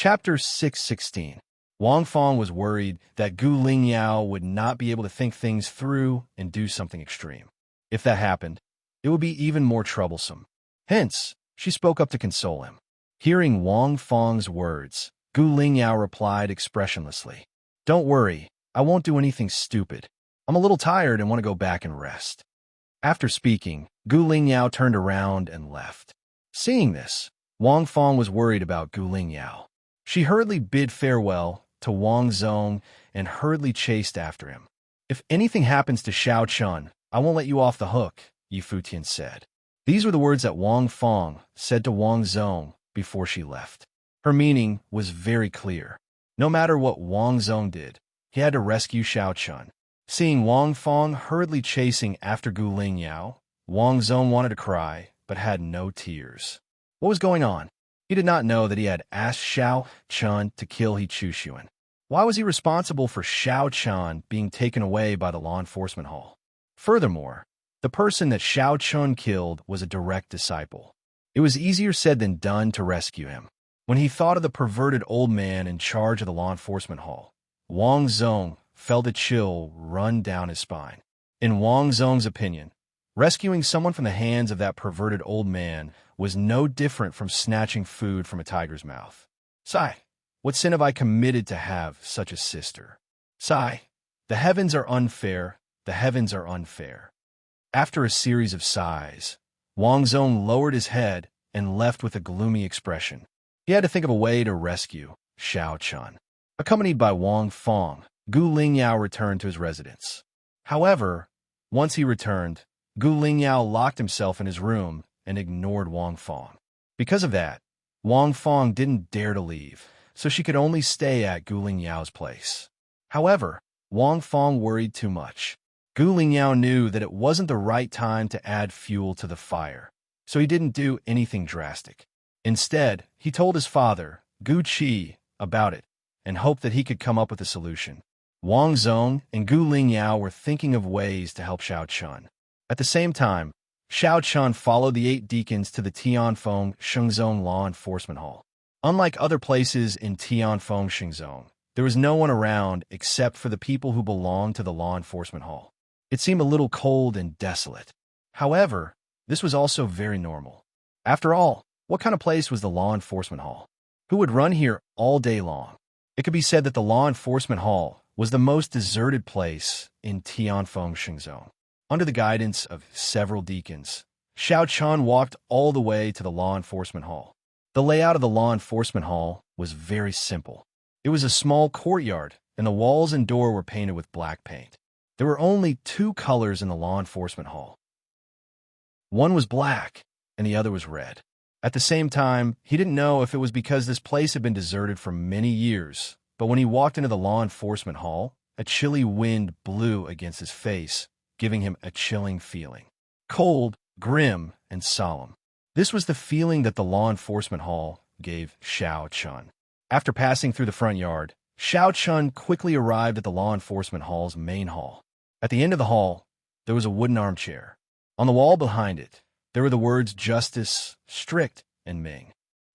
Chapter 616. Wang Fong was worried that Gu Lingyao would not be able to think things through and do something extreme. If that happened, it would be even more troublesome. Hence, she spoke up to console him. Hearing Wang Fong's words, Gu Lingyao replied expressionlessly, "Don't worry, I won't do anything stupid. I'm a little tired and want to go back and rest." After speaking, Gu Lingyao turned around and left. Seeing this, Wang Fong was worried about Gu Lingyao. She hurriedly bid farewell to Wang Zong and hurriedly chased after him. "If anything happens to Xiao Chun, I won't let you off the hook," Yi Futian said. These were the words that Wang Fong said to Wang Zong before she left. Her meaning was very clear. No matter what Wang Zong did, he had to rescue Xiao Chun. Seeing Wang Fong hurriedly chasing after Gu Lingyao, Wang Zong wanted to cry, but had no tears. What was going on? He did not know that he had asked Xiao Chun to kill He Chushuan. Why was he responsible for Xiao Chun being taken away by the law enforcement hall? Furthermore, the person that Xiao Chun killed was a direct disciple. It was easier said than done to rescue him. When he thought of the perverted old man in charge of the law enforcement hall, Wang Zong felt a chill run down his spine. In Wang Zong's opinion, rescuing someone from the hands of that perverted old man was no different from snatching food from a tiger's mouth. Sigh, what sin have I committed to have such a sister? Sigh, the heavens are unfair, the heavens are unfair. After a series of sighs, Wang Zong lowered his head and left with a gloomy expression. He had to think of a way to rescue Xiao Chun. Accompanied by Wang Fong, Gu Lingyao returned to his residence. However, once he returned, Gu Lingyao locked himself in his room and ignored Wang Fong. Because of that, Wang Fong didn't dare to leave, so she could only stay at Gu Lingyao's place. However, Wang Fong worried too much. Gu Lingyao knew that it wasn't the right time to add fuel to the fire, so he didn't do anything drastic. Instead, he told his father, Gu Qi, about it and hoped that he could come up with a solution. Wang Zong and Gu Lingyao were thinking of ways to help Xiao Chun. At the same time, Xiao Chun followed the 8 deacons to the Tianfeng Shenzong Law Enforcement Hall. Unlike other places in Tianfeng Shenzong, there was no one around except for the people who belonged to the law enforcement hall. It seemed a little cold and desolate. However, this was also very normal. After all, what kind of place was the law enforcement hall? Who would run here all day long? It could be said that the law enforcement hall was the most deserted place in Tianfeng Shenzong. Under the guidance of several deacons, Xiao Chun walked all the way to the law enforcement hall. The layout of the law enforcement hall was very simple. It was a small courtyard, and the walls and door were painted with black paint. There were only 2 colors in the law enforcement hall. One was black, and the other was red. At the same time, he didn't know if it was because this place had been deserted for many years, but when he walked into the law enforcement hall, a chilly wind blew against his face, giving him a chilling feeling. Cold, grim, and solemn. This was the feeling that the law enforcement hall gave Xiao Chun. After passing through the front yard, Xiao Chun quickly arrived at the law enforcement hall's main hall. At the end of the hall, there was a wooden armchair. On the wall behind it, there were the words Justice, Strict, and Ming.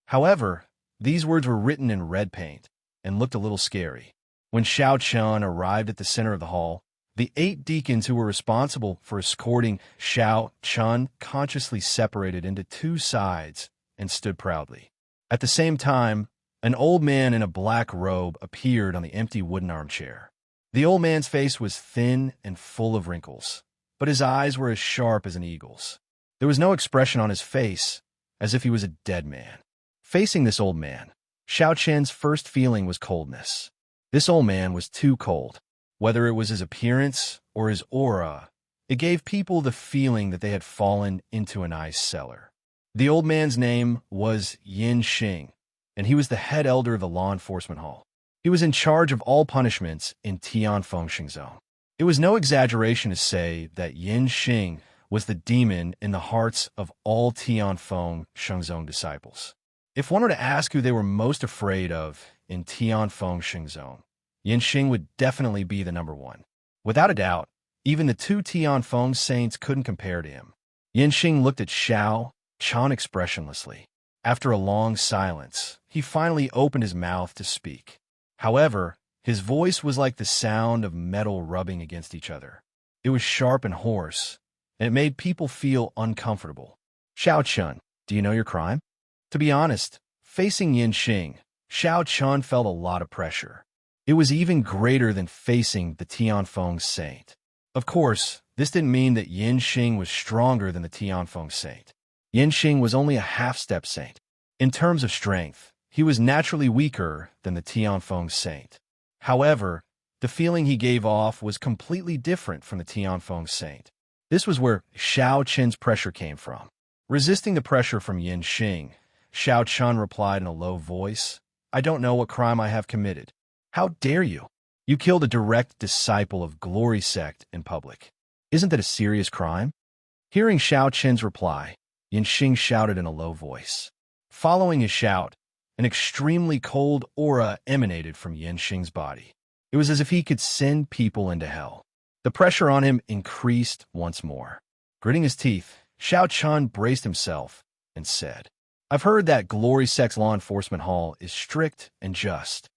However, these words were written in red paint and looked a little scary. When Xiao Chun arrived at the center of the hall, the 8 deacons who were responsible for escorting Xiao Chun consciously separated into 2 sides and stood proudly. At the same time, an old man in a black robe appeared on the empty wooden armchair. The old man's face was thin and full of wrinkles, but his eyes were as sharp as an eagle's. There was no expression on his face, as if he was a dead man. Facing this old man, Xiao Chun's first feeling was coldness. This old man was too cold. Whether it was his appearance or his aura, it gave people the feeling that they had fallen into an ice cellar. The old man's name was Yin Xing, and he was the head elder of the law enforcement hall. He was in charge of all punishments in Tianfeng Shenzong. It was no exaggeration to say that Yin Xing was the demon in the hearts of all Tianfeng Shenzong disciples. If one were to ask who they were most afraid of in Tianfeng Shenzong, Yin Xing would definitely be the number 1. Without a doubt, even the 2 Tianfeng saints couldn't compare to him. Yin Xing looked at Xiao Chun expressionlessly. After a long silence, he finally opened his mouth to speak. However, his voice was like the sound of metal rubbing against each other. It was sharp and hoarse, and it made people feel uncomfortable. Xiao Chun, do you know your crime? To be honest, facing Yin Xing, Xiao Chun felt a lot of pressure. It was even greater than facing the Tianfeng saint. Of course, this didn't mean that Yin Xing was stronger than the Tianfeng saint. Yin Xing was only a half-step saint. In terms of strength, he was naturally weaker than the Tianfeng saint. However, the feeling he gave off was completely different from the Tianfeng saint. This was where Xiao Chun's pressure came from. Resisting the pressure from Yin Xing, Xiao Chun replied in a low voice, "I don't know what crime I have committed. How dare you? You killed a direct disciple of Glory Sect in public. Isn't that a serious crime?" Hearing Xiao Chun's reply, Yin Xing shouted in a low voice. Following his shout, an extremely cold aura emanated from Yin Xing's body. It was as if he could send people into hell. The pressure on him increased once more. Gritting his teeth, Xiao Chun braced himself and said, "I've heard that Glory Sect's law enforcement hall is strict and just.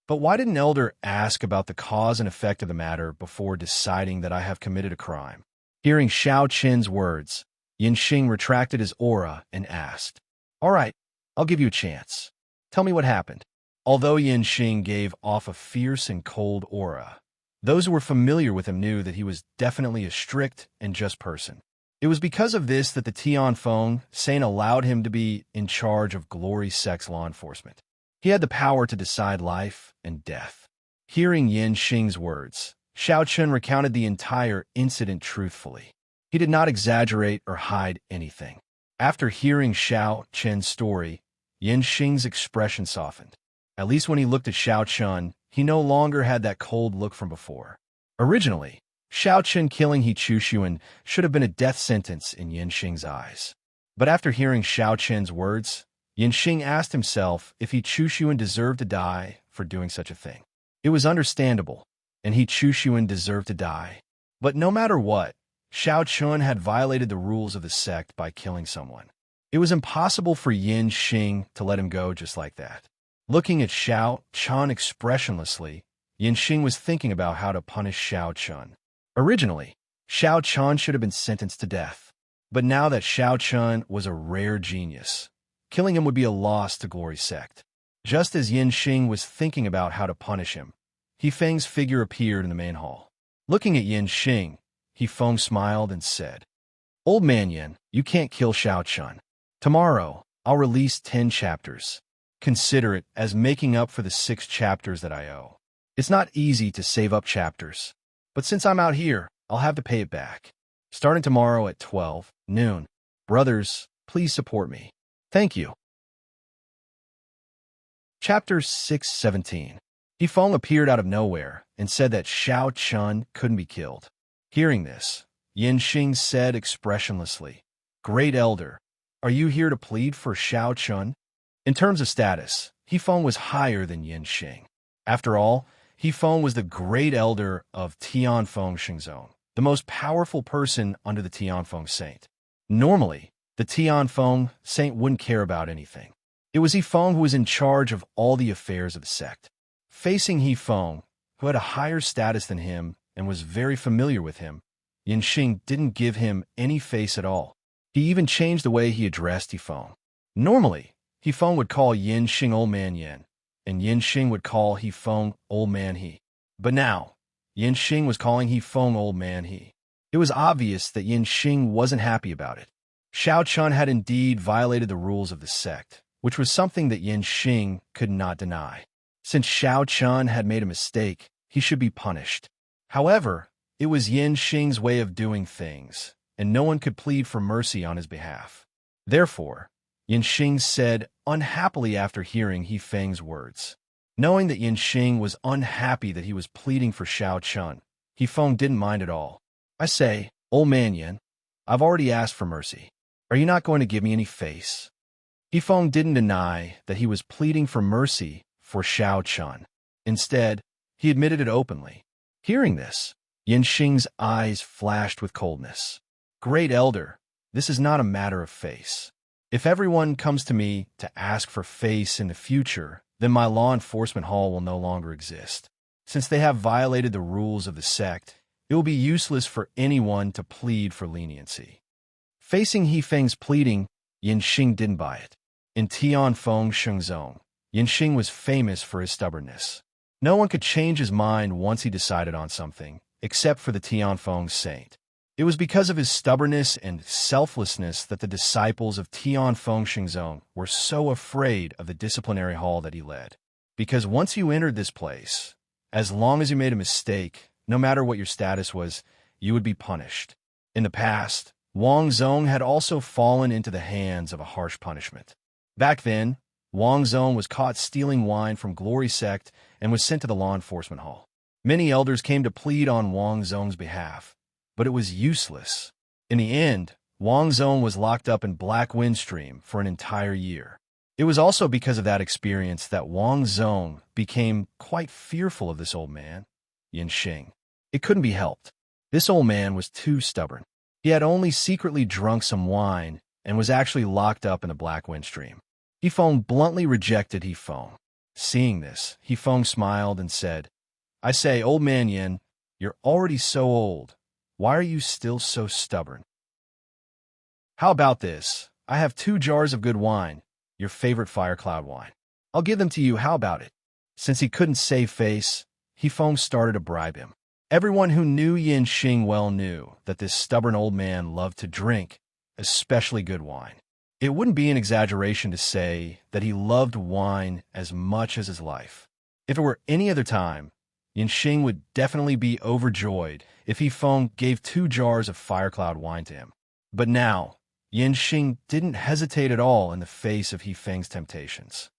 But why did an elder ask about the cause and effect of the matter before deciding that I have committed a crime?" Hearing Xiao Chun's words, Yin Xing retracted his aura and asked, "All right, I'll give you a chance. Tell me what happened." Although Yin Xing gave off a fierce and cold aura, those who were familiar with him knew that he was definitely a strict and just person. It was because of this that the Tianfeng saint allowed him to be in charge of Glory Sect's law enforcement. He had the power to decide life and death. Hearing Yin Xing's words, Xiao Chun recounted the entire incident truthfully. He did not exaggerate or hide anything. After hearing Xiao Chun's story, Yin Xing's expression softened. At least when he looked at Xiao Chun, he no longer had that cold look from before. Originally, Xiao Chun killing He Chushuan should have been a death sentence in Yin Xing's eyes. But after hearing Xiao Chun's words, Yin Xing asked himself if He Chushuan deserved to die for doing such a thing. It was understandable, and He Chushuan deserved to die. But no matter what, Xiao Chun had violated the rules of the sect by killing someone. It was impossible for Yin Xing to let him go just like that. Looking at Xiao Chun expressionlessly, Yin Xing was thinking about how to punish Xiao Chun. Originally, Xiao Chun should have been sentenced to death. But now that Xiao Chun was a rare genius, killing him would be a loss to Glory Sect. Just as Yin Xing was thinking about how to punish him, He Feng's figure appeared in the main hall. Looking at Yin Xing, He Feng smiled and said, "Old man Yin, you can't kill Xiao Chun. Tomorrow, I'll release 10 chapters. Consider it as making up for the 6 chapters that I owe. It's not easy to save up chapters, but since I'm out here, I'll have to pay it back. Starting tomorrow at 12 noon. Brothers, please support me. Thank you." Chapter 617. He Feng appeared out of nowhere and said that Xiao Chun couldn't be killed. Hearing this, Yin Xing said expressionlessly, "Great Elder, are you here to plead for Xiao Chun?" In terms of status, He Feng was higher than Yin Xing. After all, He Feng was the Great Elder of Tianfeng Xingzong, the most powerful person under the Tianfeng saint. Normally, the Tianfeng saint wouldn't care about anything. It was He Feng who was in charge of all the affairs of the sect. Facing He Feng, who had a higher status than him and was very familiar with him, Yin Xing didn't give him any face at all. He even changed the way he addressed He Feng. Normally, He Feng would call Yin Xing Old Man Yin, and Yin Xing would call He Feng Old Man He. But now, Yin Xing was calling He Feng Old Man He. It was obvious that Yin Xing wasn't happy about it. Xiao Chun had indeed violated the rules of the sect, which was something that Yin Xing could not deny. Since Xiao Chun had made a mistake, he should be punished. However, it was Yin Xing's way of doing things, and no one could plead for mercy on his behalf. Therefore, Yin Xing said unhappily after hearing He Feng's words. Knowing that Yin Xing was unhappy that he was pleading for Xiao Chun, He Feng didn't mind at all. "I say, old man Yin, I've already asked for mercy. Are you not going to give me any face?" He Feng didn't deny that he was pleading for mercy for Xiao Chun. Instead, he admitted it openly. Hearing this, Yin Xing's eyes flashed with coldness. "Great Elder, this is not a matter of face. If everyone comes to me to ask for face in the future, then my law enforcement hall will no longer exist. Since they have violated the rules of the sect, it will be useless for anyone to plead for leniency. Facing He Feng's pleading, Yanxing didn't buy it. In Tianfeng Shengzong, Yanxing was famous for his stubbornness. No one could change his mind once he decided on something, except for the Tianfeng saint. It was because of his stubbornness and selflessness that the disciples of Tianfeng Shengzong were so afraid of the disciplinary hall that he led. Because once you entered this place, as long as you made a mistake, no matter what your status was, you would be punished. In the past, Wang Zong had also fallen into the hands of a harsh punishment. Back then, Wang Zong was caught stealing wine from Glory Sect and was sent to the law enforcement hall. Many elders came to plead on Wang Zong's behalf, but it was useless. In the end, Wang Zong was locked up in Black Windstream for an entire year. It was also because of that experience that Wang Zong became quite fearful of this old man, Yanxing. It couldn't be helped. This old man was too stubborn. He had only secretly drunk some wine and was actually locked up in the Black Windstream. He Feng bluntly rejected He Feng. Seeing this, He Feng smiled and said, "I say, old man Yin, you're already so old. Why are you still so stubborn? How about this? I have 2 jars of good wine, your favorite fire cloud wine. I'll give them to you, how about it?" Since he couldn't save face, He Feng started to bribe him. Everyone who knew Yanxing well knew that this stubborn old man loved to drink, especially good wine. It wouldn't be an exaggeration to say that he loved wine as much as his life. If it were any other time, Yanxing would definitely be overjoyed if He Feng gave 2 jars of fire cloud wine to him. But now, Yanxing didn't hesitate at all in the face of He Feng's temptations.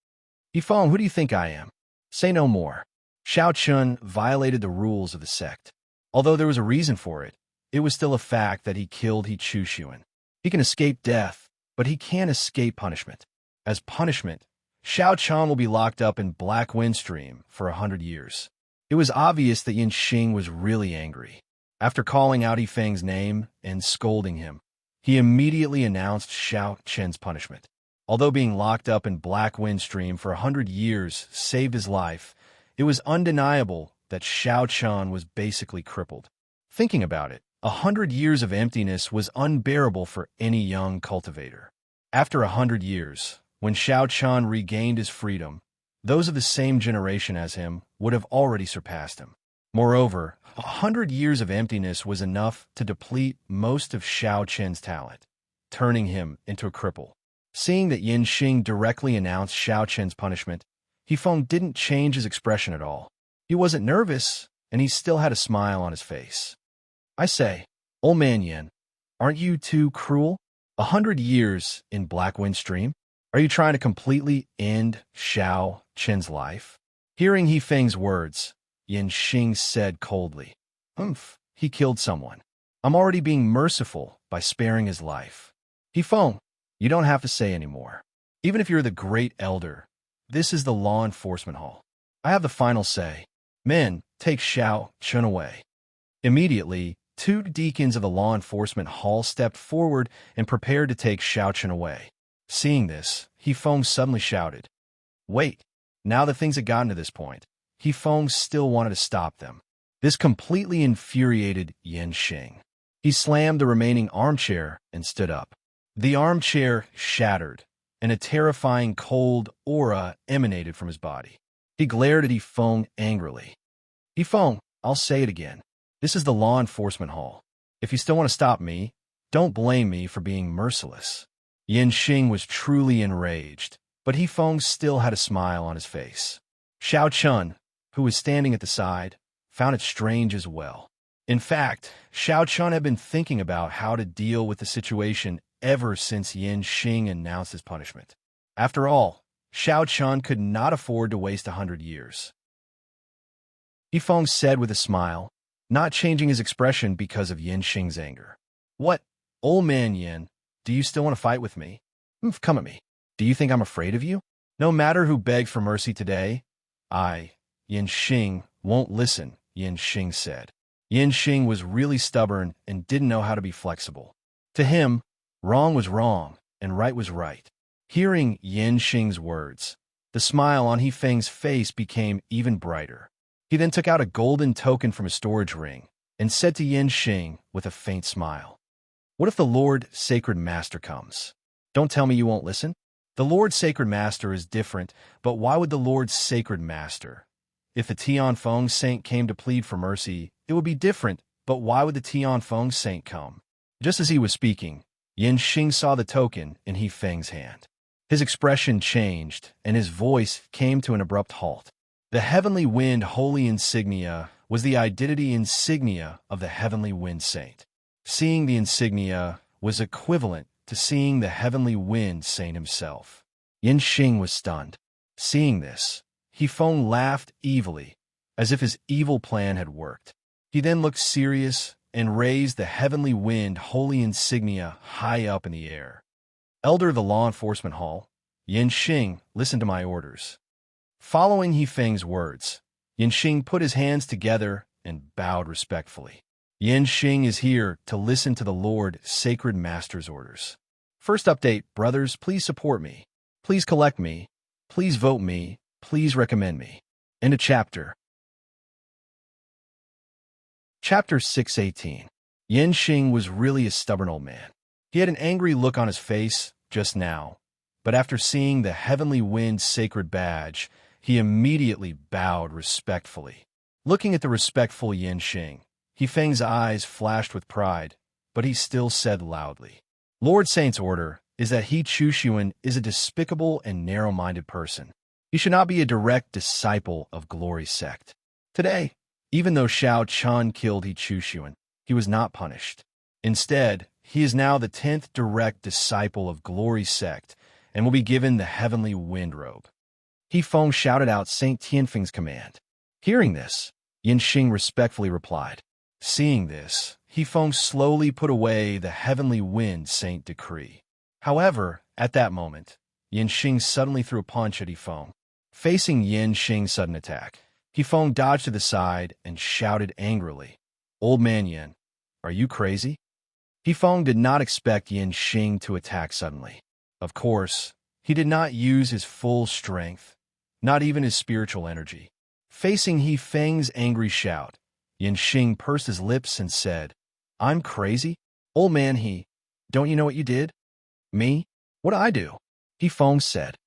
"He Feng, who do you think I am? Say no more." Xiao Chun violated the rules of the sect. Although there was a reason for it, it was still a fact that he killed He Chuxuan. He can escape death, but he can't escape punishment. As punishment, Xiao Chun will be locked up in Black Windstream for 100 years. It was obvious that Yanxing was really angry. After calling out He Feng's name and scolding him, he immediately announced Xiao Chun's punishment. Although being locked up in Black Windstream for 100 years saved his life, it was undeniable that Xiao Chun was basically crippled. Thinking about it, 100 years of emptiness was unbearable for any young cultivator. After 100 years, when Xiao Chun regained his freedom, those of the same generation as him would have already surpassed him. Moreover, 100 years of emptiness was enough to deplete most of Xiao Chun's talent, turning him into a cripple. Seeing that Yanxing directly announced Xiao Chun's punishment, He Feng didn't change his expression at all. He wasn't nervous, and he still had a smile on his face. "I say, old man Yin, aren't you too cruel? 100 years in Black Windstream? Are you trying to completely end Xiao Chun's life?" Hearing He Feng's words, Yanxing said coldly, "Humph, he killed someone. I'm already being merciful by sparing his life. He Feng, you don't have to say anymore. Even if you're the great elder, this is the law enforcement hall. I have the final say. Men, take Xiao Chun away." Immediately, 2 deacons of the law enforcement hall stepped forward and prepared to take Xiao Chun away. Seeing this, He Feng suddenly shouted, "Wait!" Now that things had gotten to this point, He Feng still wanted to stop them. This completely infuriated Yanxing. He slammed the remaining armchair and stood up. The armchair shattered, and a terrifying cold aura emanated from his body. He glared at He Feng angrily. "He Feng, I'll say it again. This is the law enforcement hall. If you still want to stop me, don't blame me for being merciless." Yanxing was truly enraged, but He Feng still had a smile on his face. Xiao Chun, who was standing at the side, found it strange as well. In fact, Xiao Chun had been thinking about how to deal with the situation ever since Yanxing announced his punishment. After all, Xiao Chun could not afford to waste 100 years. He Feng said with a smile, not changing his expression because of Yanxing's anger. "What, old man Yin, do you still want to fight with me? Come at me. Do you think I'm afraid of you? No matter who begged for mercy today, Yanxing, won't listen," Yanxing said. Yanxing was really stubborn and didn't know how to be flexible. To him, wrong was wrong, and right was right. Hearing Yin Xing's words, the smile on He Feng's face became even brighter. He then took out a golden token from his storage ring and said to Yin Xing with a faint smile, "What if the Lord Sacred Master comes? Don't tell me you won't listen." The Lord Sacred Master is different, but why would the Lord Sacred Master? If the Tianfeng Saint came to plead for mercy, it would be different, but why would the Tianfeng Saint come? Just as he was speaking, Yin Xing saw the token in He Feng's hand. His expression changed, and his voice came to an abrupt halt. The Heavenly Wind Holy Insignia was the identity insignia of the Heavenly Wind Saint. Seeing the insignia was equivalent to seeing the Heavenly Wind Saint himself. Yin Xing was stunned. Seeing this, He Feng laughed evilly, as if his evil plan had worked. He then looked serious and raised the Heavenly Wind Holy Insignia high up in the air. "Elder of the Law Enforcement Hall, Yin Xing, listen to my orders." Following He Feng's words, Yin Xing put his hands together and bowed respectfully. Yin Xing is here to listen to the Lord Sacred Master's orders. First update, brothers, please support me. Please collect me. Please vote me. Please recommend me. End of chapter. Chapter 618. Yin Xing was really a stubborn old man. He had an angry look on his face just now, but after seeing the Heavenly Wind Sacred Badge, he immediately bowed respectfully. Looking at the respectful Yin Xing, He Feng's eyes flashed with pride, but he still said loudly, "Lord Saint's order is that He Chushuan is a despicable and narrow-minded person. He should not be a direct disciple of Glory Sect." Today, even though Xiao Chun killed He Chushuan, he was not punished. Instead, he is now the 10th direct disciple of Glory Sect and will be given the Heavenly Wind Robe. He Feng shouted out Saint Tianfeng's command. Hearing this, Yin Xing respectfully replied. Seeing this, He Feng slowly put away the Heavenly Wind Saint decree. However, at that moment, Yin Xing suddenly threw a punch at He Feng. Facing Yin Xing's sudden attack, He Feng dodged to the side and shouted angrily, "Old man Yin, are you crazy?" He Feng did not expect Yin Xing to attack suddenly. Of course, he did not use his full strength, not even his spiritual energy. Facing He Feng's angry shout, Yin Xing pursed his lips and said, "I'm crazy? Old man don't you know what you did?" "Me? What'd I do?" He Feng said.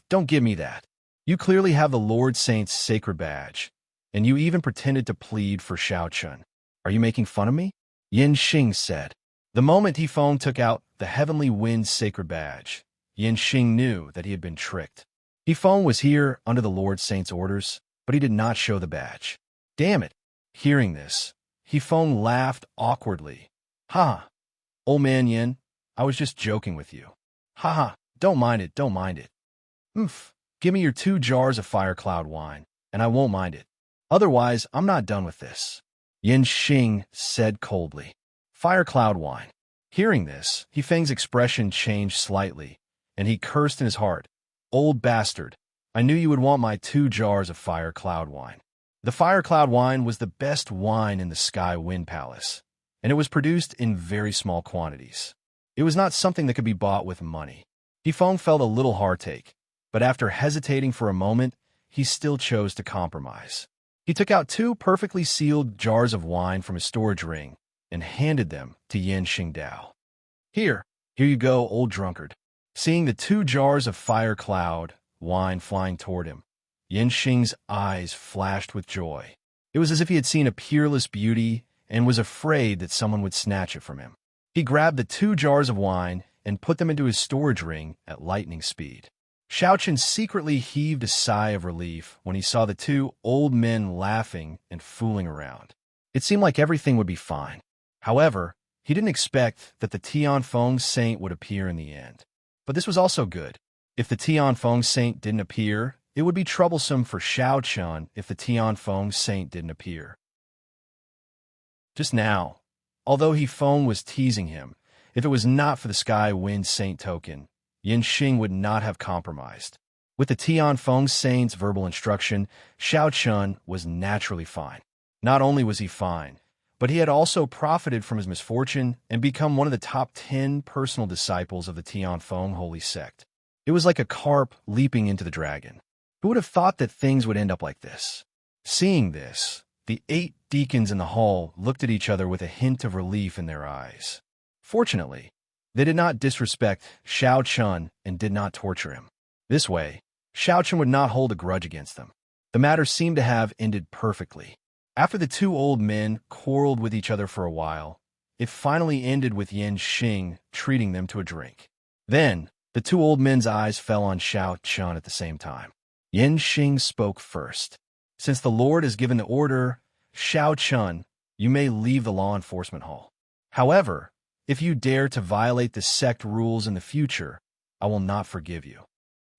Don't give me that. You clearly have the Lord Saint's sacred badge, and you even pretended to plead for Xiao Chun. Are you making fun of me?" Yin Xing said. The moment He Feng took out the Heavenly Wind sacred badge, Yin Xing knew that he had been tricked. He Feng was here under the Lord Saint's orders, but he did not show the badge. Damn it! Hearing this, He Feng laughed awkwardly. "Ha! Old man Yin, I was just joking with you. Ha ha, don't mind it, don't mind it. Give me your 2 jars of fire cloud wine, and I won't mind it. Otherwise, I'm not done with this," Yin Xing said coldly. Fire cloud wine. Hearing this, He Feng's expression changed slightly, and he cursed in his heart. "Old bastard, I knew you would want my 2 jars of fire cloud wine." The fire cloud wine was the best wine in the Sky Wind Palace, and it was produced in very small quantities. It was not something that could be bought with money. He Feng felt a little heartache, but after hesitating for a moment, he still chose to compromise. He took out 2 perfectly sealed jars of wine from his storage ring and handed them to Yin Xingdao. Here you go, old drunkard." Seeing the 2 jars of fire cloud wine flying toward him, Yin Xing's eyes flashed with joy. It was as if he had seen a peerless beauty and was afraid that someone would snatch it from him. He grabbed the 2 jars of wine and put them into his storage ring at lightning speed. Xiao Chen secretly heaved a sigh of relief when he saw the 2 old men laughing and fooling around. It seemed like everything would be fine. However, he didn't expect that the Tianfeng Saint would appear in the end. But this was also good. If the Tianfeng Saint didn't appear, it would be troublesome for Xiao Chun if the Tianfeng Saint didn't appear. Just now, although He Feng was teasing him, if it was not for the Sky Wind Saint token, Yin Xing would not have compromised. With the Tianfeng Saint's verbal instruction, Xiao Chun was naturally fine. Not only was he fine, but he had also profited from his misfortune and become one of the top 10 personal disciples of the Tianfeng holy sect. It was like a carp leaping into the dragon. Who would have thought that things would end up like this? Seeing this, the 8 deacons in the hall looked at each other with a hint of relief in their eyes. Fortunately, they did not disrespect Xiao Chun and did not torture him. This way, Xiao Chun would not hold a grudge against them. The matter seemed to have ended perfectly. After the 2 old men quarreled with each other for a while, it finally ended with Yan Xing treating them to a drink. Then, the 2 old men's eyes fell on Xiao Chun at the same time. Yan Xing spoke first. Since the Lord has given the order, Xiao Chun, you may leave the law enforcement hall. However, if you dare to violate the sect rules in the future, I will not forgive you.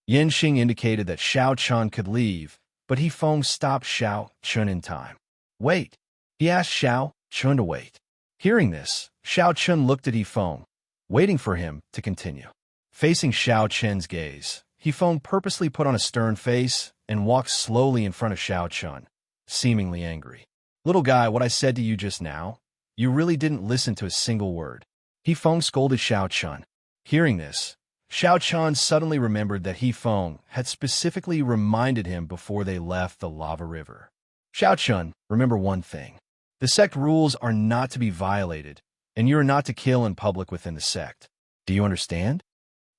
Yan Xing indicated that Xiao Chun could leave, but He Feng stopped Xiao Chun in time. Wait. He asked Xiao Chun to wait. Hearing this, Xiao Chun looked at He Feng, waiting for him to continue. Facing Xiao Chun's gaze, He Feng purposely put on a stern face and walked slowly in front of Xiao Chun, seemingly angry. Little guy, what I said to you just now? You really didn't listen to a single word. He Feng scolded Xiao Chun. Hearing this, Xiao Chun suddenly remembered that He Feng had specifically reminded him before they left the lava river. Xiao Chun, remember one thing. The sect rules are not to be violated, and you are not to kill in public within the sect. Do you understand?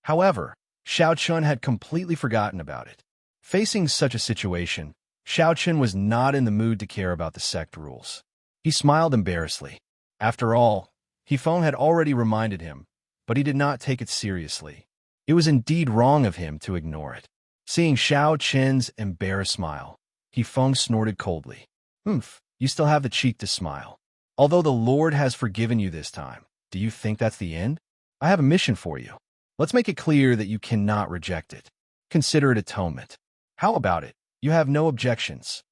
However, Xiao Chun had completely forgotten about it. Facing such a situation, Xiao Chun was not in the mood to care about the sect rules. He smiled embarrassedly. After all, He Feng had already reminded him, but he did not take it seriously. It was indeed wrong of him to ignore it. Seeing Xiao Chun's embarrassed smile, He Feng snorted coldly. You still have the cheek to smile. Although the Lord has forgiven you this time, do you think that's the end? I have a mission for you. Let's make it clear that you cannot reject it. Consider it atonement. How about it? You have no objections.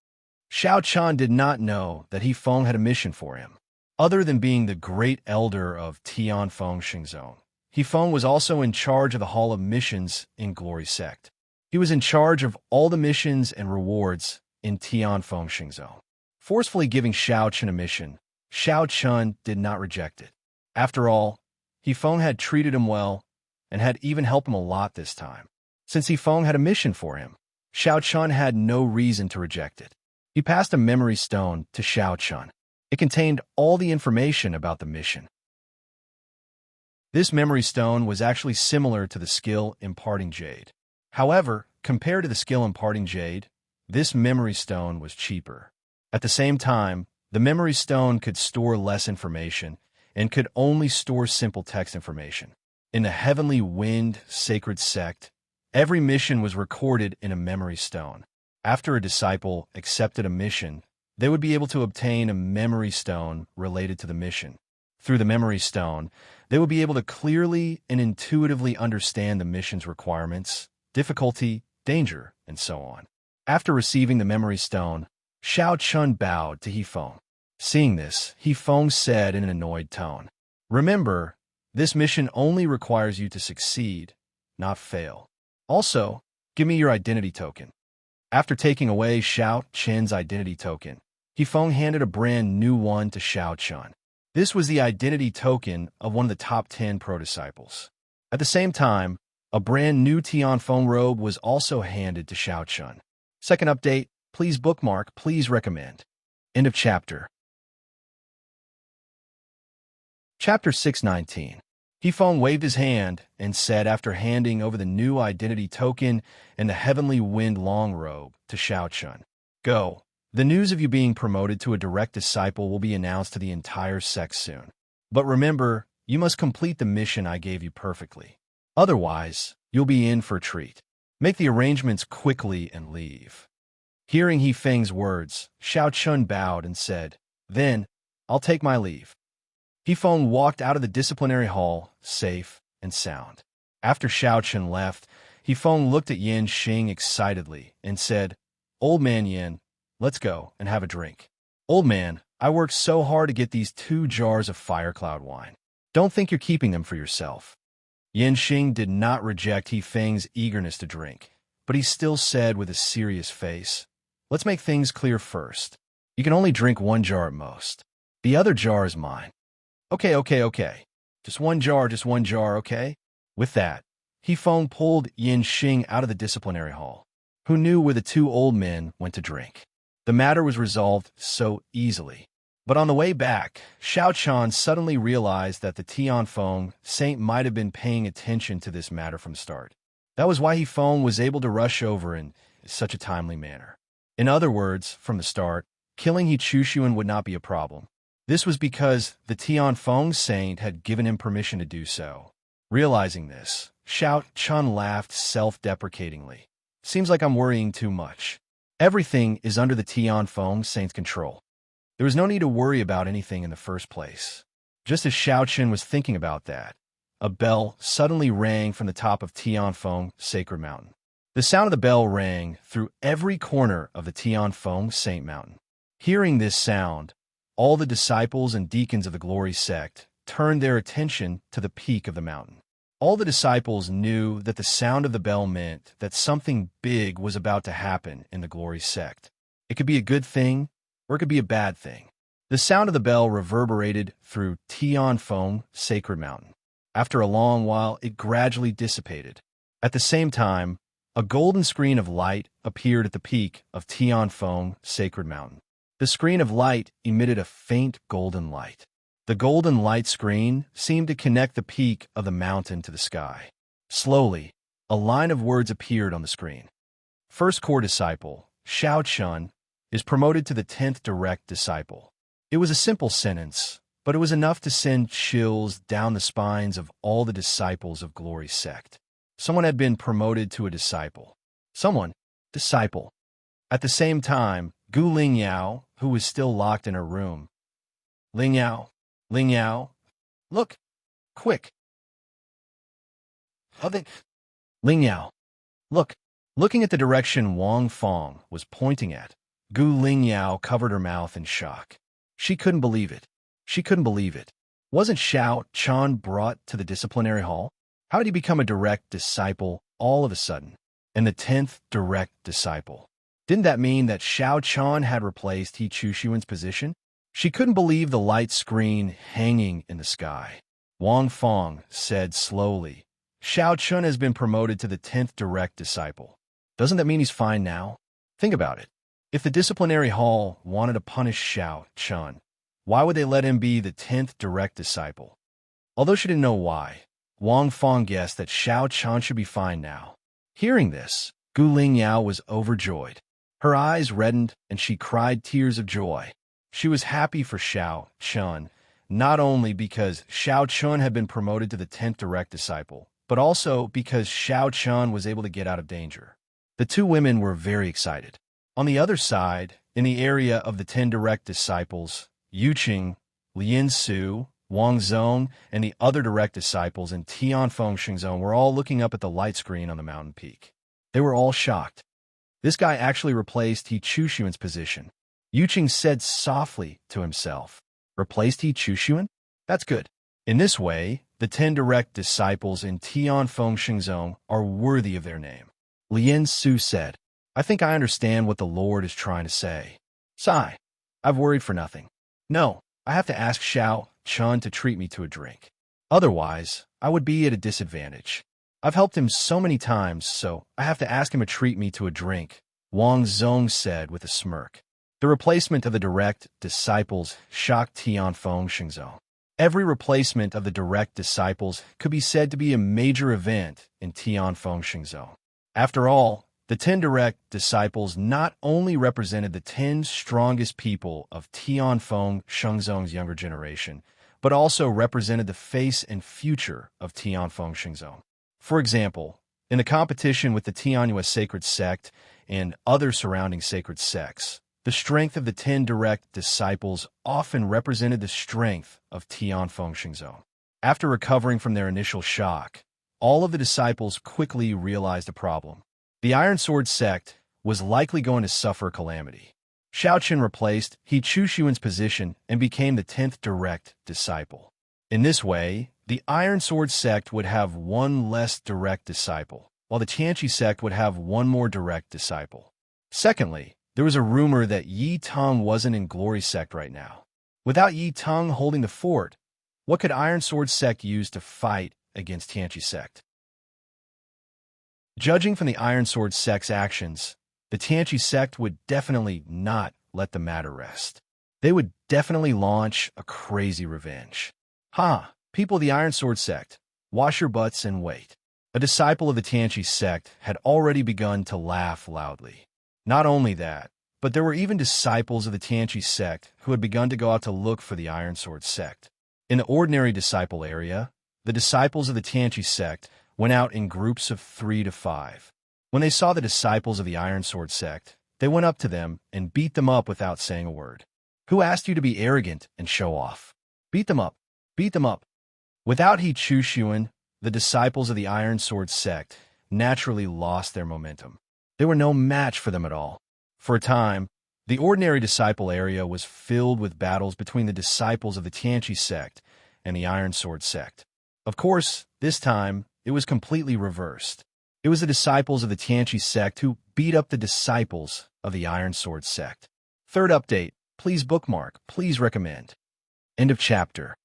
Xiao Chun did not know that He Feng had a mission for him. Other than being the great elder of Tianfeng Xingzong, He Feng was also in charge of the Hall of Missions in Glory Sect. He was in charge of all the missions and rewards in Tianfeng Xingzong. Forcefully giving Xiao Chun a mission, Xiao Chun did not reject it. After all, He Feng had treated him well and had even helped him a lot this time. Since He Feng had a mission for him, Xiao Chun had no reason to reject it. He passed a memory stone to Xiao Chun. It contained all the information about the mission. This memory stone was actually similar to the skill Imparting Jade. However, compared to the skill Imparting Jade, this memory stone was cheaper. At the same time, the memory stone could store less information and could only store simple text information. In the Heavenly Wind Sacred Sect, every mission was recorded in a memory stone. After a disciple accepted a mission, they would be able to obtain a memory stone related to the mission. Through the memory stone, they would be able to clearly and intuitively understand the mission's requirements, difficulty, danger, and so on. After receiving the memory stone, Xiao Chun bowed to He Feng. Seeing this, He Feng said in an annoyed tone, "Remember, this mission only requires you to succeed, not fail. Also, give me your identity token." After taking away Xiao Chun's identity token, He Feng handed a brand new one to Xiao Chun. This was the identity token of one of the top 10 pro-disciples. At the same time, a brand new Tianfeng robe was also handed to Xiao Chun. Second update, please bookmark, please recommend. End of chapter. Chapter 619. He Feng waved his hand and said after handing over the new identity token and the Heavenly Wind long robe to Xiao Chun, "Go. The news of you being promoted to a direct disciple will be announced to the entire sect soon. But remember, you must complete the mission I gave you perfectly. Otherwise, you'll be in for a treat. Make the arrangements quickly and leave." Hearing He Feng's words, Xiao Chun bowed and said, "Then, I'll take my leave." He Feng walked out of the disciplinary hall, safe and sound. After Xiao Chun left, He Feng looked at Yan Xing excitedly and said, "Old man Yan, let's go and have a drink." "Old man, I worked so hard to get these 2 jars of Fire Cloud wine. Don't think you're keeping them for yourself." Yan Xing did not reject He Feng's eagerness to drink, but he still said with a serious face, "Let's make things clear first. You can only drink 1 jar at most. The other jar is mine. Okay, okay, okay. Just one jar, okay? With that, Feng pulled Yin Xing out of the disciplinary hall. Who knew where the two old men went to drink? The matter was resolved so easily. But on the way back, Xiao Chan suddenly realized that the Tianfeng saint might have been paying attention to this matter from the start. That was why Feng was able to rush over in such a timely manner. In other words, from the start, killing He Chushuan would not be a problem. This was because the Tianfeng saint had given him permission to do so. Realizing this, Xiao Chan laughed self-deprecatingly. Seems like I'm worrying too much. Everything is under the Tianfeng saint's control. There was no need to worry about anything in the first place. Just as Xiao Chen was thinking about that, a bell suddenly rang from the top of Tianfeng Sacred Mountain. The sound of the bell rang through every corner of the Tianfeng Saint Mountain. Hearing this sound, all the disciples and deacons of the Glory sect turned their attention to the peak of the mountain. All the disciples knew that the sound of the bell meant that something big was about to happen in the Glory sect. It could be a good thing, or it could be a bad thing. The sound of the bell reverberated through Tianfeng Sacred Mountain. After a long while, it gradually dissipated. At the same time, a golden screen of light appeared at the peak of Tianfeng Sacred Mountain. The screen of light emitted a faint golden light. The golden light screen seemed to connect the peak of the mountain to the sky. Slowly, a line of words appeared on the screen. First core disciple, Xiao Chun, is promoted to the 10th direct disciple. It was a simple sentence, but it was enough to send chills down the spines of all the disciples of Glory sect. Someone had been promoted to a disciple. Disciple. At the same time, Gu Lingyao, who was still locked in her room. Lingyao, look, quick. Lingyao, look. Looking at the direction Wang Fong was pointing at, Gu Lingyao covered her mouth in shock. She couldn't believe it. Wasn't Xiao Chan brought to the disciplinary hall? How did he become a direct disciple all of a sudden? And the 10th direct disciple. Didn't that mean that Xiao Chan had replaced He Chushuan's position? She couldn't believe the light screen hanging in the sky. Wang Fong said slowly, Xiao Chun has been promoted to the 10th direct disciple. Doesn't that mean he's fine now? Think about it. If the disciplinary hall wanted to punish Xiao Chun, why would they let him be the 10th direct disciple? Although she didn't know why, Wang Fong guessed that Xiao Chun should be fine now. Hearing this, Gu Lingyao was overjoyed. Her eyes reddened and she cried tears of joy. She was happy for Xiao Chun, not only because Xiao Chun had been promoted to the 10th direct disciple, but also because Xiao Chun was able to get out of danger. The two women were very excited. On the other side, in the area of the 10 direct disciples, Yuqing, Lin Su, Wang Zong, and the other direct disciples in Tianfeng Xingzong were all looking up at the light screen on the mountain peak. They were all shocked. This guy actually replaced He Chushuan's position. Yuqing said softly to himself, replaced He Chushuan? That's good. In this way, the 10 direct disciples in Tianfeng Xingzong are worthy of their name. Lin Su said, I think I understand what the Lord is trying to say. Sigh, I've worried for nothing. No, I have to ask Xiao Chun to treat me to a drink. Otherwise, I would be at a disadvantage. I've helped him so many times, so I have to ask him to treat me to a drink, Wang Zong said with a smirk. The replacement of the direct disciples shocked Tianfeng Xingzong. Every replacement of the direct disciples could be said to be a major event in Tianfeng Xingzong. After all, the 10 direct disciples not only represented the 10 strongest people of Tianfeng Xingzong's younger generation, but also represented the face and future of Tianfeng Xingzong. For example, in the competition with the Tianyue sacred sect and other surrounding sacred sects, the strength of the 10 direct disciples often represented the strength of Tianfeng Xingzong. After recovering from their initial shock, all of the disciples quickly realized a problem. The Iron Sword sect was likely going to suffer calamity. Xiao Chen replaced He Chushuan's position and became the 10th direct disciple. In this way, the Iron Sword sect would have one less direct disciple, while the Tianqi sect would have one more direct disciple. Secondly, there was a rumor that Yi Tong wasn't in Glory sect right now. Without Yi Tung holding the fort, what could Iron Sword Sect use to fight against Tianqi Sect? Judging from the Iron Sword Sect's actions, the Tianqi Sect would definitely not let the matter rest. They would definitely launch a crazy revenge. People of the Iron Sword Sect, wash your butts and wait. A disciple of the Tianqi Sect had already begun to laugh loudly. Not only that, but there were even disciples of the Tianqi Sect who had begun to go out to look for the Iron Sword Sect. In the ordinary disciple area, the disciples of the Tianqi Sect went out in groups of 3 to 5. When they saw the disciples of the Iron Sword Sect, they went up to them and beat them up without saying a word. Who asked you to be arrogant and show off? Beat them up. Beat them up. Without He Chushuan, the disciples of the Iron Sword Sect naturally lost their momentum. They were no match for them at all. For a time, the ordinary disciple area was filled with battles between the disciples of the Tianqi Sect and the Iron Sword Sect. Of course, this time, it was completely reversed. It was the disciples of the Tianqi Sect who beat up the disciples of the Iron Sword Sect. Third update. Please bookmark. Please recommend. End of chapter.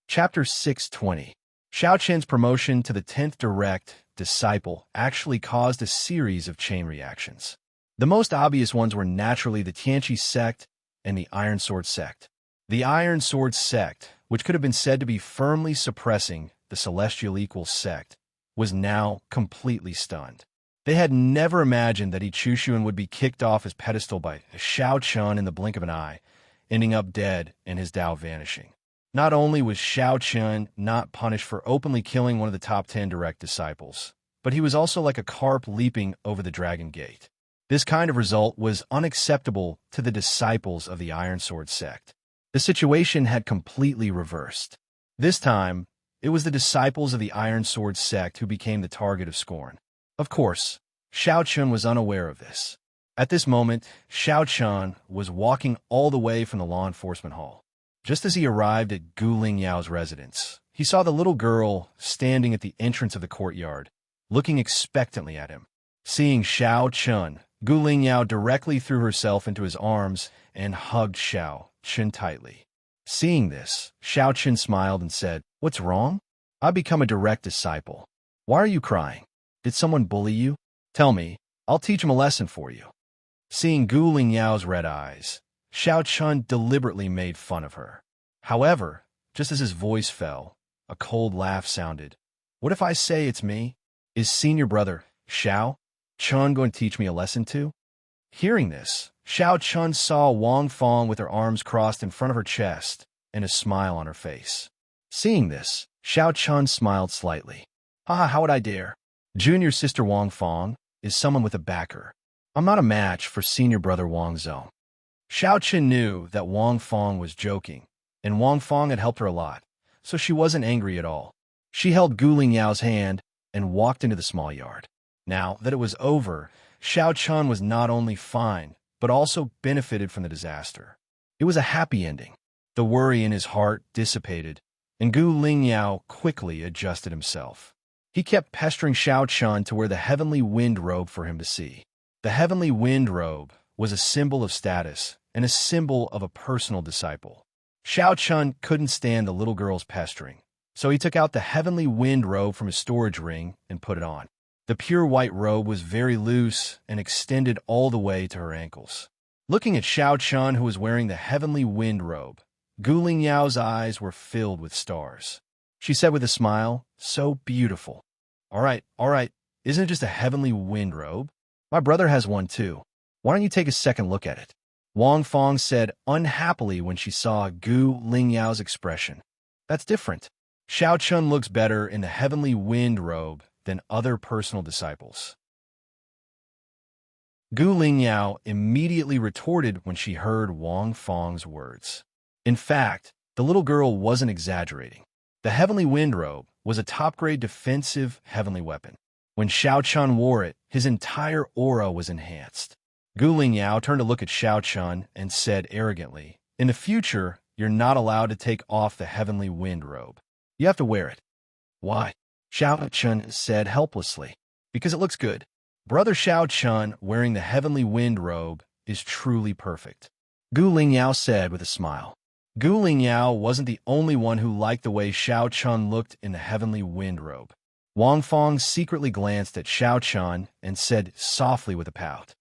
Chapter 620. Xiao Qin's promotion to the 10th direct disciple actually caused a series of chain reactions. The most obvious ones were naturally the Tianqi Sect and the Iron Sword Sect. The Iron Sword Sect, which could have been said to be firmly suppressing the Celestial Equal Sect, was now completely stunned. They had never imagined that He Chushuan would be kicked off his pedestal by Xiao Chun in the blink of an eye, ending up dead and his Tao vanishing. Not only was Xiao Chun not punished for openly killing one of the top 10 direct disciples, but he was also like a carp leaping over the Dragon Gate. This kind of result was unacceptable to the disciples of the Iron Sword Sect. The situation had completely reversed. This time, it was the disciples of the Iron Sword Sect who became the target of scorn. Of course, Xiao Chun was unaware of this. At this moment, Xiao Chun was walking all the way from the law enforcement hall. Just as he arrived at Gu Lingyao's residence, he saw the little girl standing at the entrance of the courtyard, looking expectantly at him. Seeing Xiao Chun, Gu Lingyao directly threw herself into his arms and hugged Xiao Chun tightly. Seeing this, Xiao Chun smiled and said, "What's wrong? I've become a direct disciple. Why are you crying? Did someone bully you? Tell me, I'll teach him a lesson for you." Seeing Gu Lingyao's red eyes, Xiao Chun deliberately made fun of her. However, just as his voice fell, a cold laugh sounded. "What if I say it's me? Is senior brother, Xiao Chun, going to teach me a lesson too?" Hearing this, Xiao Chun saw Wang Fong with her arms crossed in front of her chest and a smile on her face. Seeing this, Xiao Chun smiled slightly. How would I dare? Junior sister Wang Fong is someone with a backer. I'm not a match for senior brother Wang Zhou. Xiao Chun knew that Wang Fong was joking, and Wang Fong had helped her a lot, so she wasn't angry at all. She held Gu Lingyao's hand and walked into the small yard. Now that it was over, Xiao Chun was not only fine, but also benefited from the disaster. It was a happy ending. The worry in his heart dissipated, and Gu Lingyao quickly adjusted himself. He kept pestering Xiao Chun to wear the heavenly wind robe for him to see. The heavenly wind robe was a symbol of status and a symbol of a personal disciple. Xiao Chun couldn't stand the little girl's pestering, so he took out the heavenly wind robe from his storage ring and put it on. The pure white robe was very loose and extended all the way to her ankles. Looking at Xiao Chun, who was wearing the heavenly wind robe, Gu Lingyao's eyes were filled with stars. She said with a smile, "So beautiful." All right, isn't it just a heavenly wind robe? My brother has one too. Why don't you take a second look at it?" Wang Fong said unhappily when she saw Gu Lingyao's expression. "That's different. Xiao Chun looks better in the heavenly wind robe than other personal disciples." Gu Lingyao immediately retorted when she heard Wang Fong's words. In fact, the little girl wasn't exaggerating. The heavenly wind robe was a top-grade defensive heavenly weapon. When Xiao Chun wore it, his entire aura was enhanced. Gu Lingyao turned to look at Xiao Chun and said arrogantly, "In the future, you're not allowed to take off the heavenly wind robe. You have to wear it." "Why?" Xiao Chun said helplessly. "Because it looks good." Brother Xiao Chun, wearing the heavenly wind robe, is truly perfect," Gu Lingyao said with a smile. Gu Lingyao wasn't the only one who liked the way Xiao Chun looked in the heavenly wind robe. Wang Fong secretly glanced at Xiao Chun and said softly with a pout,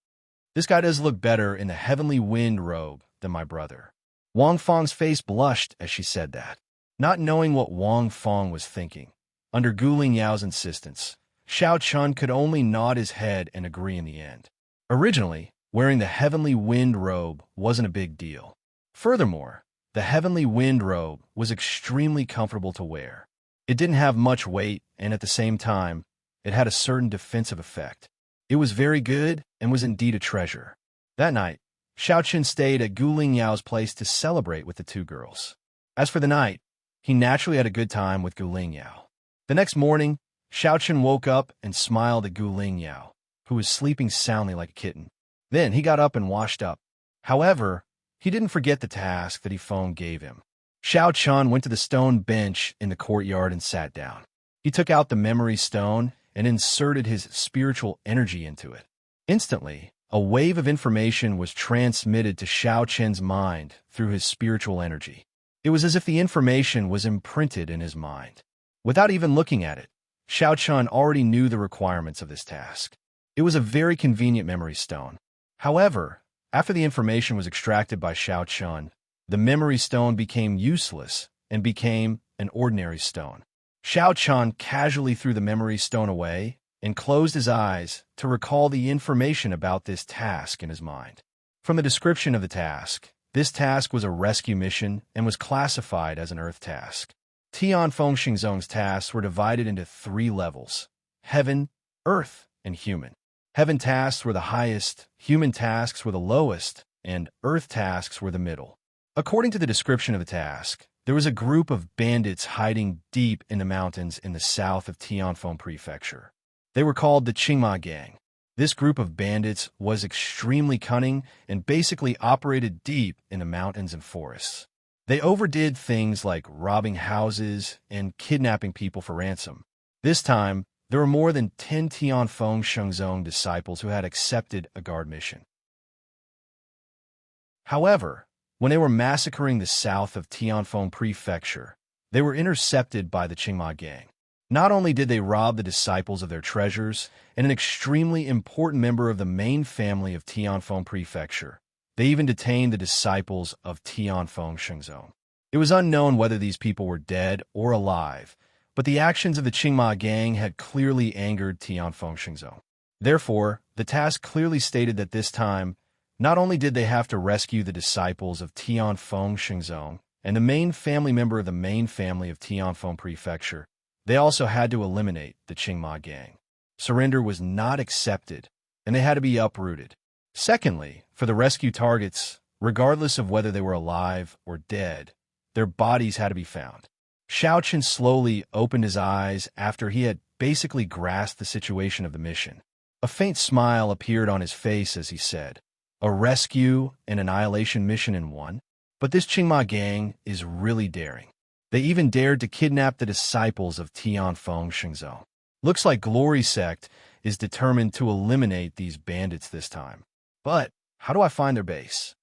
"This guy does look better in the heavenly wind robe than my brother." Wang Fong's face blushed as she said that. Not knowing what Wang Fong was thinking, under Gu Lingyao's insistence, Xiao Chun could only nod his head and agree in the end. Originally, wearing the heavenly wind robe wasn't a big deal. Furthermore, the heavenly wind robe was extremely comfortable to wear. It didn't have much weight, and at the same time, it had a certain defensive effect. It was very good and was indeed a treasure. That night, Xiao Chun stayed at Gu Lingyao's place to celebrate with the two girls. As for the night, he naturally had a good time with Gu Lingyao. The next morning, Xiao Chun woke up and smiled at Gu Lingyao, who was sleeping soundly like a kitten. Then he got up and washed up. However, he didn't forget the task that Feng gave him. Xiao Chun went to the stone bench in the courtyard and sat down. He took out the memory stone and inserted his spiritual energy into it. Instantly, a wave of information was transmitted to Xiao Chun's mind through his spiritual energy. It was as if the information was imprinted in his mind. Without even looking at it, Xiao Chun already knew the requirements of this task. It was a very convenient memory stone. However, after the information was extracted by Xiao Chun, the memory stone became useless and became an ordinary stone. Xiao Chun casually threw the memory stone away and closed his eyes to recall the information about this task in his mind. From the description of the task, this task was a rescue mission and was classified as an Earth task. Tianfeng Xingzong's tasks were divided into 3 levels: Heaven, Earth, and Human. Heaven tasks were the highest, Human tasks were the lowest, and Earth tasks were the middle. According to the description of the task, there was a group of bandits hiding deep in the mountains in the south of Tianfeng Prefecture. They were called the Qingma Gang. This group of bandits was extremely cunning and basically operated deep in the mountains and forests. They overdid things like robbing houses and kidnapping people for ransom. This time, there were more than 10 Tianfeng Shengzong disciples who had accepted a guard mission. However, when they were massacring the south of Tianfeng Prefecture, they were intercepted by the Qingma Gang. Not only did they rob the disciples of their treasures and an extremely important member of the main family of Tianfeng Prefecture, they even detained the disciples of Tianfeng Shengzong. It was unknown whether these people were dead or alive, but the actions of the Qingma Gang had clearly angered Tianfeng Shengzong. Therefore, the task clearly stated that this time, not only did they have to rescue the disciples of Tianfeng Shengzong and the main family member of the main family of Tianfeng Prefecture, they also had to eliminate the Qingma Gang. Surrender was not accepted, and they had to be uprooted. Secondly, for the rescue targets, regardless of whether they were alive or dead, their bodies had to be found. Xiao Chun slowly opened his eyes after he had basically grasped the situation of the mission. A faint smile appeared on his face as he said, "A rescue and annihilation mission in one? But this Qingma Gang is really daring. They even dared to kidnap the disciples of Tianfeng Shengzong. Looks like Glory Sect is determined to eliminate these bandits this time. But how do I find their base?"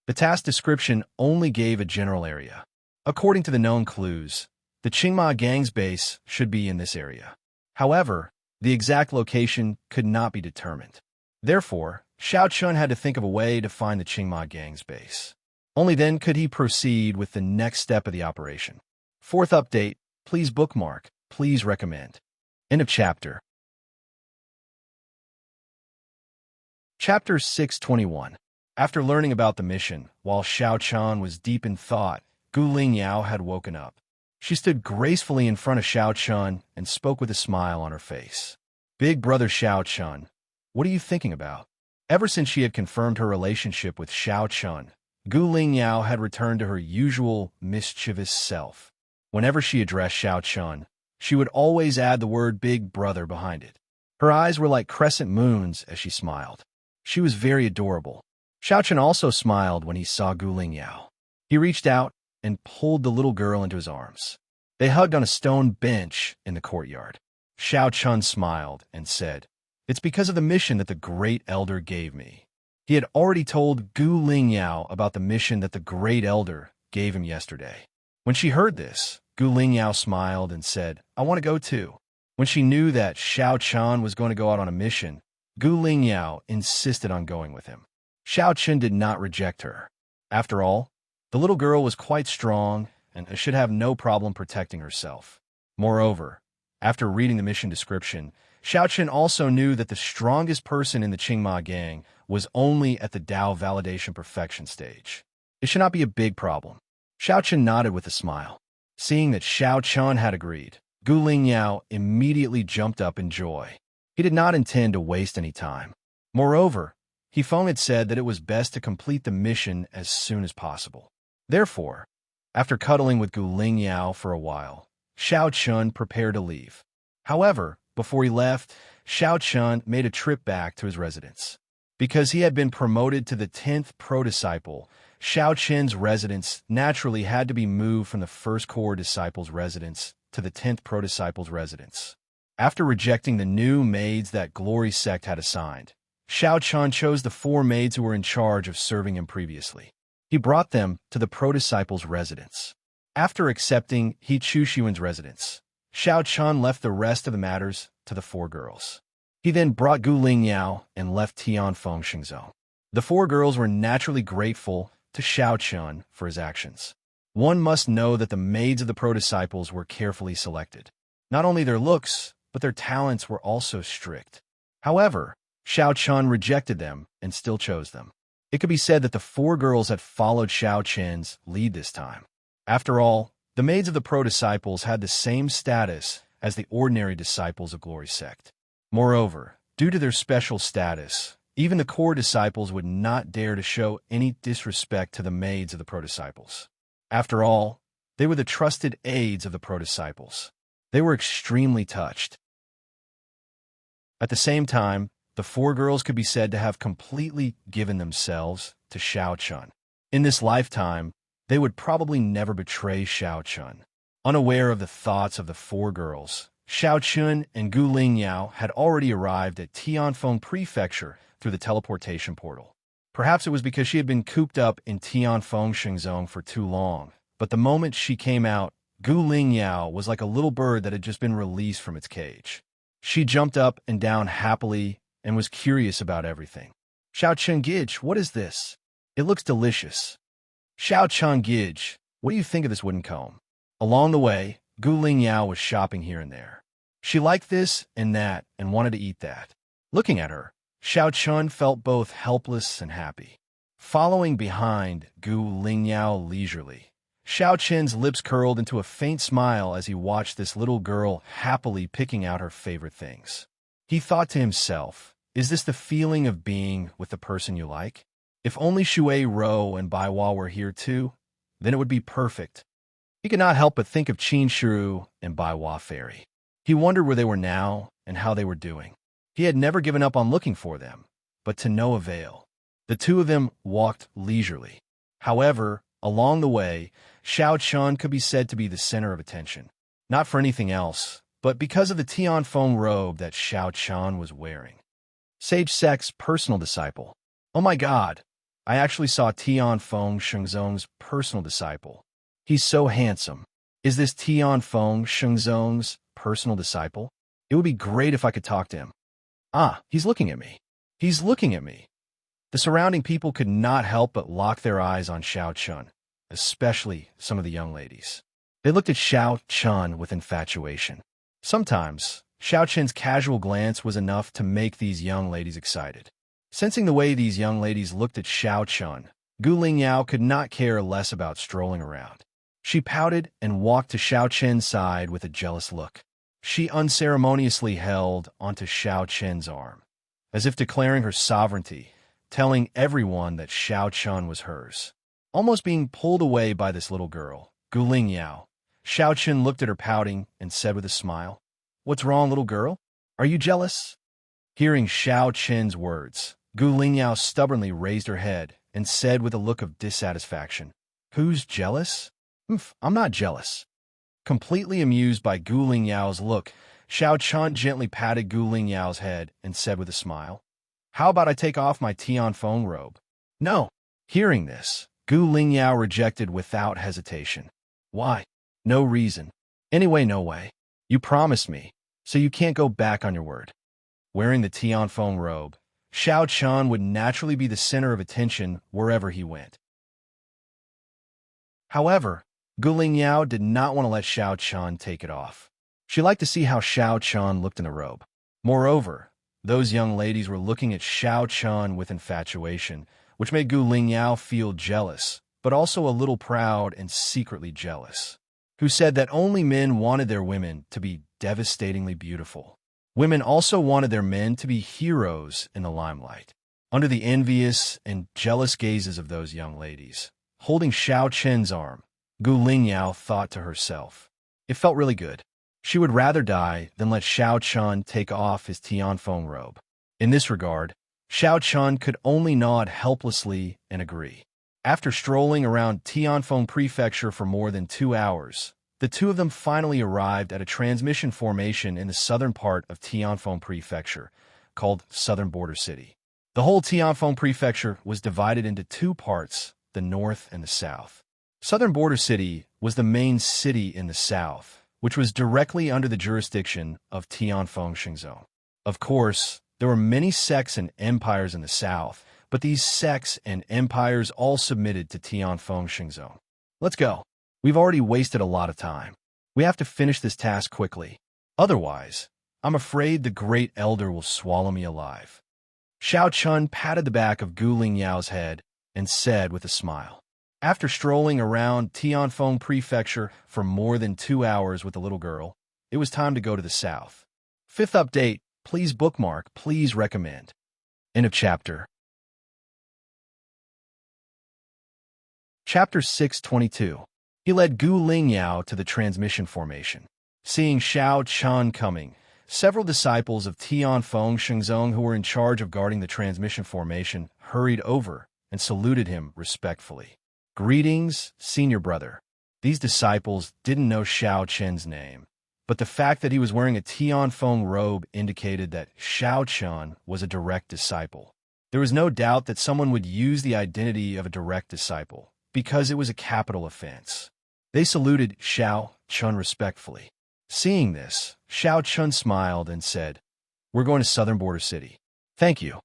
The task description only gave a general area. According to the known clues, the Qingma Gang's base should be in this area. However, the exact location could not be determined. Therefore, Xiao Chun had to think of a way to find the Qingma Gang's base. Only then could he proceed with the next step of the operation. 4th update, please bookmark, please recommend. End of chapter. Chapter 621. After learning about the mission, while Xiao Chun was deep in thought, Gu Lingyao had woken up. She stood gracefully in front of Xiao Chun and spoke with a smile on her face. "Big brother Xiao Chun, what are you thinking about?" Ever since she had confirmed her relationship with Xiao Chun, Gu Lingyao had returned to her usual mischievous self. Whenever she addressed Xiao Chun, she would always add the word big brother behind it. Her eyes were like crescent moons as she smiled. She was very adorable. Xiao Chun also smiled when he saw Gu Lingyao. He reached out and pulled the little girl into his arms. They hugged on a stone bench in the courtyard. Xiao Chun smiled and said, "It's because of the mission that the great elder gave me. He had already told Gu Lingyao about the mission that the Great Elder gave him yesterday. When she heard this, Gu Lingyao smiled and said, "I want to go too." When she knew that Xiao Chen was going to go out on a mission, Gu Lingyao insisted on going with him. Xiao Chen did not reject her. After all, the little girl was quite strong and should have no problem protecting herself. Moreover, after reading the mission description, Xiao Chen also knew that the strongest person in the Qingma gang was only at the Dao validation perfection stage. It should not be a big problem. Xiao Chen nodded with a smile. Seeing that Xiao Chen had agreed, Gu Lingyao immediately jumped up in joy. He did not intend to waste any time. Moreover, Feng had said that it was best to complete the mission as soon as possible. Therefore, after cuddling with Gu Lingyao for a while, Xiao Chen prepared to leave. However, before he left, Xiao Chen made a trip back to his residence. Because he had been promoted to the 10th pro-disciple, Xiao Chen's residence naturally had to be moved from the first core disciple's residence to the 10th pro-disciple's residence. After rejecting the new maids that Glory Sect had assigned, Xiao Chen chose the 4 maids who were in charge of serving him previously. He brought them to the pro-disciple's residence. After accepting He Chuxuan's residence, Xiao Chen left the rest of the matters to the 4 girls. He then brought Gu Lingyao and left Tianfeng Xingzhou. The 4 girls were naturally grateful to Xiao Chen for his actions. One must know that the maids of the pro-disciples were carefully selected. Not only their looks, but their talents were also strict. However, Xiao Chen rejected them and still chose them. It could be said that the 4 girls had followed Xiao Chen's lead this time. After all, the maids of the pro-disciples had the same status as the ordinary disciples of Glory Sect. Moreover, due to their special status, even the core disciples would not dare to show any disrespect to the maids of the pro-disciples. After all, they were the trusted aides of the pro-disciples. They were extremely touched. At the same time, the 4 girls could be said to have completely given themselves to Xiao Chen. In this lifetime, they would probably never betray Xiao Chen. Unaware of the thoughts of the 4 girls, Xiao Chen and Gu Lingyao had already arrived at Tianfeng Prefecture through the teleportation portal. Perhaps it was because she had been cooped up in Tianfeng Xingzhou for too long, but the moment she came out, Gu Lingyao was like a little bird that had just been released from its cage. She jumped up and down happily and was curious about everything. "Xiao Chen Gij, what is this? It looks delicious." "Xiao Chen Gij, what do you think of this wooden comb?" Along the way, Gu Lingyao was shopping here and there. She liked this and that and wanted to eat that. Looking at her, Xiao Chen felt both helpless and happy. Following behind Gu Lingyao leisurely, Xiao Chen's lips curled into a faint smile as he watched this little girl happily picking out her favorite things. He thought to himself, is this the feeling of being with the person you like? If only Shui Rou and Baiwa were here too, then it would be perfect. He could not help but think of Qin Shiru and Baiwa Fairy. He wondered where they were now and how they were doing. He had never given up on looking for them, but to no avail. The 2 of them walked leisurely. However, along the way, Xiao Chen could be said to be the center of attention. Not for anything else, but because of the Tianfeng robe that Xiao Chen was wearing. Sage Sect's personal disciple. Oh my God, I actually saw Tianfeng Shengzong's personal disciple. He's so handsome. Is this Tianfeng Shengzong's personal disciple? It would be great if I could talk to him. Ah, he's looking at me. He's looking at me. The surrounding people could not help but lock their eyes on Xiao Chen, especially some of the young ladies. They looked at Xiao Chen with infatuation. Sometimes, Xiao Chen's casual glance was enough to make these young ladies excited. Sensing the way these young ladies looked at Xiao Chen, Gu Lingyao could not care less about strolling around. She pouted and walked to Xiao Chen's side with a jealous look. She unceremoniously held onto Xiao Chen's arm, as if declaring her sovereignty, telling everyone that Xiao Chen was hers. Almost being pulled away by this little girl, Gu Lingyao, Xiao Chen looked at her pouting and said with a smile, "What's wrong, little girl? Are you jealous?" Hearing Xiao Chen's words, Gu Lingyao stubbornly raised her head and said with a look of dissatisfaction, "Who's jealous? I'm not jealous." Completely amused by Gu Lingyao's look, Xiao Chen gently patted Gu Lingyao's head and said with a smile, How about I take off my Tianfeng robe? No. Hearing this, Gu Lingyao rejected without hesitation. Why? No reason. Anyway, no way. You promised me, so you can't go back on your word. Wearing the Tianfeng robe, Xiao Chun would naturally be the center of attention wherever he went. However, Gu Lingyao did not want to let Xiao Chun take it off. She liked to see how Xiao Chun looked in the robe. Moreover, those young ladies were looking at Xiao Chun with infatuation, which made Gu Lingyao feel jealous, but also a little proud and secretly jealous. Who said that only men wanted their women to be devastatingly beautiful. Women also wanted their men to be heroes in the limelight. Under the envious and jealous gazes of those young ladies, holding Xiao Chen's arm, Gu Lingyao thought to herself, it felt really good. She would rather die than let Xiao Chun take off his Tianfeng robe. In this regard, Xiao Chun could only nod helplessly and agree. After strolling around Tianfeng Prefecture for more than 2 hours, the two of them finally arrived at a transmission formation in the southern part of Tianfeng Prefecture, called Southern Border City. The whole Tianfeng Prefecture was divided into 2 parts, the north and the south. Southern Border City was the main city in the south, which was directly under the jurisdiction of Tianfeng Shenzong. Of course, there were many sects and empires in the south, but these sects and empires all submitted to Tianfeng Shenzong. Let's go. We've already wasted a lot of time. We have to finish this task quickly. Otherwise, I'm afraid the Great Elder will swallow me alive. Xiao Chun patted the back of Gu Lingyao's head and said with a smile. After strolling around Tianfeng Prefecture for more than 2 hours with the little girl, it was time to go to the south. 5th update, please bookmark, please recommend. End of chapter. Chapter 622. He led Gu Lingyao to the transmission formation. Seeing Xiao Chun coming, several disciples of Tianfeng Shenzong who were in charge of guarding the transmission formation hurried over and saluted him respectfully. Greetings, senior brother. These disciples didn't know Xiao Chen's name, but the fact that he was wearing a Tianfeng robe indicated that Xiao Chun was a direct disciple. There was no doubt that someone would use the identity of a direct disciple, because it was a capital offense. They saluted Xiao Chun respectfully. Seeing this, Xiao Chun smiled and said, "We're going to Southern Border City." "Thank you."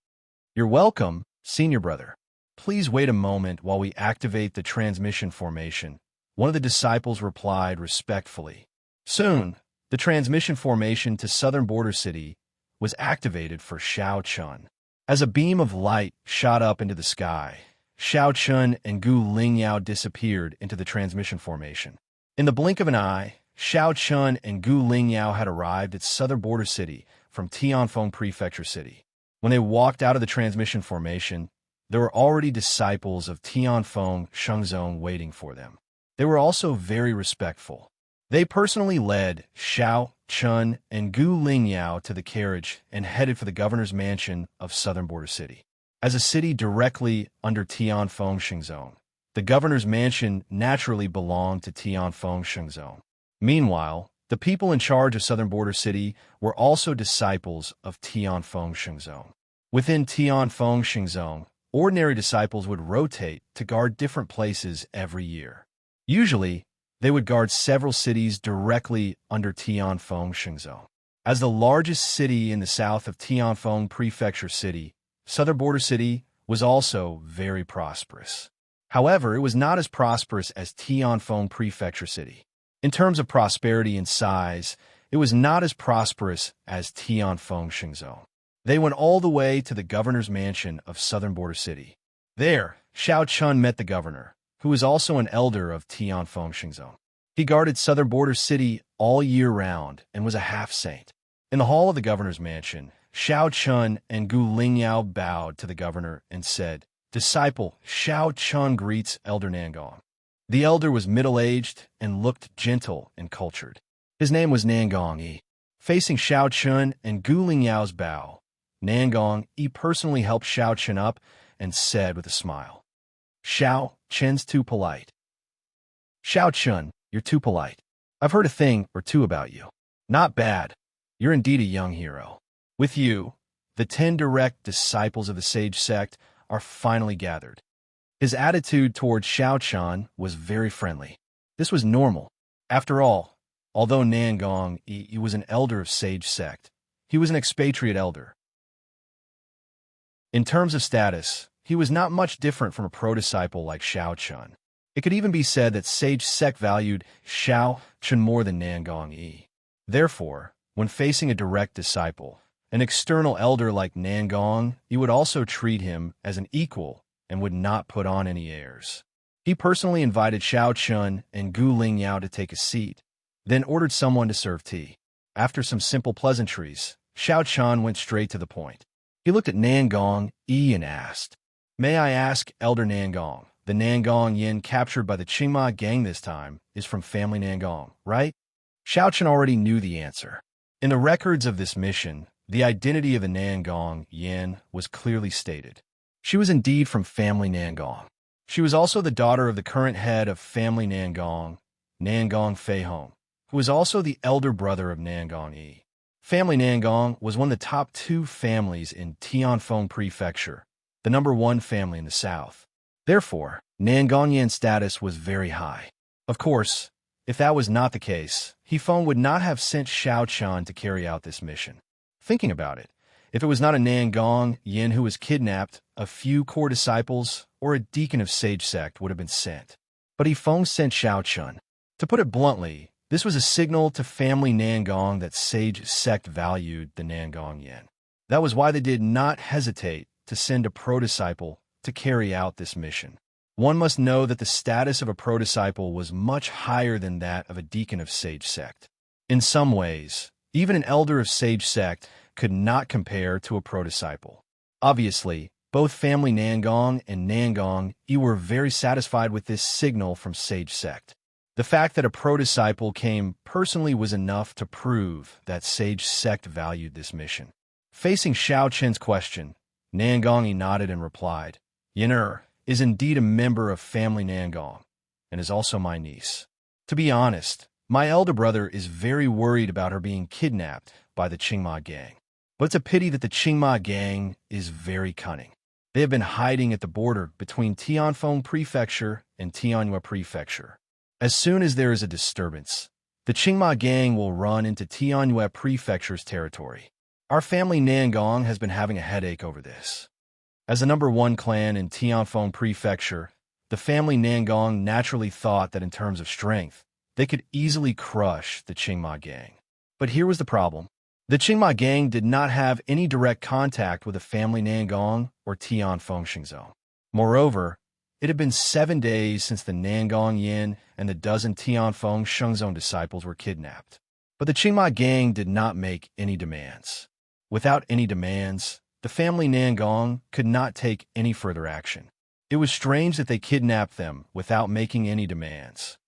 "You're welcome, senior brother. Please wait a moment while we activate the transmission formation," one of the disciples replied respectfully. Soon, the transmission formation to Southern Border City was activated for Xiao Chun. As a beam of light shot up into the sky, Xiao Chun and Gu Lingyao disappeared into the transmission formation. In the blink of an eye, Xiao Chun and Gu Lingyao had arrived at Southern Border City from Tianfeng Prefecture City. When they walked out of the transmission formation, there were already disciples of Tianfeng Shenzong waiting for them. They were also very respectful. They personally led Xiao Chun and Gu Lingyao to the carriage and headed for the governor's mansion of Southern Border City. As a city directly under Tianfeng Shenzong, the governor's mansion naturally belonged to Tianfeng Shenzong. Meanwhile, the people in charge of Southern Border City were also disciples of Tianfeng Shenzong. Within Tianfeng Shenzong, ordinary disciples would rotate to guard different places every year. Usually, they would guard several cities directly under Tianfeng Shenzong. As the largest city in the south of Tianfeng Prefecture City, Southern Border City was also very prosperous. However, it was not as prosperous as Tianfeng Prefecture City. In terms of prosperity and size, it was not as prosperous as Tianfeng Shenzong. They went all the way to the governor's mansion of Southern Border City. There, Xiao Chun met the governor, who was also an elder of Tianfeng Shenzong. He guarded Southern Border City all year round and was a half-saint. In the hall of the governor's mansion, Xiao Chun and Gu Lingyao bowed to the governor and said, "Disciple Xiao Chun greets Elder Nangong." The elder was middle-aged and looked gentle and cultured. His name was Nangong Yi. Facing Xiao Chun and Gu Lingyao's bow, Nangong Yi personally helped Xiao Chun up and said with a smile, "Xiao Chun's too polite." "Xiao Chun, you're too polite. I've heard a thing or two about you. Not bad. You're indeed a young hero. With you, the 10 direct disciples of the sage sect are finally gathered. His attitude toward Xiao Chun was very friendly. This was normal. After all, although Nangong he was an elder of sage sect, he was an expatriate elder. In terms of status, he was not much different from a pro-disciple like Xiao Chun. It could even be said that sage sect valued Xiao Chun more than Nangong yi. Therefore, when facing a direct disciple, an external elder like Nangong, you would also treat him as an equal and would not put on any airs. He personally invited Xiao Chun and Gu Lingyao to take a seat, then ordered someone to serve tea. After some simple pleasantries, Xiao Chun went straight to the point. He looked at Nangong yi and asked, "May I ask, Elder Nangong, the Nangong yin captured by the Qingma gang this time is from family Nangong, right?" Xiao Chun already knew the answer. In the records of this mission, the identity of the Nangong yin was clearly stated. She was indeed from family Nangong. She was also the daughter of the current head of family Nangong, Nangong Feihong, who was also the elder brother of Nangong yi. Family Nangong was one of the top 2 families in Tianfeng Prefecture, the #1 family in the south. Therefore, Nangong yin's status was very high. Of course, if that was not the case, Hefeng would not have sent Xiao Chun to carry out this mission. Thinking about it, if it was not a Nangong yin who was kidnapped, a few core disciples or a deacon of sage sect would have been sent. But Hefeng sent Xiao Chun. To put it bluntly, this was a signal to family Nangong that sage sect valued the Nangong yin. That was why they did not hesitate to send a pro-disciple to carry out this mission. One must know that the status of a pro-disciple was much higher than that of a deacon of sage sect. In some ways, even an elder of sage sect could not compare to a pro-disciple. Obviously, both family Nangong and Nangong yi were very satisfied with this signal from sage sect. The fact that a pro-disciple came personally was enough to prove that sage sect valued this mission. Facing Xiao Chun's question, Nangong yi nodded and replied, "Yin is indeed a member of family Nangong, and is also my niece. To be honest, my elder brother is very worried about her being kidnapped by the Qingma gang. But it's a pity that the Qingma gang is very cunning. They have been hiding at the border between Tianfeng Prefecture and Tianyue Prefecture. As soon as there is a disturbance, the Qingma gang will run into Tianyue Prefecture's territory. Our family Nangong has been having a headache over this. As the #1 clan in Tianfeng Prefecture, the family Nangong naturally thought that in terms of strength, they could easily crush the Qingma gang. But here was the problem. The Qingma gang did not have any direct contact with the family Nangong or Tianfeng Xingzhou. Moreover, it had been 7 days since the Nangong yin and the dozen Tianfeng Xingzhou disciples were kidnapped. But the Qingma gang did not make any demands. Without any demands, the family Nangong could not take any further action. It was strange that they kidnapped them without making any demands.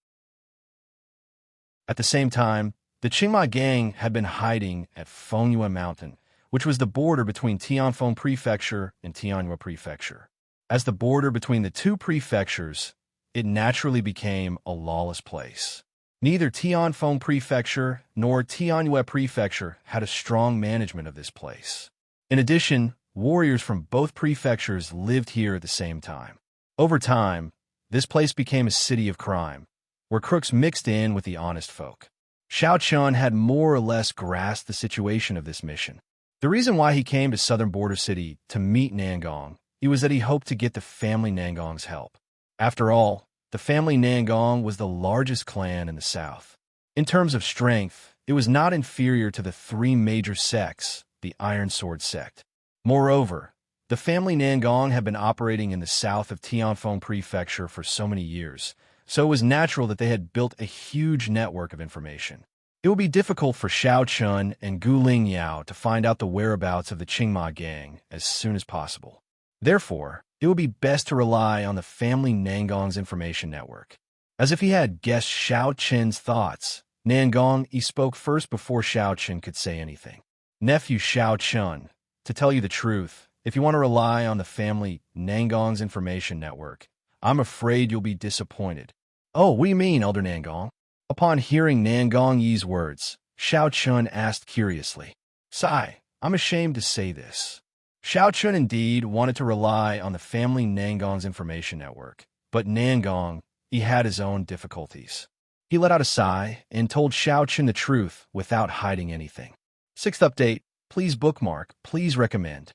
At the same time, the Qingma gang had been hiding at Fengyue Mountain, which was the border between Tianfeng Prefecture and Tianyue Prefecture. As the border between the 2 prefectures, it naturally became a lawless place. Neither Tianfeng Prefecture nor Tianyue Prefecture had a strong management of this place. In addition, warriors from both prefectures lived here at the same time. Over time, this place became a city of crime, where crooks mixed in with the honest folk. Xiao Chun had more or less grasped the situation of this mission. The reason why he came to Southern Border City to meet Nangong, it was that he hoped to get the family Nangong's help. After all, the family Nangong was the largest clan in the south. In terms of strength, it was not inferior to the 3 major sects, the Iron Sword sect. Moreover, the family Nangong had been operating in the south of Tianfeng Prefecture for so many years, so it was natural that they had built a huge network of information. It would be difficult for Xiao Chun and Gu Lingyao to find out the whereabouts of the Qingma gang as soon as possible. Therefore, it would be best to rely on the family Nangong's information network. As if he had guessed Xiao Chun's thoughts, Nangong he spoke first before Xiao Chun could say anything. "Nephew Xiao Chun, to tell you the truth, if you want to rely on the family Nangong's information network, I'm afraid you'll be disappointed." "Oh, what do you mean, Elder Nangong?" Upon hearing Nangong Yi's words, Xiao Chun asked curiously, "Sai, I'm ashamed to say this. Xiao Chun indeed wanted to rely on the family Nangong's information network, but Nangong, he had his own difficulties. He let out a sigh and told Xiao Chun the truth without hiding anything. Sixth update, please bookmark, please recommend.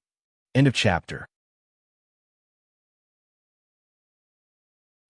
End of chapter.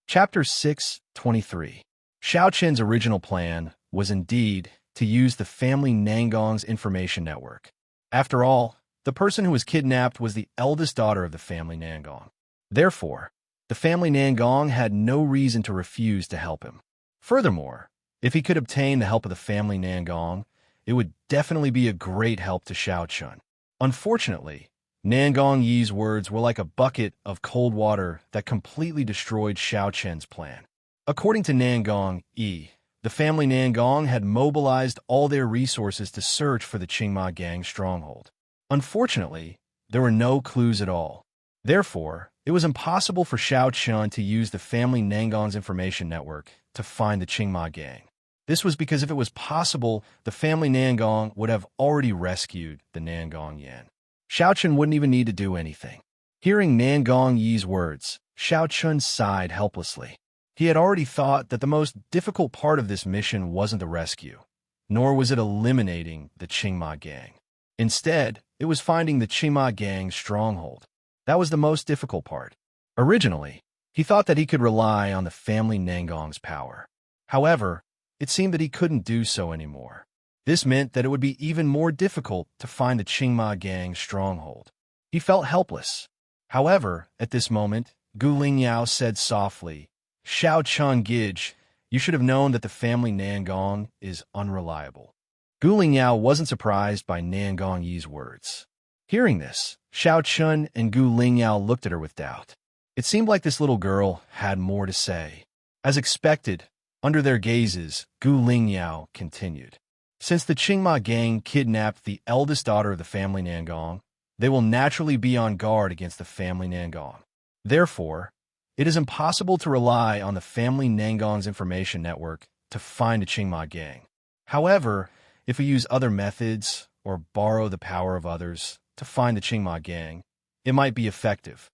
Chapter 6:23. Xiao Chen's original plan was indeed to use the family Nangong's information network. After all, the person who was kidnapped was the eldest daughter of the family Nangong. Therefore, the family Nangong had no reason to refuse to help him. Furthermore, if he could obtain the help of the family Nangong, it would definitely be a great help to Xiao Chun. Unfortunately, Nangong Yi's words were like a bucket of cold water that completely destroyed Xiao Chen's plan. According to Nangong Yi, the family Nangong had mobilized all their resources to search for the Qingma gang stronghold. Unfortunately, there were no clues at all. Therefore, it was impossible for Xiao Chun to use the family Nangong's information network to find the Qingma gang. This was because if it was possible, the family Nangong would have already rescued the Nangong Yan. Xiao Chun wouldn't even need to do anything. Hearing Nangong Yi's words, Xiao Chun sighed helplessly. He had already thought that the most difficult part of this mission wasn't the rescue, nor was it eliminating the Qingma gang. Instead, it was finding the Qingma gang's stronghold. That was the most difficult part. Originally, he thought that he could rely on the family Nangong's power. However, it seemed that he couldn't do so anymore. This meant that it would be even more difficult to find the Qingma gang's stronghold. He felt helpless. However, at this moment, Gu Lingyao said softly, "Xiao Chun Gij, you should have known that the family Nangong is unreliable." Gu Lingyao wasn't surprised by Nangong Yi's words. Hearing this, Xiao Chun and Gu Lingyao looked at her with doubt. It seemed like this little girl had more to say. As expected, under their gazes, Gu Lingyao continued. Since the Qingma gang kidnapped the eldest daughter of the family Nangong, they will naturally be on guard against the family Nangong. Therefore, it is impossible to rely on the family Nangong's information network to find the Qingma gang. However, if we use other methods or borrow the power of others to find the Qingma gang, it might be effective.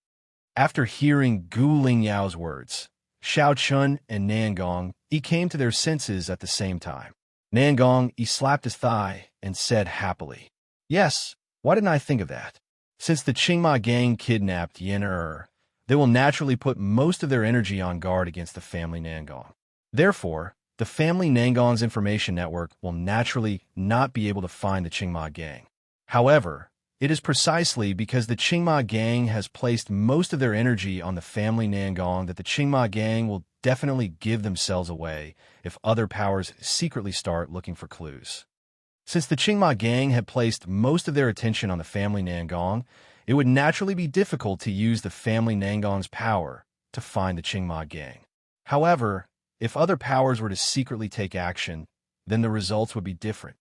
After hearing Gu Lingyao's words, Xiao Chun and Nangong Yi came to their senses at the same time. Nangong Yi slapped his thigh and said happily, "Yes, why didn't I think of that? Since the Qingma gang kidnapped Yin they will naturally put most of their energy on guard against the family Nangong. Therefore, the family Nangong's information network will naturally not be able to find the Qingma gang. However, it is precisely because the Qingma gang has placed most of their energy on the family Nangong that the Qingma gang will definitely give themselves away if other powers secretly start looking for clues. Since the Qingma gang had placed most of their attention on the family Nangong, it would naturally be difficult to use the family Nangong's power to find the Qingma gang. However, if other powers were to secretly take action, then the results would be different.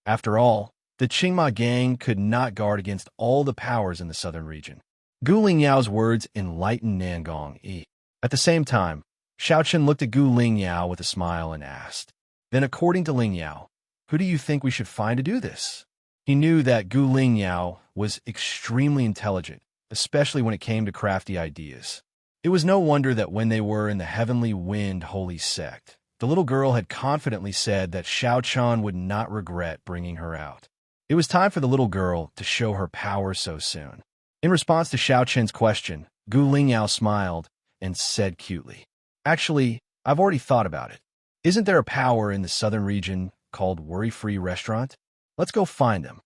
After all, the Qingma gang could not guard against all the powers in the southern region. Gu Lingyao's words enlightened Nangong Yi. At the same time, Xiao Chun looked at Gu Lingyao with a smile and asked, "Then according to Lingyao, who do you think we should find to do this?" He knew that Gu Lingyao was extremely intelligent, especially when it came to crafty ideas. It was no wonder that when they were in the Heavenly Wind Holy Sect, the little girl had confidently said that Xiao Chun would not regret bringing her out. It was time for the little girl to show her power so soon. In response to Xiao Chun's question, Gu Lingyao smiled and said cutely, "Actually, I've already thought about it. Isn't there a power in the southern region called Worry-Free Restaurant? Let's go find them."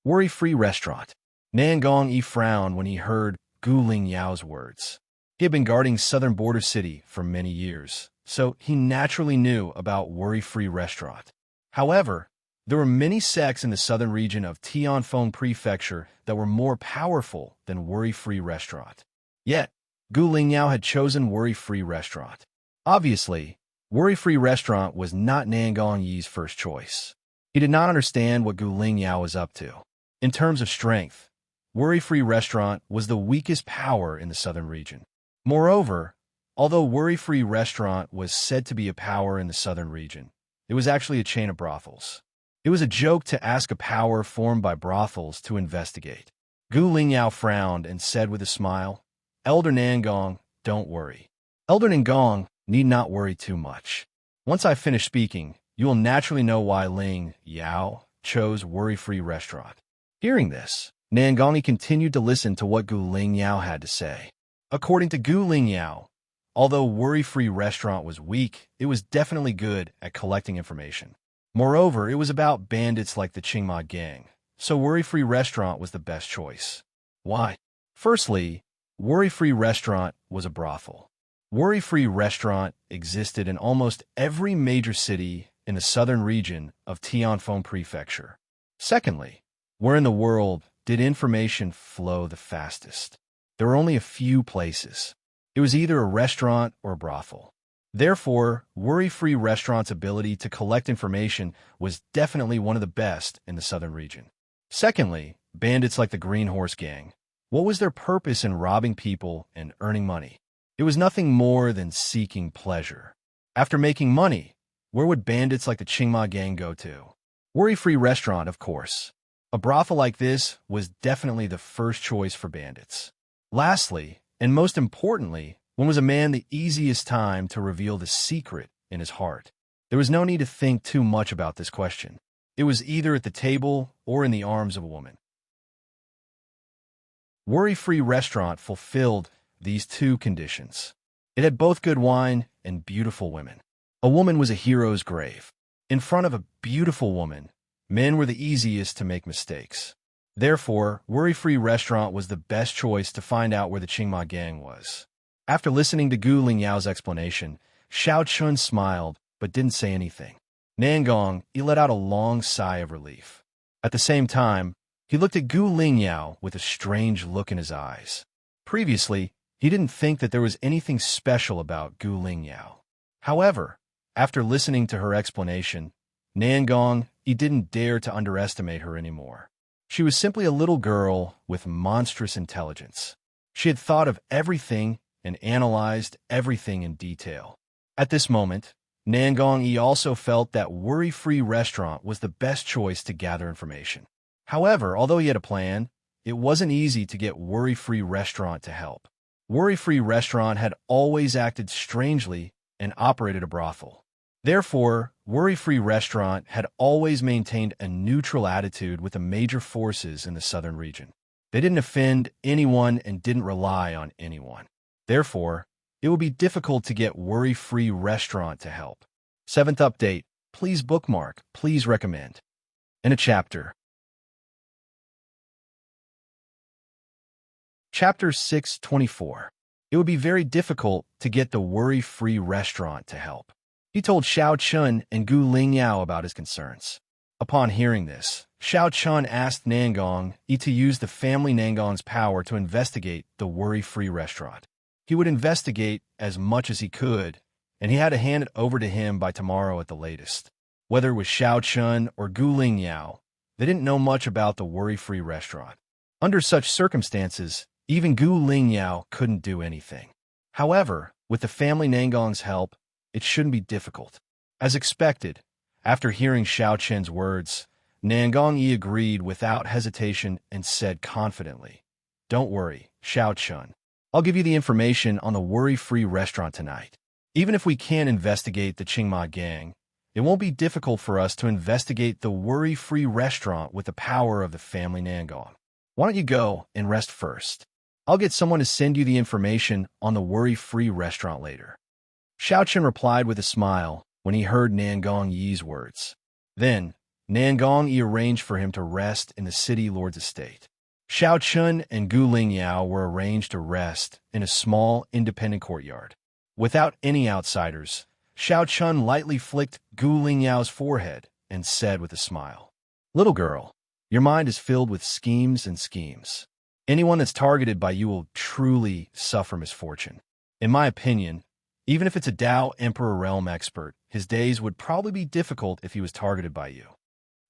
Worry-Free Restaurant. Nangong Yi frowned when he heard Gu Lingyao's words. He had been guarding southern border city for many years, so he naturally knew about Worry-Free Restaurant. However, there were many sects in the southern region of Tianfeng Prefecture that were more powerful than Worry-Free Restaurant. Yet, Gu Lingyao had chosen Worry-Free Restaurant. Obviously, Worry-Free Restaurant was not Nangong Yi's first choice. He did not understand what Gu Lingyao was up to. In terms of strength, Worry-Free Restaurant was the weakest power in the southern region. Moreover, although Worry-Free Restaurant was said to be a power in the southern region, it was actually a chain of brothels. It was a joke to ask a power formed by brothels to investigate. Gu Lingyao frowned and said with a smile, "Elder Nangong, don't worry. Elder Nangong need not worry too much. Once I finish speaking, you will naturally know why Ling Yao chose worry-free restaurant." Hearing this, Nangong continued to listen to what Gu Lingyao had to say. According to Gu Lingyao, although worry-free restaurant was weak, it was definitely good at collecting information. Moreover, it was about bandits like the Qingma gang, so worry-free restaurant was the best choice. Why? Firstly, worry-free restaurant was a brothel. Worry-free restaurant existed in almost every major city in the southern region of Tianfeng Prefecture. Secondly, where in the world did information flow the fastest? There were only a few places. It was either a restaurant or a brothel. Therefore, worry-free restaurant's ability to collect information was definitely one of the best in the southern region. Secondly, bandits like the Green Horse Gang. What was their purpose in robbing people and earning money? It was nothing more than seeking pleasure. After making money, where would bandits like the Qingma Gang go to? Worry-free restaurant, of course. A brothel like this was definitely the first choice for bandits. Lastly, and most importantly, when was a man the easiest time to reveal the secret in his heart? There was no need to think too much about this question. It was either at the table or in the arms of a woman. Worry-free restaurant fulfilled these two conditions. It had both good wine and beautiful women. A woman was a hero's grave. In front of a beautiful woman, men were the easiest to make mistakes. Therefore, worry-free restaurant was the best choice to find out where the Qingma gang was. After listening to Gu Lingyao's explanation, Xiao Chun smiled but didn't say anything. Nangong, he let out a long sigh of relief. At the same time, he looked at Gu Lingyao with a strange look in his eyes. Previously, he didn't think that there was anything special about Gu Lingyao. However, after listening to her explanation, Nangong, he didn't dare to underestimate her anymore. She was simply a little girl with monstrous intelligence. She had thought of everything and analyzed everything in detail. At this moment, Nangong Yi also felt that worry-free restaurant was the best choice to gather information. However, although he had a plan, it wasn't easy to get worry-free restaurant to help. Worry-free restaurant had always acted strangely and operated a brothel. Therefore, worry-free restaurant had always maintained a neutral attitude with the major forces in the southern region. They didn't offend anyone and didn't rely on anyone. Therefore, it would be difficult to get worry-free restaurant to help. 7th update. Please bookmark. Please recommend. In a chapter. Chapter 624. It would be very difficult to get the worry-free restaurant to help. He told Xiao Chun and Gu Lingyao about his concerns. Upon hearing this, Xiao Chun asked Nangong to use the family Nangong's power to investigate the worry-free restaurant. He would investigate as much as he could, and he had to hand it over to him by tomorrow at the latest. Whether it was Xiao Chun or Gu Lingyao, they didn't know much about the worry-free restaurant. Under such circumstances, even Gu Lingyao couldn't do anything. However, with the family Nangong's help, it shouldn't be difficult. As expected, after hearing Xiao Chen's words, Nangong Yi agreed without hesitation and said confidently, "Don't worry, Xiao Chun. I'll give you the information on the worry-free restaurant tonight. Even if we can't investigate the Qingma gang, it won't be difficult for us to investigate the worry-free restaurant with the power of the family Nangong. Why don't you go and rest first? I'll get someone to send you the information on the worry-free restaurant later." Xiao Chen replied with a smile when he heard Nangong Yi's words. Then, Nangong Yi arranged for him to rest in the city lord's estate. Xiao Chun and Gu Lingyao were arranged to rest in a small, independent courtyard. Without any outsiders, Xiao Chun lightly flicked Gu Lingyao's forehead and said with a smile, "Little girl, your mind is filled with schemes and schemes. Anyone that's targeted by you will truly suffer misfortune. In my opinion, even if it's a Dao Emperor Realm expert, his days would probably be difficult if he was targeted by you."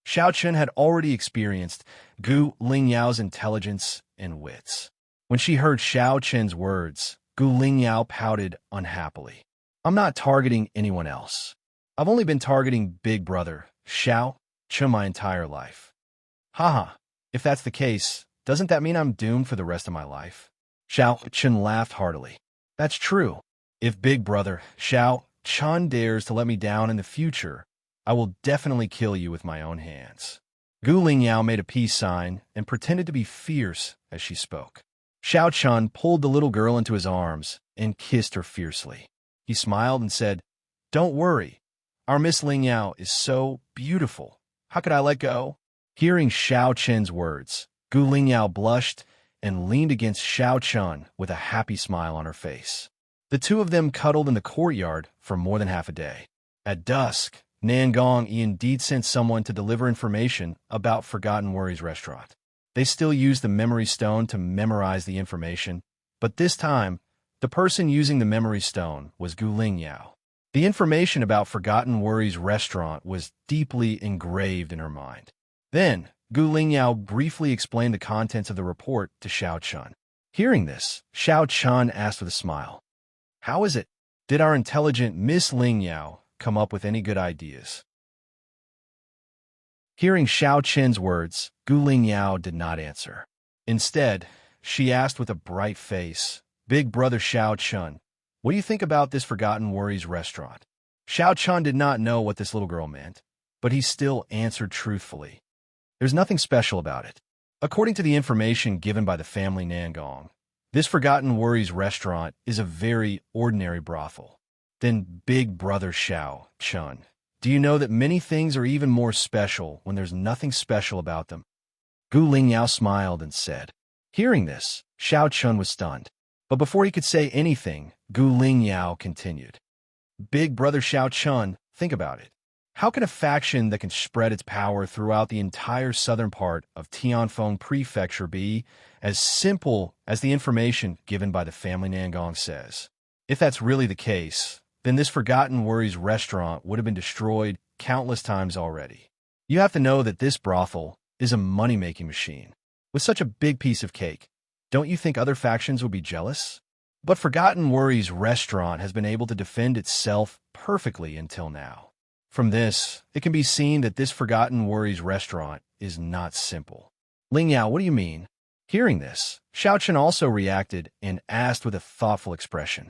Xiao Chen had already experienced Gu Lingyao's intelligence and wits. When she heard Xiao Chen's words, Gu Lingyao pouted unhappily. "I'm not targeting anyone else. I've only been targeting Big Brother, Xiao Chun my entire life. Haha, if that's the case, doesn't that mean I'm doomed for the rest of my life? Xiao Chun laughed heartily. That's true. If Big Brother Xiao Chun dares to let me down in the future, I will definitely kill you with my own hands. Gu Lingyao made a peace sign and pretended to be fierce as she spoke. Xiao Chun pulled the little girl into his arms and kissed her fiercely. He smiled and said, "Don't worry. Our Miss Lingyao is so beautiful. How could I let go?" Hearing Xiao Chen's words, Gu Lingyao blushed and leaned against Xiao Chun with a happy smile on her face. The two of them cuddled in the courtyard for more than half a day. At dusk, Nangong indeed sent someone to deliver information about Forgotten Worries restaurant. They still used the memory stone to memorize the information, but this time, the person using the memory stone was Gu Lingyao. The information about Forgotten Worries restaurant was deeply engraved in her mind. Then, Gu Lingyao briefly explained the contents of the report to Xiao Chun. Hearing this, Xiao Chun asked with a smile, "How is it? Did our intelligent Miss Lingyao come up with any good ideas?" Hearing Xiao Chen's words, Gu Lingyao did not answer. Instead, she asked with a bright face, "Big Brother Xiao Chun, what do you think about this Forgotten Worries restaurant?" Xiao Chun did not know what this little girl meant, but he still answered truthfully. "There's nothing special about it. According to the information given by the family Nangong, this Forgotten Worries restaurant is a very ordinary brothel." Then Big Brother Xiao Chun, "Do you know that many things are even more special when there's nothing special about them?" Gu Lingyao smiled and said. Hearing this, Xiao Chun was stunned. But before he could say anything, Gu Lingyao continued. "Big Brother Xiao Chun, think about it. How can a faction that can spread its power throughout the entire southern part of Tianfeng Prefecture be as simple as the information given by the family Nangong says? If that's really the case, then this Forgotten Worries restaurant would have been destroyed countless times already. You have to know that this brothel is a money-making machine. With such a big piece of cake, don't you think other factions would be jealous? But Forgotten Worries restaurant has been able to defend itself perfectly until now. From this, it can be seen that this Forgotten Worries restaurant is not simple." "Lingyao, what do you mean?" Hearing this, Xiao Chen also reacted and asked with a thoughtful expression.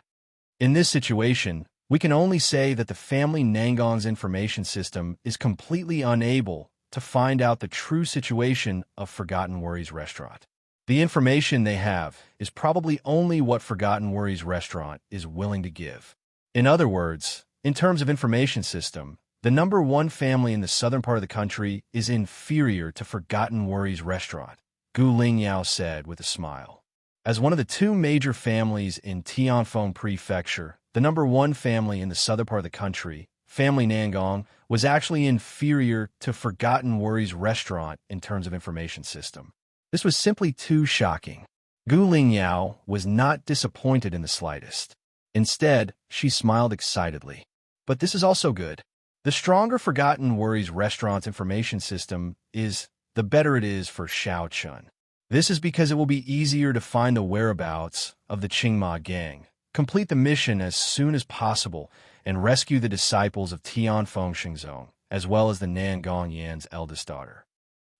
"In this situation, we can only say that the family Nangong's information system is completely unable to find out the true situation of Forgotten Worries restaurant. The information they have is probably only what Forgotten Worries restaurant is willing to give. In other words, in terms of information system, the number one family in the southern part of the country is inferior to Forgotten Worries restaurant," Gu Lingyao said with a smile. As one of the two major families in Tianfeng Prefecture, the number one family in the southern part of the country, family Nangong, was actually inferior to Forgotten Worries restaurant in terms of information system. This was simply too shocking. Gu Lingyao was not disappointed in the slightest. Instead, she smiled excitedly. "But this is also good. The stronger Forgotten Worries restaurant's information system is, the better it is for Xiao Chun. This is because it will be easier to find the whereabouts of the Qingma gang, complete the mission as soon as possible, and rescue the disciples of Tianfeng Xingzong, as well as the Nangong Yan's eldest daughter."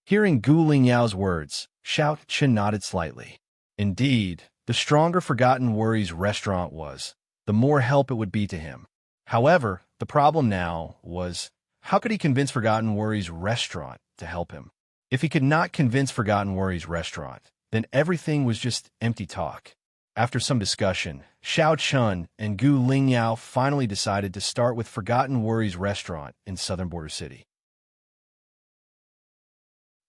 Hearing Gu Lingyao's words, Xiao Chen nodded slightly. Indeed, the stronger Forgotten Worries restaurant was, the more help it would be to him. However, the problem now was, how could he convince Forgotten Worries restaurant to help him? If he could not convince Forgotten Worries restaurant, then everything was just empty talk. After some discussion, Xiao Chun and Gu Lingyao finally decided to start with Forgotten Worries restaurant in southern Border City.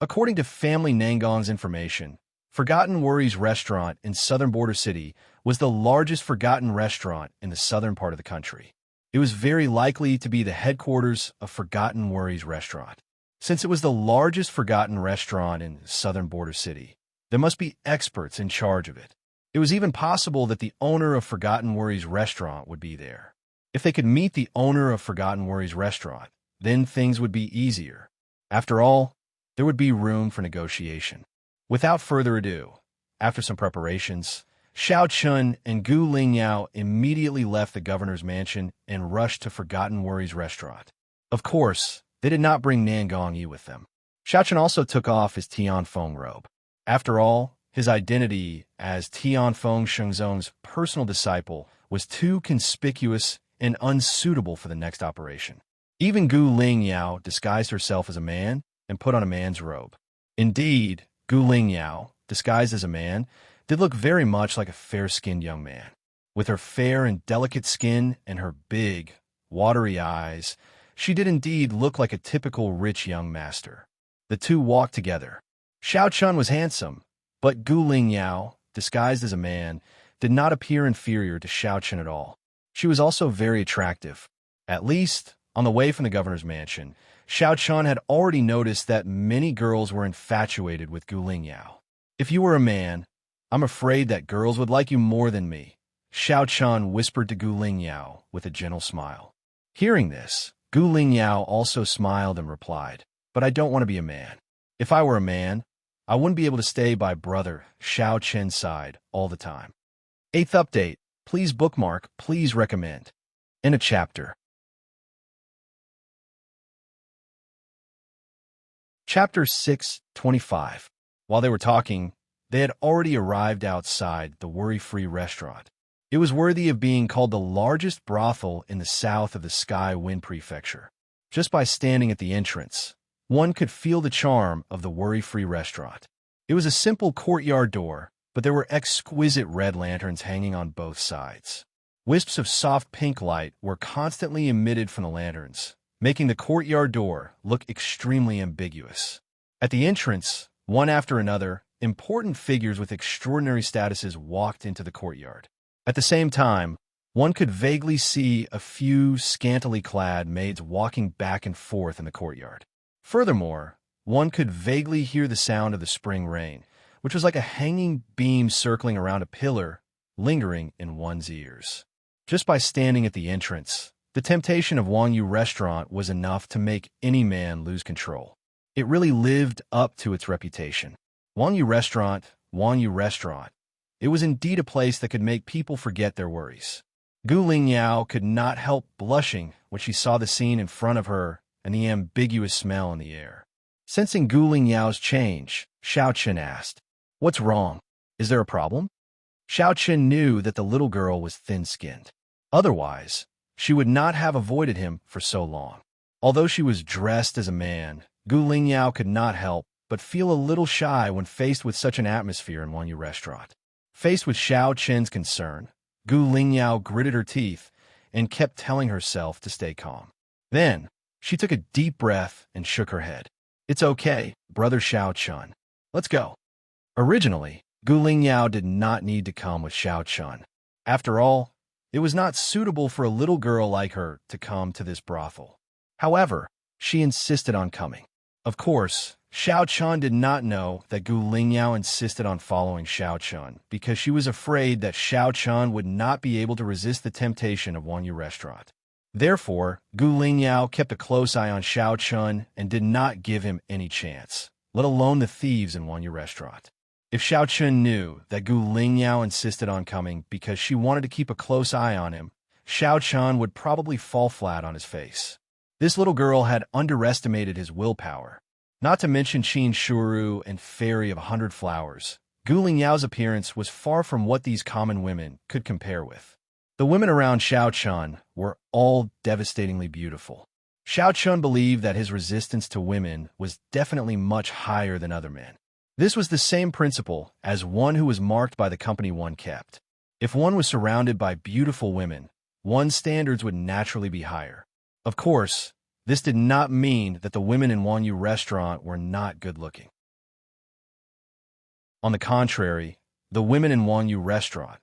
According to family Nangong's information, Forgotten Worries restaurant in southern Border City was the largest forgotten restaurant in the southern part of the country. It was very likely to be the headquarters of Forgotten Worries restaurant. Since it was the largest forgotten restaurant in southern Border City, there must be experts in charge of it. It was even possible that the owner of Forgotten Worries restaurant would be there. If they could meet the owner of Forgotten Worries restaurant, then things would be easier. After all, there would be room for negotiation. Without further ado, after some preparations, Xiao Chun and Gu Lingyao immediately left the governor's mansion and rushed to Forgotten Worries restaurant. Of course, they did not bring Nangong Yi with them. Xiaochen also took off his Tianfeng robe. After all, his identity as Tianfeng Shengzong's personal disciple was too conspicuous and unsuitable for the next operation. Even Gu Lingyao disguised herself as a man and put on a man's robe. Indeed, Gu Lingyao, disguised as a man, did look very much like a fair-skinned young man. With her fair and delicate skin and her big, watery eyes, she did indeed look like a typical rich young master. The two walked together. Xiaochen was handsome, but Gu Lingyao, disguised as a man, did not appear inferior to Xiaochen at all. She was also very attractive. At least, on the way from the governor's mansion, Xiaochen had already noticed that many girls were infatuated with Gu Lingyao. If you were a man, I'm afraid that girls would like you more than me, Xiaochen whispered to Gu Lingyao with a gentle smile. Hearing this, Gu Lingyao also smiled and replied, "But I don't want to be a man. If I were a man, I wouldn't be able to stay by brother Xiaochen's side all the time." 8th update. Please bookmark, please recommend. In a chapter. Chapter 6:25. While they were talking, they had already arrived outside the worry-free restaurant. It was worthy of being called the largest brothel in the south of the Sky Wind Prefecture. Just by standing at the entrance, one could feel the charm of the worry-free restaurant. It was a simple courtyard door, but there were exquisite red lanterns hanging on both sides. Wisps of soft pink light were constantly emitted from the lanterns, making the courtyard door look extremely ambiguous. At the entrance, one after another, important figures with extraordinary statuses walked into the courtyard. At the same time, one could vaguely see a few scantily clad maids walking back and forth in the courtyard. Furthermore, one could vaguely hear the sound of the spring rain, which was like a hanging beam circling around a pillar, lingering in one's ears. Just by standing at the entrance, the temptation of Wang Yu Restaurant was enough to make any man lose control. It really lived up to its reputation. Wang Yu Restaurant, Wang Yu Restaurant. It was indeed a place that could make people forget their worries. Gu Lingyao could not help blushing when she saw the scene in front of her and the ambiguous smell in the air. Sensing Gu Lingyao's change, Xiaochen asked, "What's wrong? Is there a problem?" Xiaochen knew that the little girl was thin-skinned. Otherwise, she would not have avoided him for so long. Although she was dressed as a man, Gu Lingyao could not help but feel a little shy when faced with such an atmosphere in Wang Yu Restaurant. Faced with Xiaochen's concern, Gu Lingyao gritted her teeth and kept telling herself to stay calm. Then, she took a deep breath and shook her head. "It's okay, brother Xiaochen. Let's go." Originally, Gu Lingyao did not need to come with Xiaochen. After all, it was not suitable for a little girl like her to come to this brothel. However, she insisted on coming. Of course, Xiaochen did not know that Gu Lingyao insisted on following Xiaochen because she was afraid that Xiaochen would not be able to resist the temptation of Wang Yu Restaurant. Therefore, Gu Lingyao kept a close eye on Xiaochen and did not give him any chance, let alone the thieves in Wang Yu Restaurant. If Xiaochen knew that Gu Lingyao insisted on coming because she wanted to keep a close eye on him, Xiaochen would probably fall flat on his face. This little girl had underestimated his willpower. Not to mention Qin Shuru and Fairy of 100 Flowers, Gu Lingyao's appearance was far from what these common women could compare with. The women around Xiaochen were all devastatingly beautiful. Xiaochen believed that his resistance to women was definitely much higher than other men. This was the same principle as one who was marked by the company one kept. If one was surrounded by beautiful women, one's standards would naturally be higher. Of course, this did not mean that the women in Wang Yu Restaurant were not good-looking. On the contrary, the women in Wang Yu Restaurant,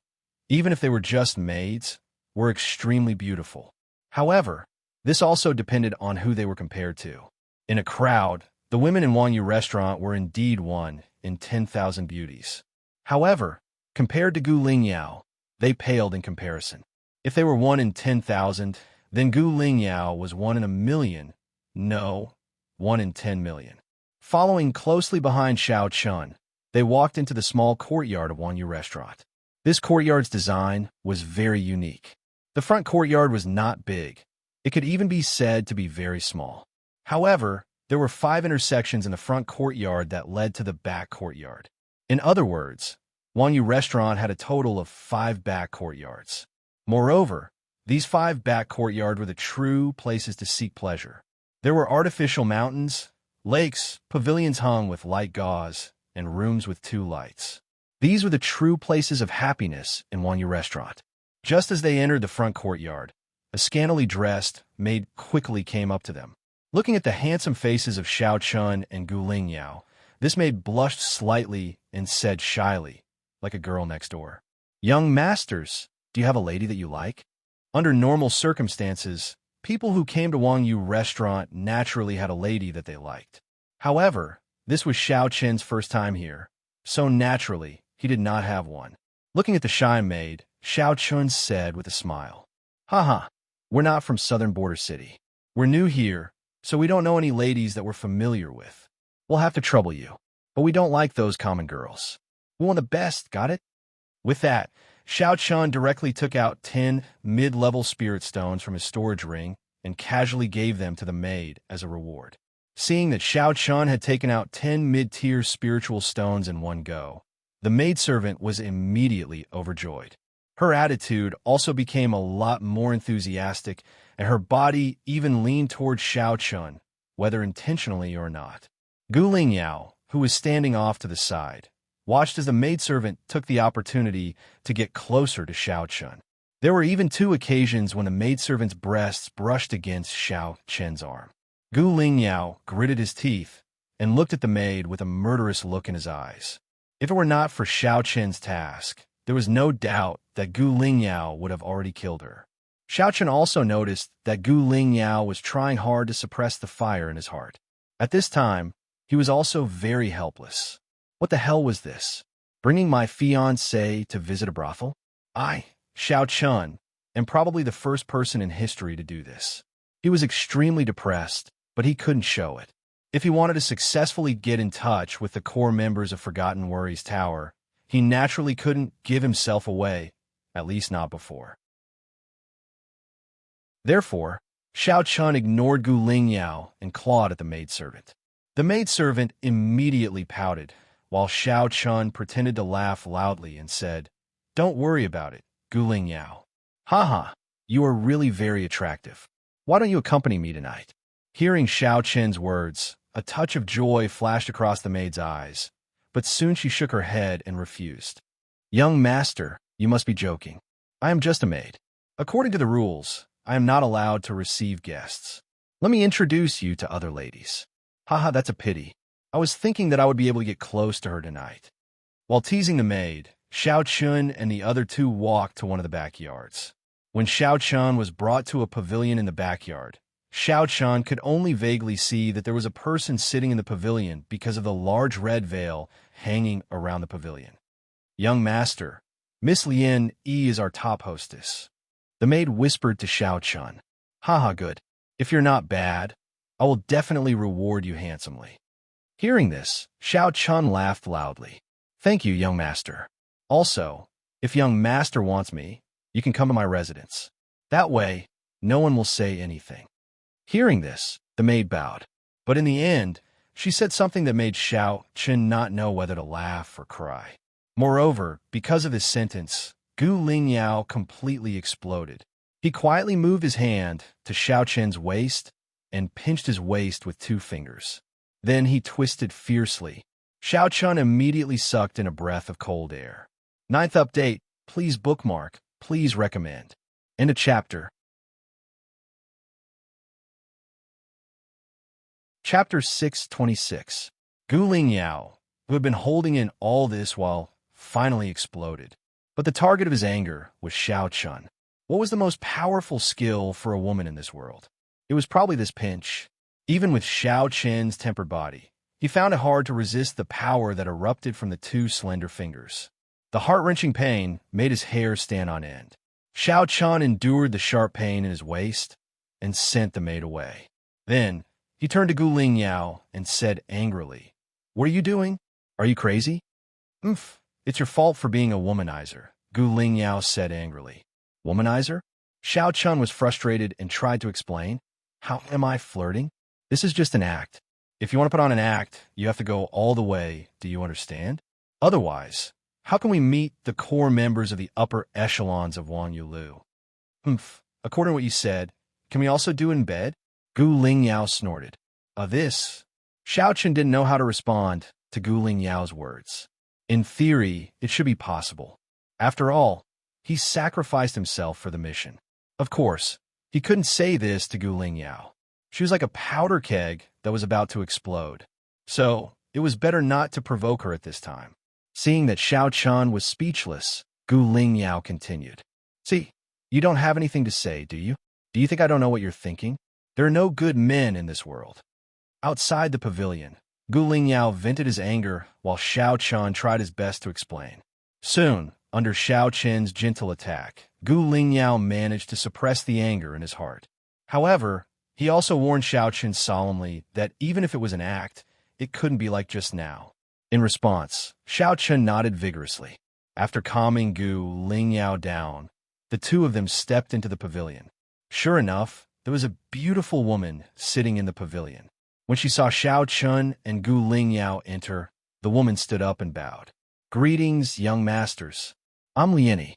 even if they were just maids, were extremely beautiful. However, this also depended on who they were compared to. In a crowd, the women in Wang Yu Restaurant were indeed 1 in 10,000 beauties. However, compared to Gu Lingyao, they paled in comparison. If they were 1 in 10,000, then Gu Lingyao was 1 in a million. No, 1 in 10 million. Following closely behind Xiaochen, they walked into the small courtyard of Wang Yu Restaurant. This courtyard's design was very unique. The front courtyard was not big. It could even be said to be very small. However, there were 5 intersections in the front courtyard that led to the back courtyard. In other words, Wang Yu restaurant had a total of 5 back courtyards. Moreover, these 5 back courtyards were the true places to seek pleasure. There were artificial mountains, lakes, pavilions hung with light gauze, and rooms with 2 lights. These were the true places of happiness in Wang Yu restaurant. Just as they entered the front courtyard, a scantily dressed maid quickly came up to them. Looking at the handsome faces of Xiao Chun and Gu Lingyao, this maid blushed slightly and said shyly, like a girl next door, "Young masters, do you have a lady that you like?" Under normal circumstances, people who came to Wang Yu restaurant naturally had a lady that they liked. However, this was Xiao Chen's first time here, so naturally, he did not have one. Looking at the shy maid, Xiao Chun said with a smile, "Haha, we're not from southern border city. We're new here, so we don't know any ladies that we're familiar with. We'll have to trouble you, but we don't like those common girls. We want the best, got it?" With that, Xiao Chun directly took out 10 mid-level spirit stones from his storage ring and casually gave them to the maid as a reward. Seeing that Xiao Chun had taken out 10 mid-tier spiritual stones in one go, the maidservant was immediately overjoyed. Her attitude also became a lot more enthusiastic, and her body even leaned towards Xiao Chun, whether intentionally or not. Gu Lingyao, who was standing off to the side, watched as the maidservant took the opportunity to get closer to Xiao Chun. There were even 2 occasions when the maidservant's breasts brushed against Xiao Chen's arm. Gu Lingyao gritted his teeth and looked at the maid with a murderous look in his eyes. If it were not for Xiao Chen's task, there was no doubt that Gu Lingyao would have already killed her. Xiao Chen also noticed that Gu Lingyao was trying hard to suppress the fire in his heart. At this time, he was also very helpless. What the hell was this? Bringing my fiancée to visit a brothel? I, Xiao Chun, am probably the first person in history to do this. He was extremely depressed, but he couldn't show it. If he wanted to successfully get in touch with the core members of Forgotten Worries Tower, he naturally couldn't give himself away, at least not before. Therefore, Xiao Chun ignored Gu Lingyao and clawed at the maidservant. The maidservant immediately pouted, while Xiao Chun pretended to laugh loudly and said, "Don't worry about it, Gu Lingyao. Haha, you are really very attractive. Why don't you accompany me tonight?" Hearing Xiao Chen's words, a touch of joy flashed across the maid's eyes, but soon she shook her head and refused. "Young master, you must be joking. I am just a maid. According to the rules, I am not allowed to receive guests. Let me introduce you to other ladies." "Haha, that's a pity. I was thinking that I would be able to get close to her tonight." While teasing the maid, Xiao Chun and the other 2 walked to one of the backyards. When Xiao Chun was brought to a pavilion in the backyard, Xiao Chun could only vaguely see that there was a person sitting in the pavilion because of the large red veil hanging around the pavilion. "Young master, Miss Lien Yi is our top hostess." The maid whispered to Xiao Chun. "Haha, good. If you're not bad, I will definitely reward you handsomely." Hearing this, Xiao Chun laughed loudly. "Thank you, young master. Also, if young master wants me, you can come to my residence. That way, no one will say anything." Hearing this, the maid bowed. But in the end, she said something that made Xiao Chun not know whether to laugh or cry. Moreover, because of this sentence, Gu Lingyao completely exploded. He quietly moved his hand to Xiao Chen's waist and pinched his waist with 2 fingers. Then he twisted fiercely. Xiao Chun immediately sucked in a breath of cold air. 9th update, please bookmark, please recommend. End of chapter. Chapter 626. Gu Lingyao, who had been holding in all this while, finally exploded. But the target of his anger was Xiao Chun. What was the most powerful skill for a woman in this world? It was probably this pinch. Even with Xiao Chen's tempered body, he found it hard to resist the power that erupted from the 2 slender fingers. The heart-wrenching pain made his hair stand on end. Xiao Chun endured the sharp pain in his waist and sent the maid away. Then, he turned to Gu Lingyao and said angrily, "What are you doing? Are you crazy?" It's your fault for being a womanizer," Gu Lingyao said angrily. "Womanizer?" Xiao Chun was frustrated and tried to explain. "How am I flirting?" This is just an act. If you want to put on an act, you have to go all the way. Do you understand? Otherwise, how can we meet the core members of the upper echelons of Wang Yulu? Humph. According to what you said, can we also do in bed? Gu Lingyao snorted. This? Xiao Chen didn't know how to respond to Gu Lingyao's words. In theory, it should be possible. After all, he sacrificed himself for the mission. Of course, he couldn't say this to Gu Lingyao. She was like a powder keg that was about to explode. So, it was better not to provoke her at this time. Seeing that Xiao Chen was speechless, Gu Lingyao continued. See, you don't have anything to say, do you? Do you think I don't know what you're thinking? There are no good men in this world. Outside the pavilion, Gu Lingyao vented his anger while Xiao Chen tried his best to explain. Soon, under Xiao Chen's gentle attack, Gu Lingyao managed to suppress the anger in his heart. However, he also warned Xiao Chen solemnly that even if it was an act, it couldn't be like just now. In response, Xiao Chen nodded vigorously. After calming Gu Lingyao down, the two of them stepped into the pavilion. Sure enough, there was a beautiful woman sitting in the pavilion. When she saw Xiao Chen and Gu Lingyao enter, the woman stood up and bowed. Greetings, young masters. I'm Lieni.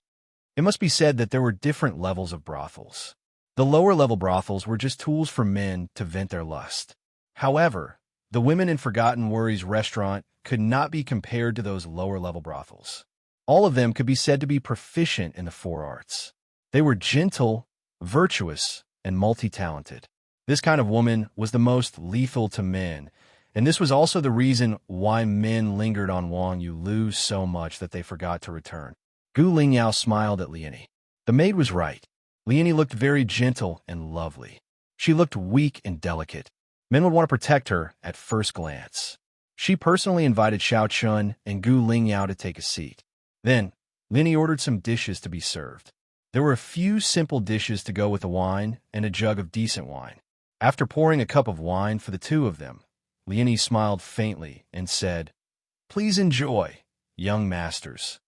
It must be said that there were different levels of brothels. The lower-level brothels were just tools for men to vent their lust. However, the women in Forgotten Worries restaurant could not be compared to those lower-level brothels. All of them could be said to be proficient in the four arts. They were gentle, virtuous, and multi-talented. This kind of woman was the most lethal to men, and this was also the reason why men lingered on Wang Yulu so much that they forgot to return. Gu Lingyao smiled at Lieni. The maid was right. Lieni looked very gentle and lovely. She looked weak and delicate. Men would want to protect her at first glance. She personally invited Xiao Chen and Gu Lingyao to take a seat. Then, Lieni ordered some dishes to be served. There were a few simple dishes to go with the wine and a jug of decent wine. After pouring a cup of wine for the two of them, Lieni smiled faintly and said, "Please enjoy, young masters.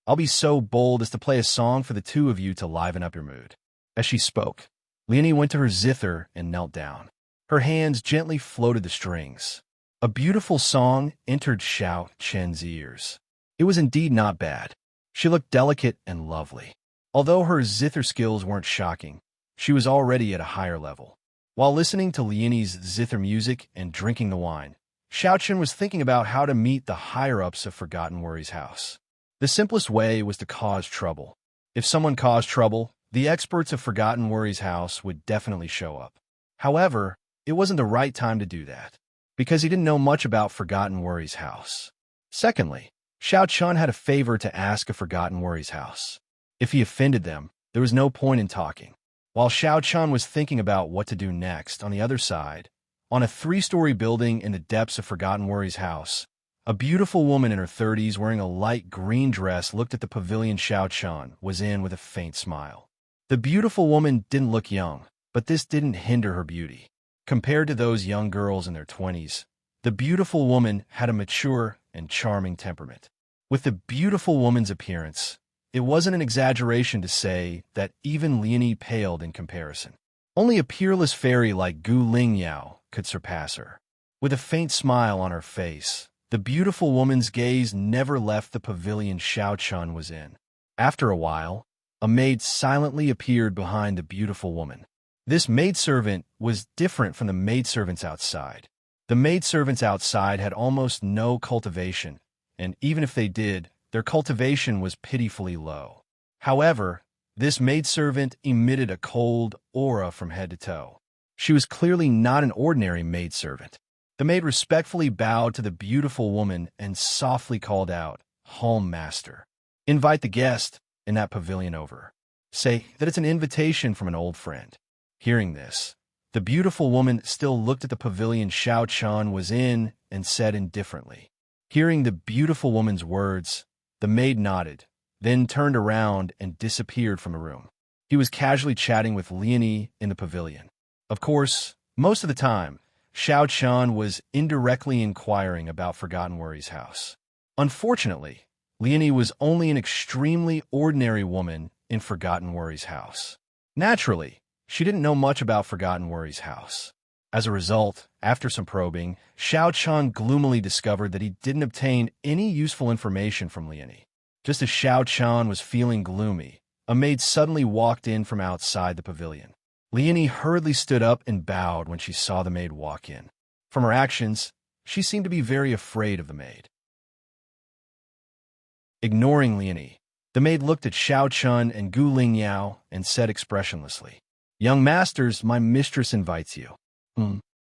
I'll be so bold as to play a song for the two of you to liven up your mood." As she spoke, Lieni went to her zither and knelt down. Her hands gently floated the strings. A beautiful song entered Xiao Chen's ears. It was indeed not bad. She looked delicate and lovely. Although her zither skills weren't shocking, she was already at a higher level. While listening to Lieni's zither music and drinking the wine, Xiao Chen was thinking about how to meet the higher-ups of Forgotten Worries house. The simplest way was to cause trouble. If someone caused trouble, the experts of Forgotten Worries house would definitely show up. However, it wasn't the right time to do that, because he didn't know much about Forgotten Worries house. Secondly, Xiao Chen had a favor to ask of Forgotten Worries house. If he offended them, there was no point in talking. While Xiao Chen was thinking about what to do next, on the other side, on a 3-story building in the depths of Forgotten Worries house, a beautiful woman in her 30s wearing a light green dress looked at the pavilion Xiao Chen was in with a faint smile. The beautiful woman didn't look young, but this didn't hinder her beauty. Compared to those young girls in their 20s, the beautiful woman had a mature and charming temperament. With the beautiful woman's appearance, it wasn't an exaggeration to say that even Lieni paled in comparison. Only a peerless fairy like Gu Lingyao could surpass her. With a faint smile on her face, the beautiful woman's gaze never left the pavilion Xiao Chen was in. After a while, a maid silently appeared behind the beautiful woman. This maidservant was different from the maidservants outside. The maidservants outside had almost no cultivation, and even if they did, their cultivation was pitifully low. However, this maidservant emitted a cold aura from head to toe. She was clearly not an ordinary maidservant. The maid respectfully bowed to the beautiful woman and softly called out, "Home master. Invite the guest in that pavilion over. Say that it's an invitation from an old friend." Hearing this, the beautiful woman still looked at the pavilion Xiao Chen was in and said indifferently. Hearing the beautiful woman's words, the maid nodded, then turned around and disappeared from the room. He was casually chatting with Lieni in the pavilion. Of course, most of the time, Xiao Chen was indirectly inquiring about Forgotten Worries house. Unfortunately, Lieni was only an extremely ordinary woman in Forgotten Worries house. Naturally, she didn't know much about Forgotten Worry's house. As a result, after some probing, Xiao Chun gloomily discovered that he didn't obtain any useful information from Liani. Just as Xiao Chun was feeling gloomy, a maid suddenly walked in from outside the pavilion. Liani hurriedly stood up and bowed when she saw the maid walk in. From her actions, she seemed to be very afraid of the maid. Ignoring Liani, the maid looked at Xiao Chun and Gu Lingyao and said expressionlessly, "Young masters, my mistress invites you."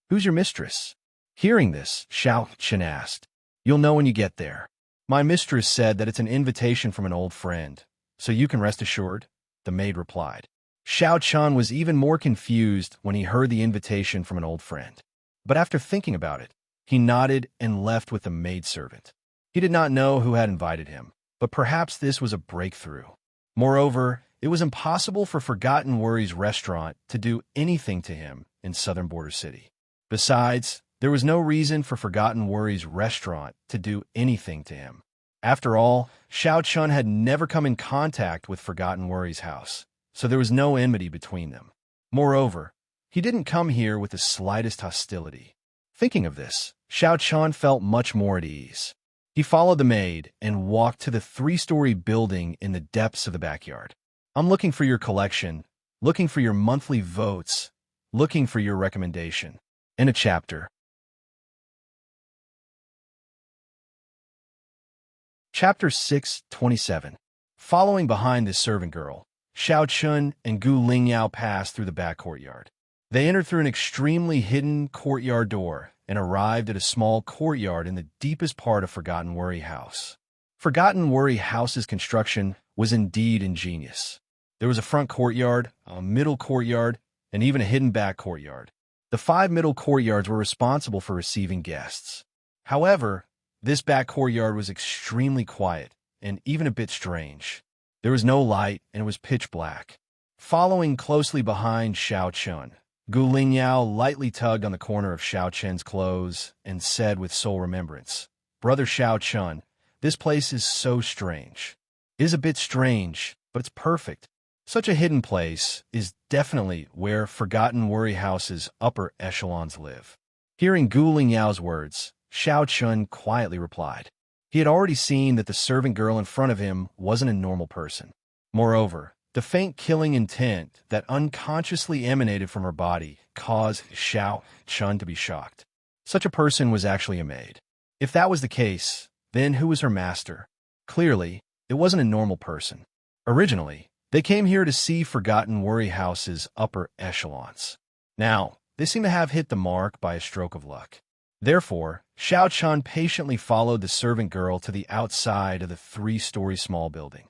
Who's your mistress?" Hearing this, Xiao Chun asked. "You'll know when you get there. My mistress said that it's an invitation from an old friend, so you can rest assured," the maid replied. Xiao Chun was even more confused when he heard the invitation from an old friend. But after thinking about it, he nodded and left with the maidservant. He did not know who had invited him, but perhaps this was a breakthrough. Moreover, it was impossible for Forgotten Worry's restaurant to do anything to him in Southern Border City. Besides, there was no reason for Forgotten Worry's restaurant to do anything to him. After all, Xiao Chun had never come in contact with Forgotten Worry's house, so there was no enmity between them. Moreover, he didn't come here with the slightest hostility. Thinking of this, Xiao Chun felt much more at ease. He followed the maid and walked to the 3-story building in the depths of the backyard. "I'm looking for your collection, looking for your monthly votes, looking for your recommendation." In a chapter. Chapter 6:27. Following behind this servant girl, Xiao Chun and Gu Lingyao passed through the back courtyard. They entered through an extremely hidden courtyard door and arrived at a small courtyard in the deepest part of Forgotten Worry House. Forgotten Worry House's construction was indeed ingenious. There was a front courtyard, a middle courtyard, and even a hidden back courtyard. The 5 middle courtyards were responsible for receiving guests. However, this back courtyard was extremely quiet and even a bit strange. There was no light and it was pitch black. Following closely behind Xiao Chun, Gu Lingyao lightly tugged on the corner of Xiao Chun's clothes and said with sole remembrance, "Brother Xiao Chun, this place is so strange." "It is a bit strange, but it's perfect. Such a hidden place is definitely where Forgotten Worry House's upper echelons live." Hearing Gu Lingyao's words, Xiao Chun quietly replied. He had already seen that the servant girl in front of him wasn't a normal person. Moreover, the faint killing intent that unconsciously emanated from her body caused Xiao Chun to be shocked. Such a person was actually a maid. If that was the case, then who was her master? Clearly, it wasn't a normal person. Originally, they came here to see Forgotten Worry House's upper echelons. Now, they seem to have hit the mark by a stroke of luck. Therefore, Xiao Chun patiently followed the servant girl to the outside of the 3-story small building.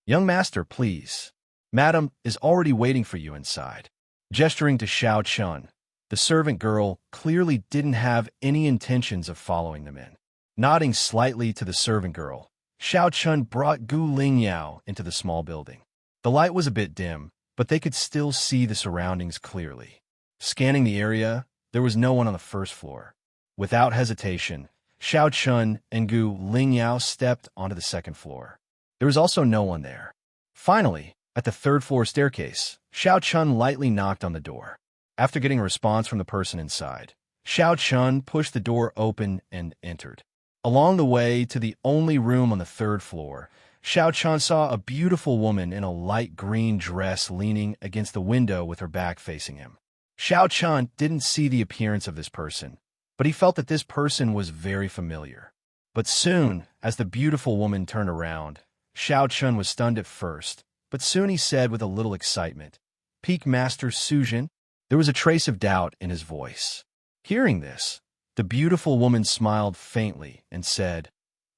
"Young master, please. Madam is already waiting for you inside." Gesturing to Xiao Chun, the servant girl clearly didn't have any intentions of following them in. Nodding slightly to the servant girl, Xiao Chun brought Gu Lingyao into the small building. The light was a bit dim, but they could still see the surroundings clearly. Scanning the area, there was no one on the first floor. Without hesitation, Xiao Chun and Gu Lingyao stepped onto the second floor. There was also no one there. Finally, at the 3rd-floor staircase, Xiao Chun lightly knocked on the door. After getting a response from the person inside, Xiao Chun pushed the door open and entered. Along the way to the only room on the 3rd floor, Xiao Chun saw a beautiful woman in a light green dress leaning against the window with her back facing him. Xiao Chun didn't see the appearance of this person, but he felt that this person was very familiar. But soon, as the beautiful woman turned around, Xiao Chun was stunned at first, but soon he said with a little excitement, "Peak Master Sujin?" There was a trace of doubt in his voice. Hearing this, the beautiful woman smiled faintly and said,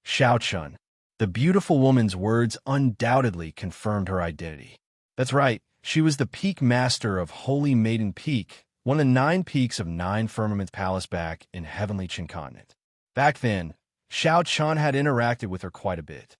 "Xiao Chun." The beautiful woman's words undoubtedly confirmed her identity. That's right, she was the Peak Master of Holy Maiden Peak, one of the 9 peaks of 9 Firmament Palace back in Heavenly Chin Continent. Back then, Xiao Chun had interacted with her quite a bit.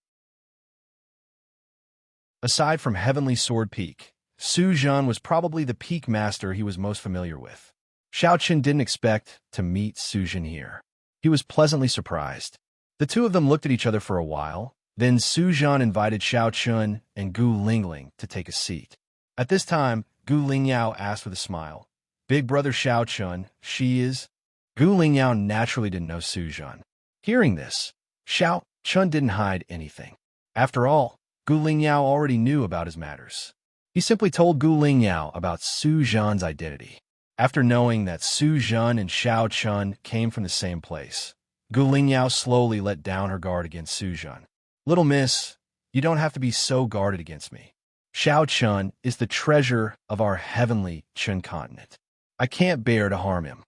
Aside from Heavenly Sword Peak, Su Zhan was probably the Peak Master he was most familiar with. Xiao Chun didn't expect to meet Su Zhan here. He was pleasantly surprised. The two of them looked at each other for a while, then Su Zhan invited Xiao Chun and Gu Lingling to take a seat. At this time, Gu Lingyao asked with a smile, "Big brother Xiao Chun, she is?" Gu Lingyao naturally didn't know Su Zhan. Hearing this, Xiao Chun didn't hide anything. After all, Gu Lingyao already knew about his matters. He simply told Gu Lingyao about Su Zhan's identity. After knowing that Su Zhan and Xiao Chun came from the same place, Gu Lingyao slowly let down her guard against Su Zhan. "Little miss, you don't have to be so guarded against me. Xiao Chun is the treasure of our heavenly Chun continent. I can't bear to harm him."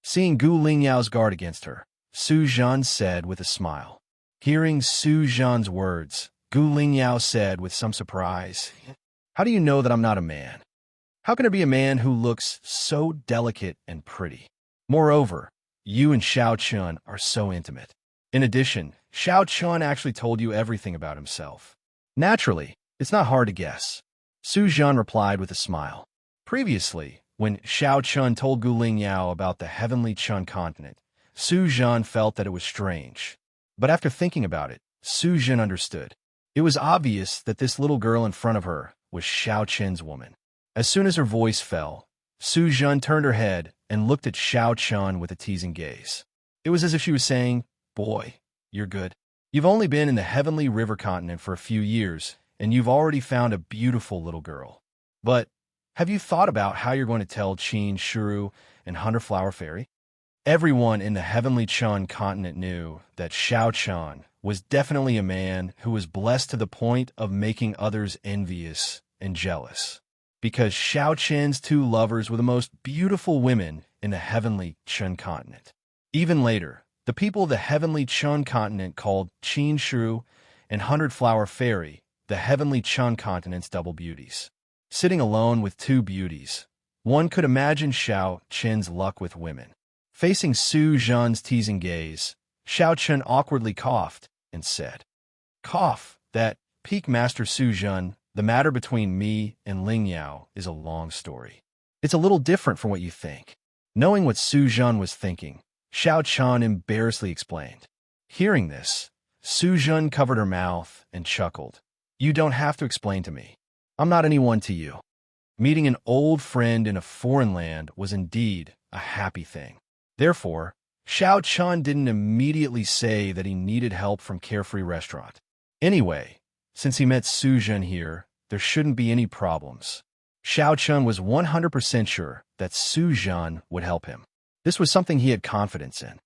Seeing Gu Lingyao's guard against her, Su Zhan said with a smile. Hearing Su Zhan's words, Gu Lingyao said with some surprise, "How do you know that I'm not a man? How can there be a man who looks so delicate and pretty? Moreover, you and Xiao Chun are so intimate. In addition, Xiao Chun actually told you everything about himself. Naturally, it's not hard to guess." Su Zhan replied with a smile. Previously, when Xiao Chun told Gu Lingyao about the heavenly Chun continent, Su Zhan felt that it was strange. But after thinking about it, Su Zhan understood. It was obvious that this little girl in front of her was Xiao Chun's woman. As soon as her voice fell, Su Zhan turned her head and looked at Xiao Chun with a teasing gaze. It was as if she was saying, "Boy, you're good. You've only been in the heavenly river continent for a few years, and you've already found a beautiful little girl. But have you thought about how you're going to tell Qin, Shuru, and Hundred Flower Fairy?" Everyone in the heavenly Chun continent knew that Xiao Chun was definitely a man who was blessed to the point of making others envious and jealous, because Xiao Chen's two lovers were the most beautiful women in the heavenly Chun continent. Even later, the people of the heavenly Chun continent called Qin Shuru and Hundred Flower Fairy the heavenly Chun continent's double beauties. Sitting alone with two beauties, one could imagine Xiao Chen's luck with women. Facing Su Zhan's teasing gaze, Xiao Chen awkwardly coughed and said, "Cough, that Peak Master Su Zhan, the matter between me and Ling Yao is a long story. It's a little different from what you think." Knowing what Su Zhan was thinking, Xiao Chen embarrassedly explained. Hearing this, Su Zhan covered her mouth and chuckled. "You don't have to explain to me. I'm not anyone to you." Meeting an old friend in a foreign land was indeed a happy thing. Therefore, Xiao Chen didn't immediately say that he needed help from Carefree Restaurant. Anyway, since he met Su Zhan here, there shouldn't be any problems. Xiao Chen was 100% sure that Su Zhan would help him. This was something he had confidence in.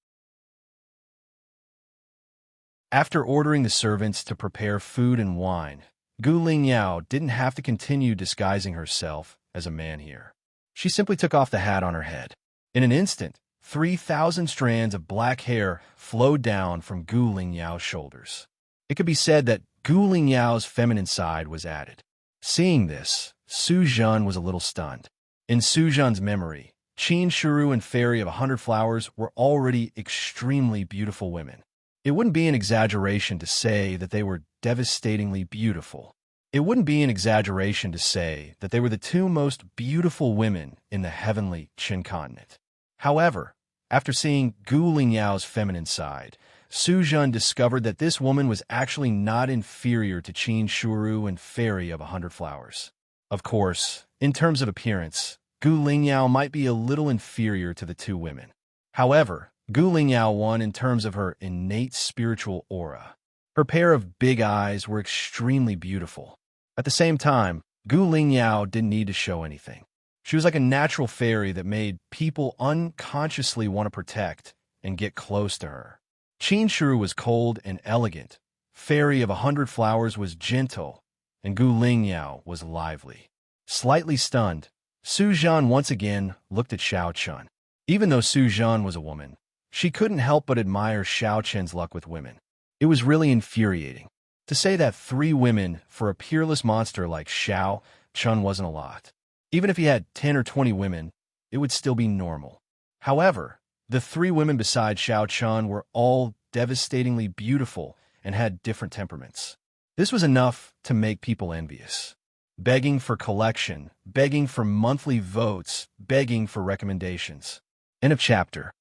After ordering the servants to prepare food and wine, Gu Lingyao didn't have to continue disguising herself as a man here. She simply took off the hat on her head. In an instant, 3,000 strands of black hair flowed down from Gu Lingyao's shoulders. It could be said that Gu Lingyao's feminine side was added. Seeing this, Su Zhan was a little stunned. In Su Zhan's memory, Qin Shuru and Fairy of 100 Flowers were already extremely beautiful women. It wouldn't be an exaggeration to say that they were devastatingly beautiful. It wouldn't be an exaggeration to say that they were the two most beautiful women in the heavenly Qin continent. However, after seeing Gu Lingyao's feminine side, Su Zhan discovered that this woman was actually not inferior to Qin Shuru and Fairy of 100 Flowers. Of course, in terms of appearance, Gu Lingyao might be a little inferior to the two women. However, Gu Lingyao won in terms of her innate spiritual aura. Her pair of big eyes were extremely beautiful. At the same time, Gu Lingyao didn't need to show anything. She was like a natural fairy that made people unconsciously want to protect and get close to her. Qin Shuru was cold and elegant, Fairy of 100 Flowers was gentle, and Gu Lingyao was lively. Slightly stunned, Su Zhan once again looked at Xiao Chen. Even though Su Zhan was a woman, she couldn't help but admire Xiao Chen's luck with women. It was really infuriating. To say that 3 women for a peerless monster like Xiao Chen wasn't a lot. Even if he had 10 or 20 women, it would still be normal. However, the 3 women beside Xiao Chen were all devastatingly beautiful and had different temperaments. This was enough to make people envious. Begging for collection, begging for monthly votes, begging for recommendations. End of chapter.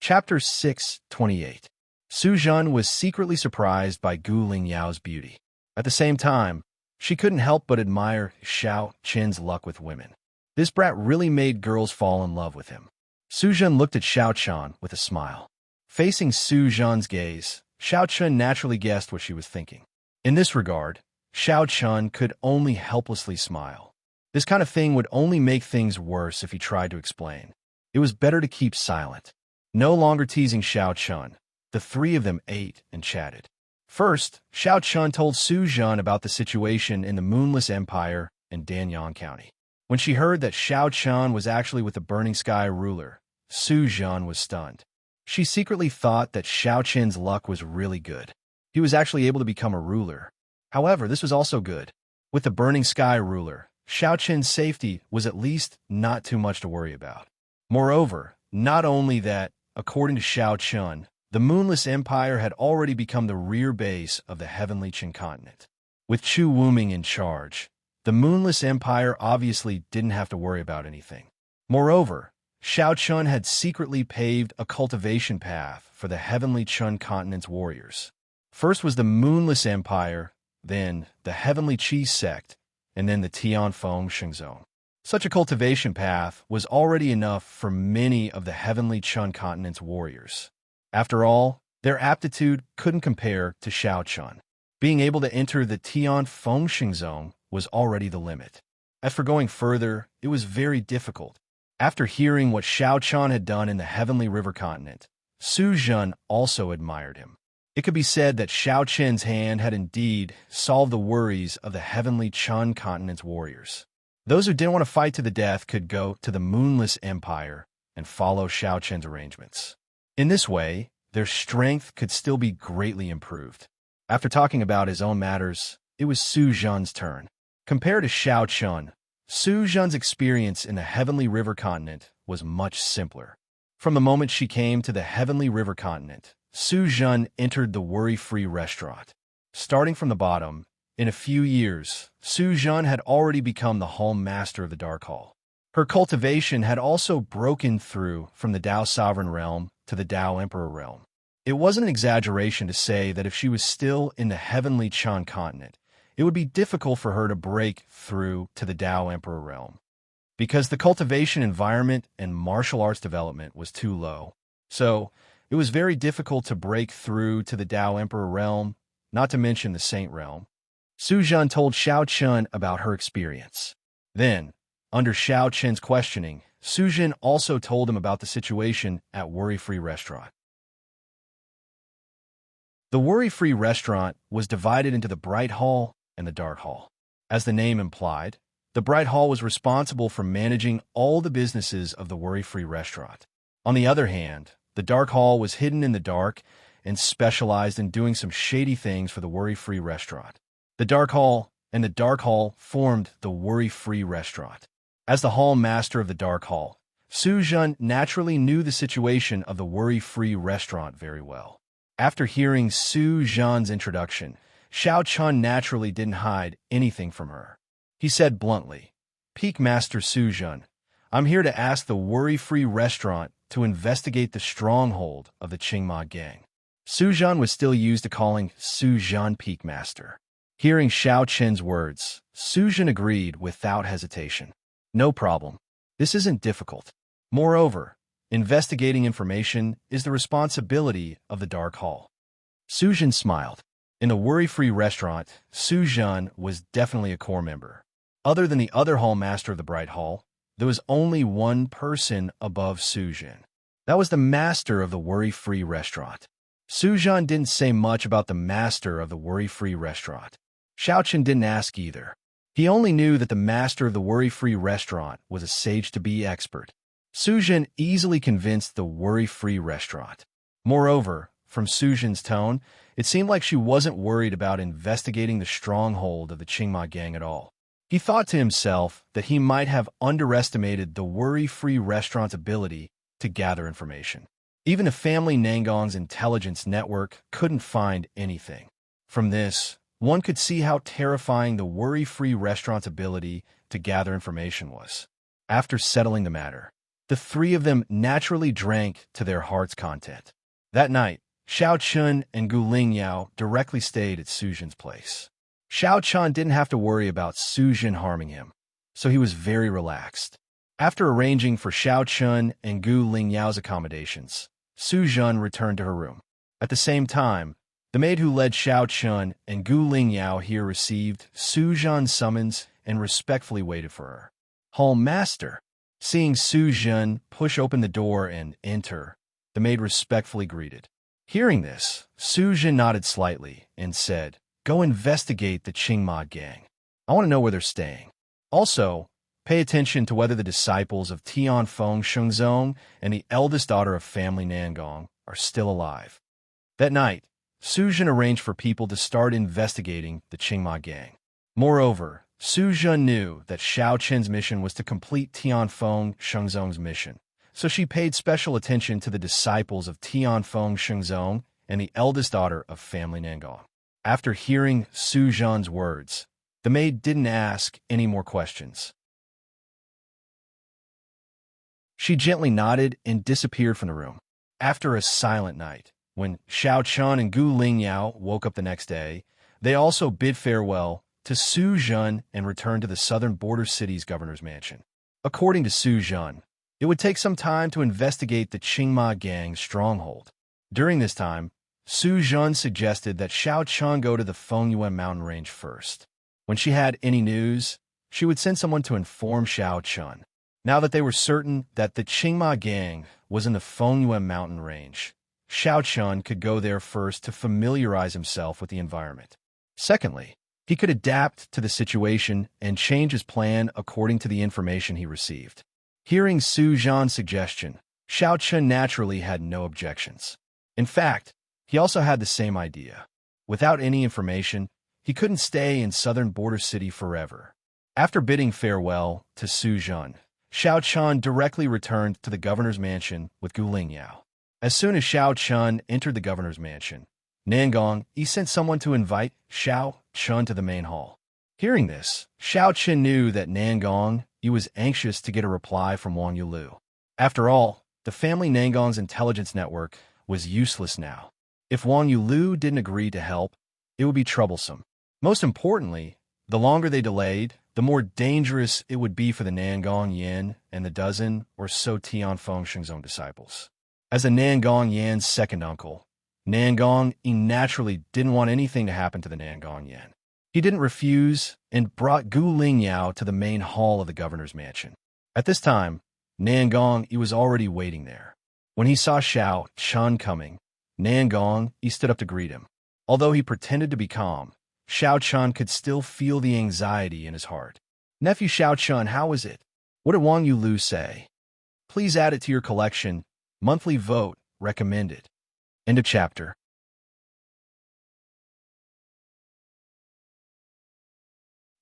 Chapter 6:28. Su Zhan was secretly surprised by Gu Lingyao's beauty. At the same time, she couldn't help but admire Xiao Qin's luck with women. This brat really made girls fall in love with him. Su Zhan looked at Xiao Qian with a smile. Facing Su Zhan's gaze, Xiao Qian naturally guessed what she was thinking. In this regard, Xiao Qian could only helplessly smile. This kind of thing would only make things worse if he tried to explain. It was better to keep silent. No longer teasing Xiao Qian, the three of them ate and chatted. First, Xiao Qian told Su Zhan about the situation in the Moonless Empire in Danyang County. When she heard that Xiao Qian was actually with the Burning Sky ruler, Su Zhan was stunned. She secretly thought that Xiao Qin's luck was really good. He was actually able to become a ruler. However, this was also good. With the Burning Sky ruler, Xiao Qin's safety was at least not too much to worry about. Moreover, not only that, according to Xiao Qian, the Moonless Empire had already become the rear base of the heavenly Qin continent. With Chu Wuming in charge, the Moonless Empire obviously didn't have to worry about anything. Moreover, Xiao Qian had secretly paved a cultivation path for the heavenly Qin continent's warriors. First was the Moonless Empire, then the heavenly Qi sect, and then the Tianfeng Shengzong. Such a cultivation path was already enough for many of the heavenly Qin continent's warriors. After all, their aptitude couldn't compare to Xiao Qian. Being able to enter the Tianfeng Shengzong was already the limit. As for going further, it was very difficult. After hearing what Xiao Qian had done in the heavenly river continent, Su Zhan also admired him. It could be said that Xiao Qin's hand had indeed solved the worries of the heavenly Qin continent's warriors. Those who didn't want to fight to the death could go to the Moonless Empire and follow Xiao Qin's arrangements. In this way, their strength could still be greatly improved. After talking about his own matters, it was Su Zhan's turn. Compared to Xiao Qian, Su Zhan's experience in the Heavenly River Continent was much simpler. From the moment she came to the Heavenly River Continent, Su Zhan entered the worry-free restaurant. Starting from the bottom, in a few years, Su Zhan had already become the Hall Master of the Dark Hall. Her cultivation had also broken through from the Dao Sovereign Realm to the Dao Emperor Realm. It wasn't an exaggeration to say that if she was still in the Heavenly Qin continent, it would be difficult for her to break through to the Dao Emperor Realm, because the cultivation environment and martial arts development was too low. So, it was very difficult to break through to the Dao Emperor Realm, not to mention the Saint Realm. Su Zhan told Xiao Qian about her experience. Then, under Xiao Qian's questioning, Su Zhan also told him about the situation at Worry-Free Restaurant. The Worry-Free Restaurant was divided into the Bright Hall and the Dark Hall. As the name implied, the Bright Hall was responsible for managing all the businesses of the Worry-Free Restaurant. On the other hand, the Dark Hall was hidden in the dark and specialized in doing some shady things for the Worry-Free Restaurant. The Dark Hall and the Dark Hall formed the Worry-Free Restaurant. As the Hall Master of the Dark Hall, Su Zhan naturally knew the situation of the Worry-Free Restaurant very well. After hearing Su Zhan's introduction, Xiao Qian naturally didn't hide anything from her. He said bluntly, "Peak Master Su Zhan, I'm here to ask the Worry-Free Restaurant to investigate the stronghold of the Qingma gang." Su Zhan was still used to calling Su Zhan Peak Master. Hearing Xiao Qian's words, Su Zhan agreed without hesitation. No problem. This isn't difficult. Moreover, investigating information is the responsibility of the Dark Hall. Su Zhan smiled. In the Worry-Free Restaurant, Su Zhan was definitely a core member. Other than the other Hall Master of the Bright Hall, there was only one person above Su Zhan. That was the Master of the Worry-Free Restaurant. Su Zhan didn't say much about the Master of the Worry-Free Restaurant. Xiao Qian didn't ask either. He only knew that the Master of the Worry-Free Restaurant was a sage-to-be expert. Su Zhan easily convinced the Worry-Free Restaurant. Moreover, from Su Zhan's tone, it seemed like she wasn't worried about investigating the stronghold of the Qingma gang at all. He thought to himself that he might have underestimated the Worry-Free Restaurant's ability to gather information. Even the family Nangong's intelligence network couldn't find anything. From this, one could see how terrifying the Worry-Free Restaurant's ability to gather information was. After settling the matter, the three of them naturally drank to their heart's content. That night, Xiao Chun and Gu Lingyao directly stayed at Su Jin's place. Xiao Chun didn't have to worry about Su Jin harming him, so he was very relaxed. After arranging for Xiao Chun and Gu Lingyao's accommodations, Su Jin returned to her room. At the same time, the maid who led Xiao Chun and Gu Lingyao here received Su Jin's summons and respectfully waited for her. Home master. Seeing Su Jin push open the door and enter, the maid respectfully greeted. Hearing this, Su Jin nodded slightly and said, "Go investigate the Qingma gang. I want to know where they're staying. Also, pay attention to whether the disciples of Tianfeng Shengzong and the eldest daughter of family Nangong are still alive." That night, Su Jin arranged for people to start investigating the Qingma gang. Moreover, Su Jin knew that Xiao Qin's mission was to complete Tianfeng Shengzong's mission, so she paid special attention to the disciples of Tianfeng Shengzong and the eldest daughter of family Nangong. After hearing Su Jin's words, the maid didn't ask any more questions. She gently nodded and disappeared from the room. After a silent night, when Xiao Chun and Gu Lingyao woke up the next day, they also bid farewell to Su Jin and returned to the southern border city's governor's mansion. According to Su Jin, it would take some time to investigate the Qingma gang's stronghold. During this time, Su Jin suggested that Xiao Chun go to the Fengyuan mountain range first. When she had any news, she would send someone to inform Xiao Chun. Now that they were certain that the Qingma gang was in the Fengyuan mountain range, Xiao Chun could go there first to familiarize himself with the environment. Secondly, he could adapt to the situation and change his plan according to the information he received. Hearing Su Jin's suggestion, Xiao Chun naturally had no objections. In fact, he also had the same idea. Without any information, he couldn't stay in southern border city forever. After bidding farewell to Su Jin, Xiao Chun directly returned to the governor's mansion with Gu Lingyao. As soon as Xiao Chun entered the governor's mansion, Nangong sent someone to invite Xiao Chun to the main hall. Hearing this, Xiao Chun knew that Nangong was anxious to get a reply from Wang Yulu. After all, the family Nangong's intelligence network was useless now. If Wang Yulu didn't agree to help, it would be troublesome. Most importantly, the longer they delayed, the more dangerous it would be for the Nangong Yan and the dozen or so Tianfeng Shengzong disciples. As a Nangong Yan's second uncle, Nangong naturally didn't want anything to happen to the Nangong Yan. He didn't refuse and brought Gu Lingyao to the main hall of the governor's mansion. At this time, Nangong was already waiting there. When he saw Xiao Chun coming, Nangong stood up to greet him. Although he pretended to be calm, Xiao Chun could still feel the anxiety in his heart. "Nephew Xiao Chun, how is it? What did Wang Yulu say? Please add it to your collection. Monthly vote recommended." End of chapter.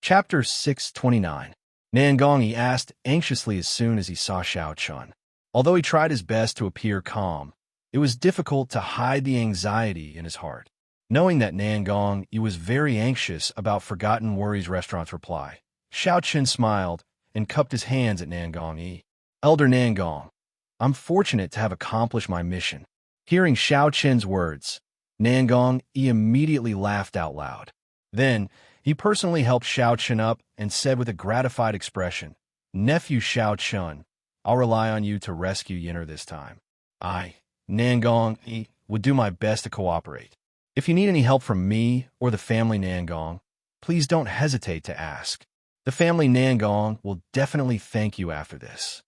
Chapter 629. Nangong asked anxiously as soon as he saw Xiao Chun. Although he tried his best to appear calm, it was difficult to hide the anxiety in his heart. Knowing that Nangong was very anxious about Forgotten Worries Restaurant's reply, Xiao Chun smiled and cupped his hands at Nangong. "Elder Nangong, I'm fortunate to have accomplished my mission." Hearing Xiao Chun's words, Nangong immediately laughed out loud. Then, he personally helped Xiao Chun up and said with a gratified expression, "Nephew Xiao Chun, I'll rely on you to rescue Yinner this time. I, Nangong, would do my best to cooperate. If you need any help from me or the family Nangong, please don't hesitate to ask. The family Nangong will definitely thank you after this."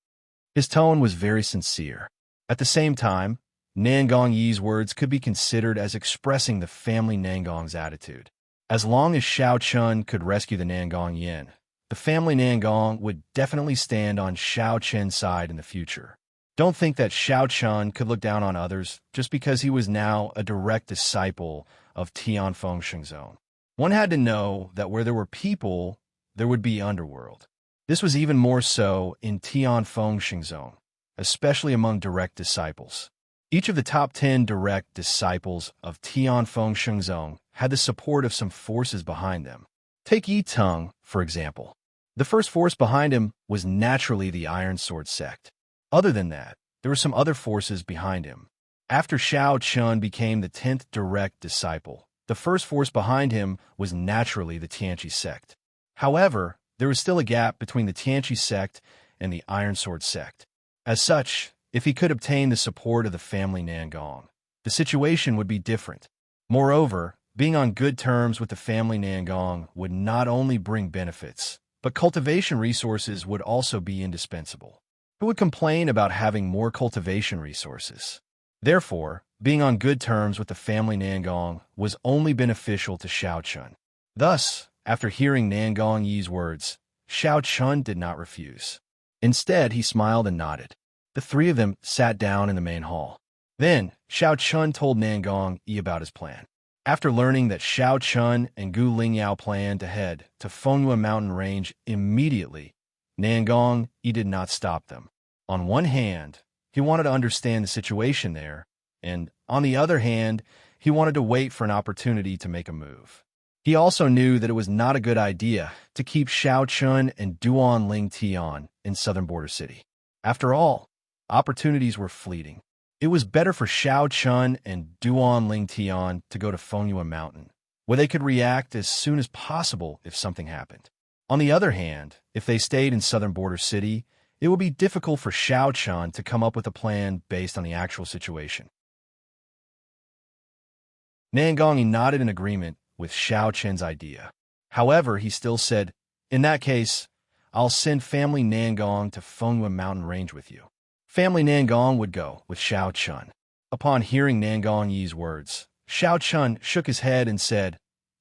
His tone was very sincere. At the same time, Nangong Yi's words could be considered as expressing the family Nangong's attitude. As long as Xiao Chun could rescue the Nangong Yin, the family Nangong would definitely stand on Xiao Chun's side in the future. Don't think that Xiao Chun could look down on others just because he was now a direct disciple of Tianfeng Shengzong. One had to know that where there were people, there would be underworld. This was even more so in Tianfeng Shengzong, especially among direct disciples. Each of the top 10 direct disciples of Tianfeng Shengzong had the support of some forces behind them. Take Yi Tung, for example. The first force behind him was naturally the Iron Sword sect. Other than that, there were some other forces behind him. After Shao Chun became the 10th direct disciple, the first force behind him was naturally the Tianqi sect. However, there was still a gap between the Tianqi sect and the Iron Sword sect. As such, if he could obtain the support of the family Nangong, the situation would be different. Moreover, being on good terms with the family Nangong would not only bring benefits, but cultivation resources would also be indispensable. Who would complain about having more cultivation resources? Therefore, being on good terms with the family Nangong was only beneficial to Shao Chun. Thus, after hearing Nangong Yi's words, Shao Chun did not refuse. Instead, he smiled and nodded. The three of them sat down in the main hall. Then, Shao Chun told Nangong Yi about his plan. After learning that Shao Chun and Gu Lingyao planned to head to Fengyue Mountain Range immediately, Nangong Yi did not stop them. On one hand, he wanted to understand the situation there, and on the other hand, he wanted to wait for an opportunity to make a move. He also knew that it was not a good idea to keep Shao Chun and Duan Ling Tian in southern border city. After all, opportunities were fleeting. It was better for Shao Chun and Duan Ling Tian to go to Fengyue Mountain, where they could react as soon as possible if something happened. On the other hand, if they stayed in southern border city, it would be difficult for Shao Chun to come up with a plan based on the actual situation. Nangong nodded in agreement with Shao Chun's idea. However, he still said, "In that case, I'll send family Nangong to Fengyue Mountain Range with you." Family Nangong would go with Shao Chun. Upon hearing Nangong Yi's words, Shao Chun shook his head and said,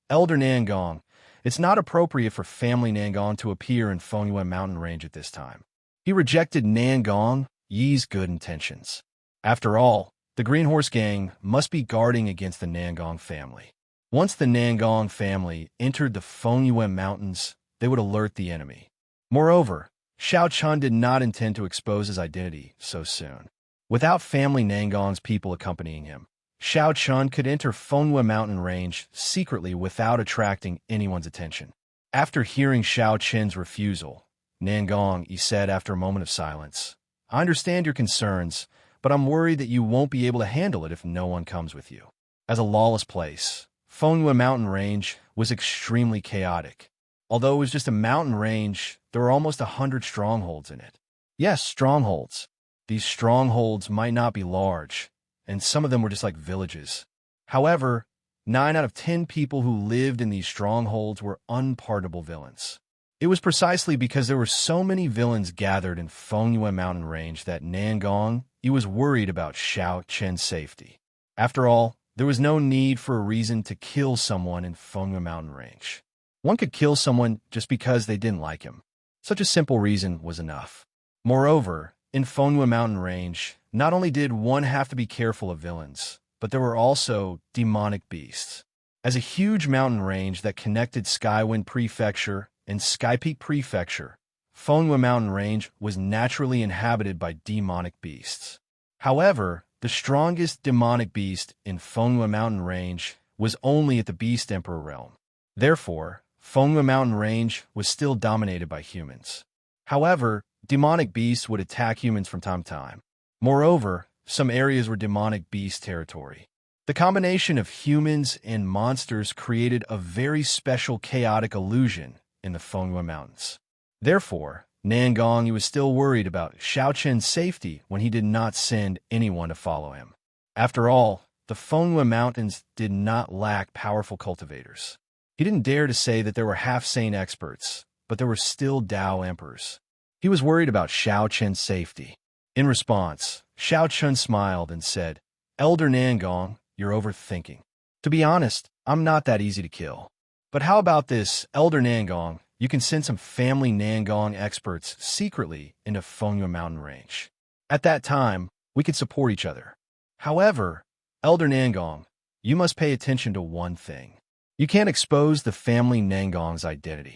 "Elder Nangong, it's not appropriate for family Nangong to appear in Fengyue Mountain Range at this time." He rejected Nangong Yi's good intentions. After all, the Green Horse Gang must be guarding against the Nangong family. Once the Nangong family entered the Fengyue Mountains, they would alert the enemy. Moreover, Shao Chun did not intend to expose his identity so soon. Without family Nangong's people accompanying him, Shao Chun could enter Fengyue Mountain Range secretly without attracting anyone's attention. After hearing Shao Chun's refusal, Nangong Yi said after a moment of silence, "I understand your concerns, but I'm worried that you won't be able to handle it if no one comes with you." As a lawless place, Fengyue Mountain Range was extremely chaotic. Although it was just a mountain range, there were almost 100 strongholds in it. Yes, strongholds. These strongholds might not be large, and some of them were just like villages. However, 9 out of 10 people who lived in these strongholds were unpardonable villains. It was precisely because there were so many villains gathered in Fengyue Mountain Range that Nangong Yi was worried about Shao Chun's safety. After all, there was no need for a reason to kill someone in Fengyue Mountain Range. One could kill someone just because they didn't like him. Such a simple reason was enough. Moreover, in Fengyue Mountain Range, not only did one have to be careful of villains, but there were also demonic beasts. As a huge mountain range that connected Skywind Prefecture and Skypeak Prefecture, Fengyue Mountain Range was naturally inhabited by demonic beasts. However, the strongest demonic beast in Fengyue Mountain Range was only at the Beast Emperor realm. Therefore, Fengyue Mountain Range was still dominated by humans. However, demonic beasts would attack humans from time to time. Moreover, some areas were demonic beast territory. The combination of humans and monsters created a very special chaotic illusion in the Fengyue Mountains. Therefore, Nangong was still worried about Shao Chun's safety when he did not send anyone to follow him. After all, the Fengyue Mountains did not lack powerful cultivators. He didn't dare to say that there were half-sane experts, but there were still Dao emperors. He was worried about Shao Chun's safety. In response, Shao Chun smiled and said, "Elder Nangong, you're overthinking. To be honest, I'm not that easy to kill. But how about this, Elder Nangong? You can send some family Nangong experts secretly into Fengyue Mountain Range. At that time, we could support each other. However, Elder Nangong, you must pay attention to one thing. You can't expose the family Nangong's identity.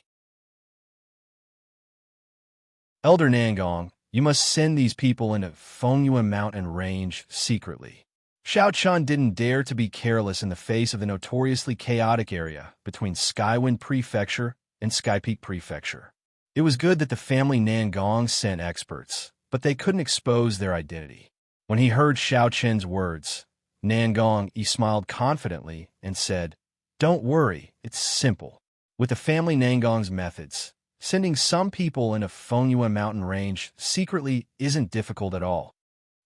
Elder Nangong, you must send these people into Fengyue Mountain Range secretly." Shao Chun didn't dare to be careless in the face of the notoriously chaotic area between Skywind Prefecture and Skypeak Prefecture. It was good that the family Nangong sent experts, but they couldn't expose their identity. When he heard Xiao Chen's words, Nangong he smiled confidently and said, "Don't worry, it's simple. With the family Nangong's methods, sending some people in a Fengyuan mountain range secretly isn't difficult at all."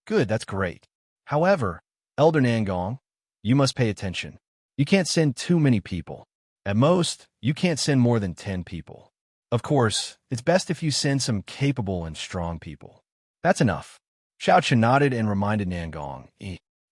"Good, that's great. However, Elder Nangong, you must pay attention. You can't send too many people. At most, you can't send more than 10 people. Of course, it's best if you send some capable and strong people." "That's enough." Xiao Chen nodded and reminded Nangong.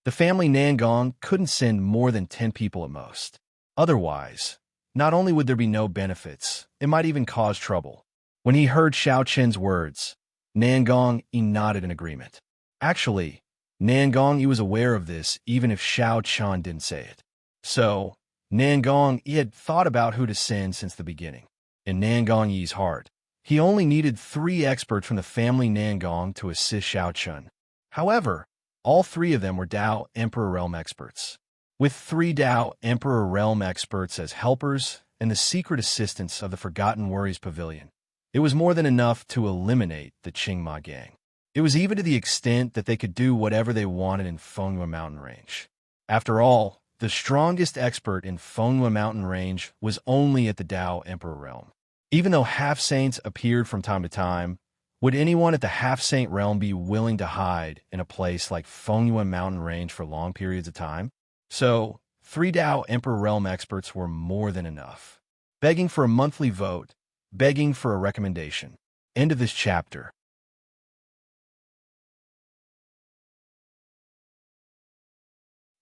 The family Nangong couldn't send more than 10 people at most. Otherwise, not only would there be no benefits, it might even cause trouble. When he heard Xiao Chen's words, Nangong he nodded in agreement. Actually, Nangong he was aware of this even if Xiao Chen didn't say it. So, Nangong he had thought about who to send since the beginning. In Nangong Yi's heart, he only needed 3 experts from the family Nangong to assist Xiao Chen. However, all 3 of them were Dao Emperor Realm experts. With 3 Dao Emperor Realm experts as helpers and the secret assistants of the Forgotten Worries Pavilion, it was more than enough to eliminate the Qingma gang. It was even to the extent that they could do whatever they wanted in Fengyuan Mountain Range. After all, the strongest expert in Fengyuan Mountain Range was only at the Dao Emperor Realm. Even though half-saints appeared from time to time, would anyone at the half-saint realm be willing to hide in a place like Fengyuan Mountain Range for long periods of time? So, 3 Dao Emperor Realm experts were more than enough. Begging for a monthly vote, begging for a recommendation. End of this chapter.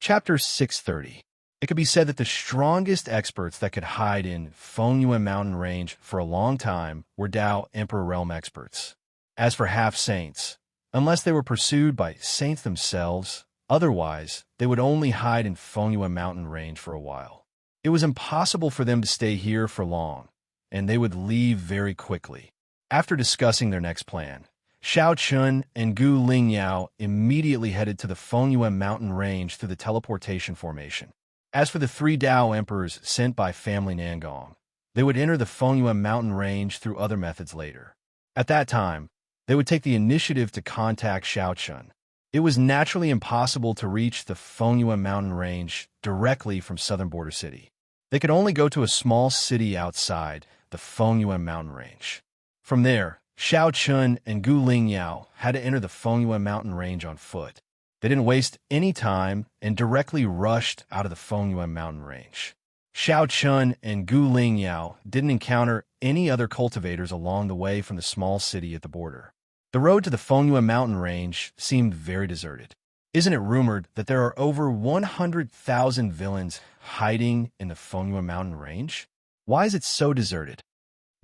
Chapter 630. It could be said that the strongest experts that could hide in Fengyuan Mountain Range for a long time were Dao Emperor Realm experts. As for half-saints, unless they were pursued by saints themselves, otherwise they would only hide in Fengyuan Mountain Range for a while. It was impossible for them to stay here for long, and they would leave very quickly. After discussing their next plan, Xiao Chun and Gu Lingyao immediately headed to the Fengyuan Mountain Range through the teleportation formation. As for the 3 Dao Emperors sent by family Nangong, they would enter the Fengyuan Mountain Range through other methods later. At that time, they would take the initiative to contact Xiao Chun. It was naturally impossible to reach the Fengyuan Mountain Range directly from southern border city. They could only go to a small city outside the Fengyuan Mountain Range. From there, Xiao Chun and Gu Lingyao had to enter the Fengyuan Mountain Range on foot. They didn't waste any time and directly rushed out of the Fengyuan Mountain Range. Xiao Chun and Gu Lingyao didn't encounter any other cultivators along the way from the small city at the border. The road to the Fengyuan Mountain Range seemed very deserted. Isn't it rumored that there are over 100,000 villains hiding in the Fengyuan Mountain Range? Why is it so deserted?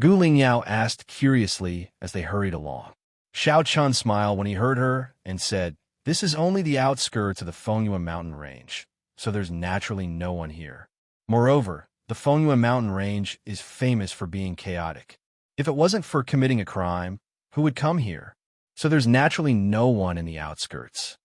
Gu Lingyao asked curiously as they hurried along. Xiao Chun smiled when he heard her and said, "This is only the outskirts of the Fengyuan Mountain Range, so there's naturally no one here. Moreover, the Fengyuan Mountain Range is famous for being chaotic. If it wasn't for committing a crime, who would come here? So there's naturally no one in the outskirts."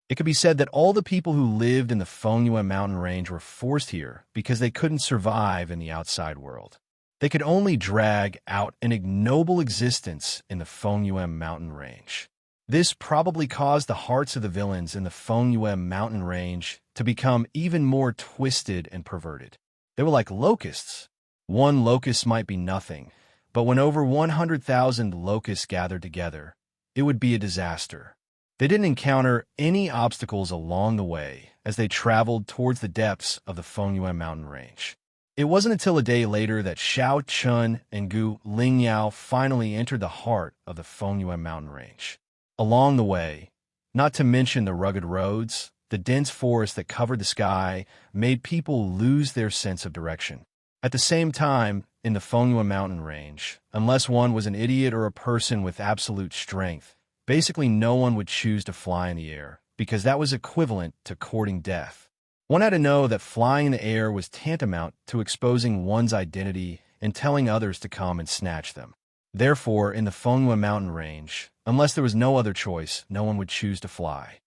It could be said that all the people who lived in the Fengyuan Mountain Range were forced here because they couldn't survive in the outside world. They could only drag out an ignoble existence in the Fengyuan Mountain Range. This probably caused the hearts of the villains in the Fengyuan Mountain Range to become even more twisted and perverted. They were like locusts. One locust might be nothing, but when over 100,000 locusts gathered together, it would be a disaster. They didn't encounter any obstacles along the way as they traveled towards the depths of the Fengyuan Mountain Range. It wasn't until a day later that Xiao Chun and Gu Lingyao finally entered the heart of the Fengyuan Mountain Range. Along the way, not to mention the rugged roads, the dense forest that covered the sky made people lose their sense of direction. At the same time, in the Fengyuan Mountain Range, unless one was an idiot or a person with absolute strength, basically no one would choose to fly in the air, because that was equivalent to courting death. One had to know that flying in the air was tantamount to exposing one's identity and telling others to come and snatch them. Therefore, in the Fengyuan Mountain Range, unless there was no other choice, no one would choose to fly.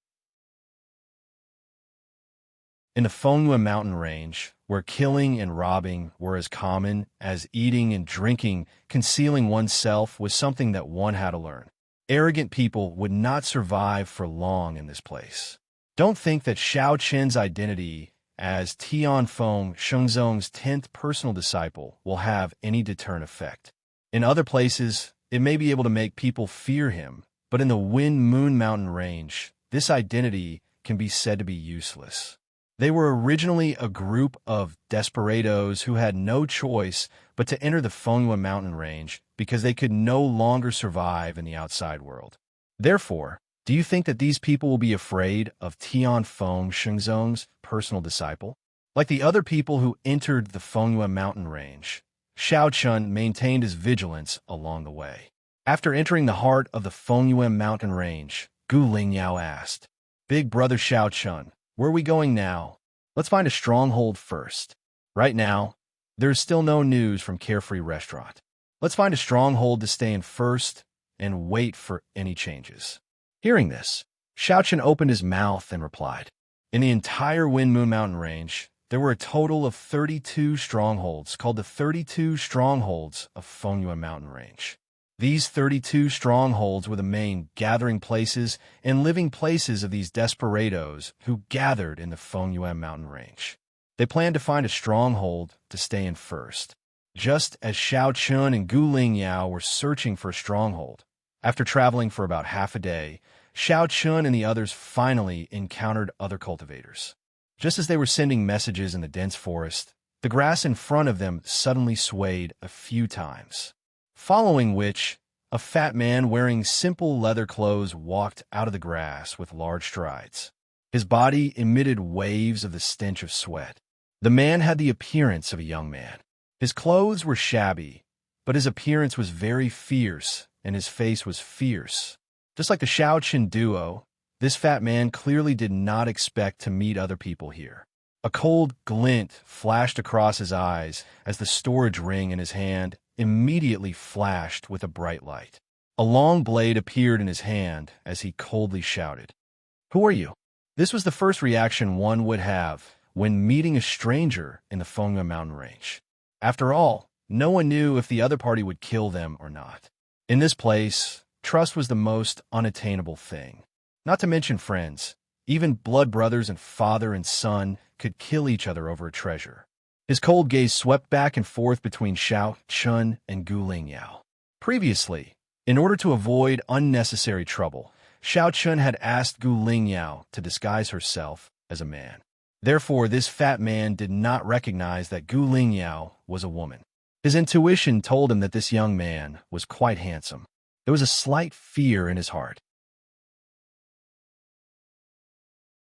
In the Fengyuan Mountain Range, where killing and robbing were as common as eating and drinking, concealing oneself was something that one had to learn. Arrogant people would not survive for long in this place. Don't think that Xiao Qin's identity as Tianfeng Shengzong's 10th personal disciple will have any deterrent effect. In other places, it may be able to make people fear him, but in the Wind-Moon Mountain range, this identity can be said to be useless. They were originally a group of desperados who had no choice but to enter the Fengyue mountain range because they could no longer survive in the outside world. Therefore, do you think that these people will be afraid of Tianfeng Shengzong's personal disciple? Like the other people who entered the Fengyue mountain range, Xiao Chun maintained his vigilance along the way. After entering the heart of the Fengyue mountain range, Gu Lingyao asked, "Big brother Xiao Chun, where are we going now? Let's find a stronghold first. Right now, there's still no news from Carefree Restaurant. Let's find a stronghold to stay in first and wait for any changes." Hearing this, Xiao Chun opened his mouth and replied, "In the entire Wind-Moon Mountain range, there were a total of 32 strongholds called the 32 Strongholds of Fengyue Mountain Range. These 32 strongholds were the main gathering places and living places of these desperados who gathered in the Fengyue Mountain Range. They planned to find a stronghold to stay in first. Just as Xiao Chun and Gu Lingyao were searching for a stronghold, after traveling for about half a day, Xiao Chun and the others finally encountered other cultivators. Just as they were sending messages in the dense forest, the grass in front of them suddenly swayed a few times. Following which, a fat man wearing simple leather clothes walked out of the grass with large strides. His body emitted waves of the stench of sweat. The man had the appearance of a young man. His clothes were shabby, but his appearance was very fierce, and his face was fierce. Just like the Xiao Qin duo, this fat man clearly did not expect to meet other people here. A cold glint flashed across his eyes as the storage ring in his hand immediately flashed with a bright light. A long blade appeared in his hand as he coldly shouted, "Who are you?" This was the first reaction one would have when meeting a stranger in the Fengyue mountain range. After all, no one knew if the other party would kill them or not. In this place, trust was the most unattainable thing. Not to mention friends. Even blood brothers and father and son could kill each other over a treasure. His cold gaze swept back and forth between Xiao Chun and Gu Lingyao. Previously, in order to avoid unnecessary trouble, Xiao Chun had asked Gu Lingyao to disguise herself as a man. Therefore, this fat man did not recognize that Gu Lingyao was a woman. His intuition told him that this young man was quite handsome. There was a slight fear in his heart.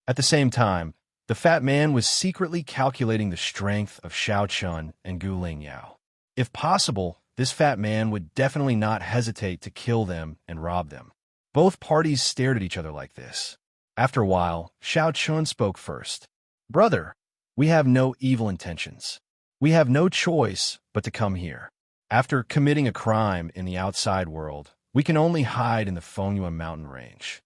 At the same time, the fat man was secretly calculating the strength of Xiao Chun and Gu Lingyao. If possible, this fat man would definitely not hesitate to kill them and rob them. Both parties stared at each other like this. After a while, Xiao Chun spoke first. "Brother, we have no evil intentions. We have no choice but to come here. After committing a crime in the outside world, we can only hide in the Fengyue mountain range.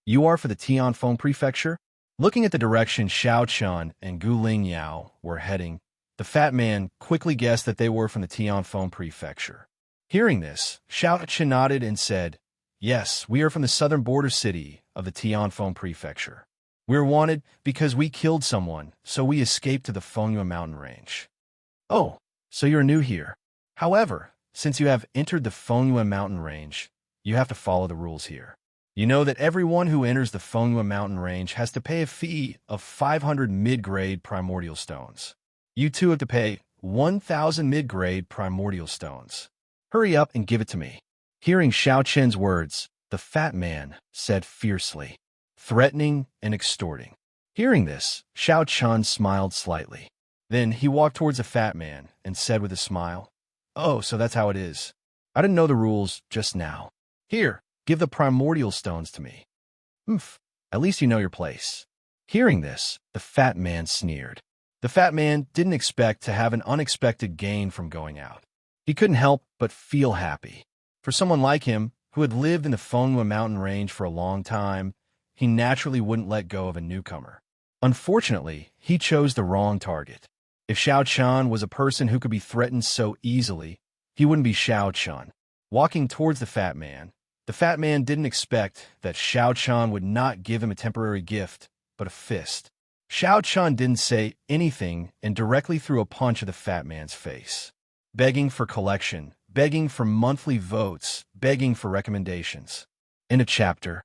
You are for the Tianfeng prefecture?" Looking at the direction Xiao Chun and Gu Lingyao were heading, the fat man quickly guessed that they were from the Tianfeng prefecture. Hearing this, Xiao Chun nodded and said, "Yes, we are from the southern border city of the Tianfeng prefecture. We are wanted because we killed someone, so we escaped to the Fengyue mountain range." "Oh, so you're new here. However, since you have entered the Fengyue mountain range, you have to follow the rules here. You know that everyone who enters the Fengyue mountain range has to pay a fee of 500 mid-grade primordial stones. You too have to pay 1,000 mid-grade primordial stones. Hurry up and give it to me." Hearing Xiao Chen's words, the fat man said fiercely, threatening and extorting. Hearing this, Xiao Chun smiled slightly. Then he walked towards the fat man and said with a smile, "Oh, so that's how it is. I didn't know the rules just now. Here, give the primordial stones to me." "Humph, at least you know your place." Hearing this, the fat man sneered. The fat man didn't expect to have an unexpected gain from going out. He couldn't help but feel happy. For someone like him, who had lived in the Fengyue mountain range for a long time, he naturally wouldn't let go of a newcomer. Unfortunately, he chose the wrong target. If Xiao Chun was a person who could be threatened so easily, he wouldn't be Xiao Chun. Walking towards the fat man, The fat man didn't expect that Xiao Chun would not give him a temporary gift, but a fist. Xiao Chun didn't say anything and directly threw a punch at the fat man's face. Begging for collection, begging for monthly votes, begging for recommendations. End of chapter.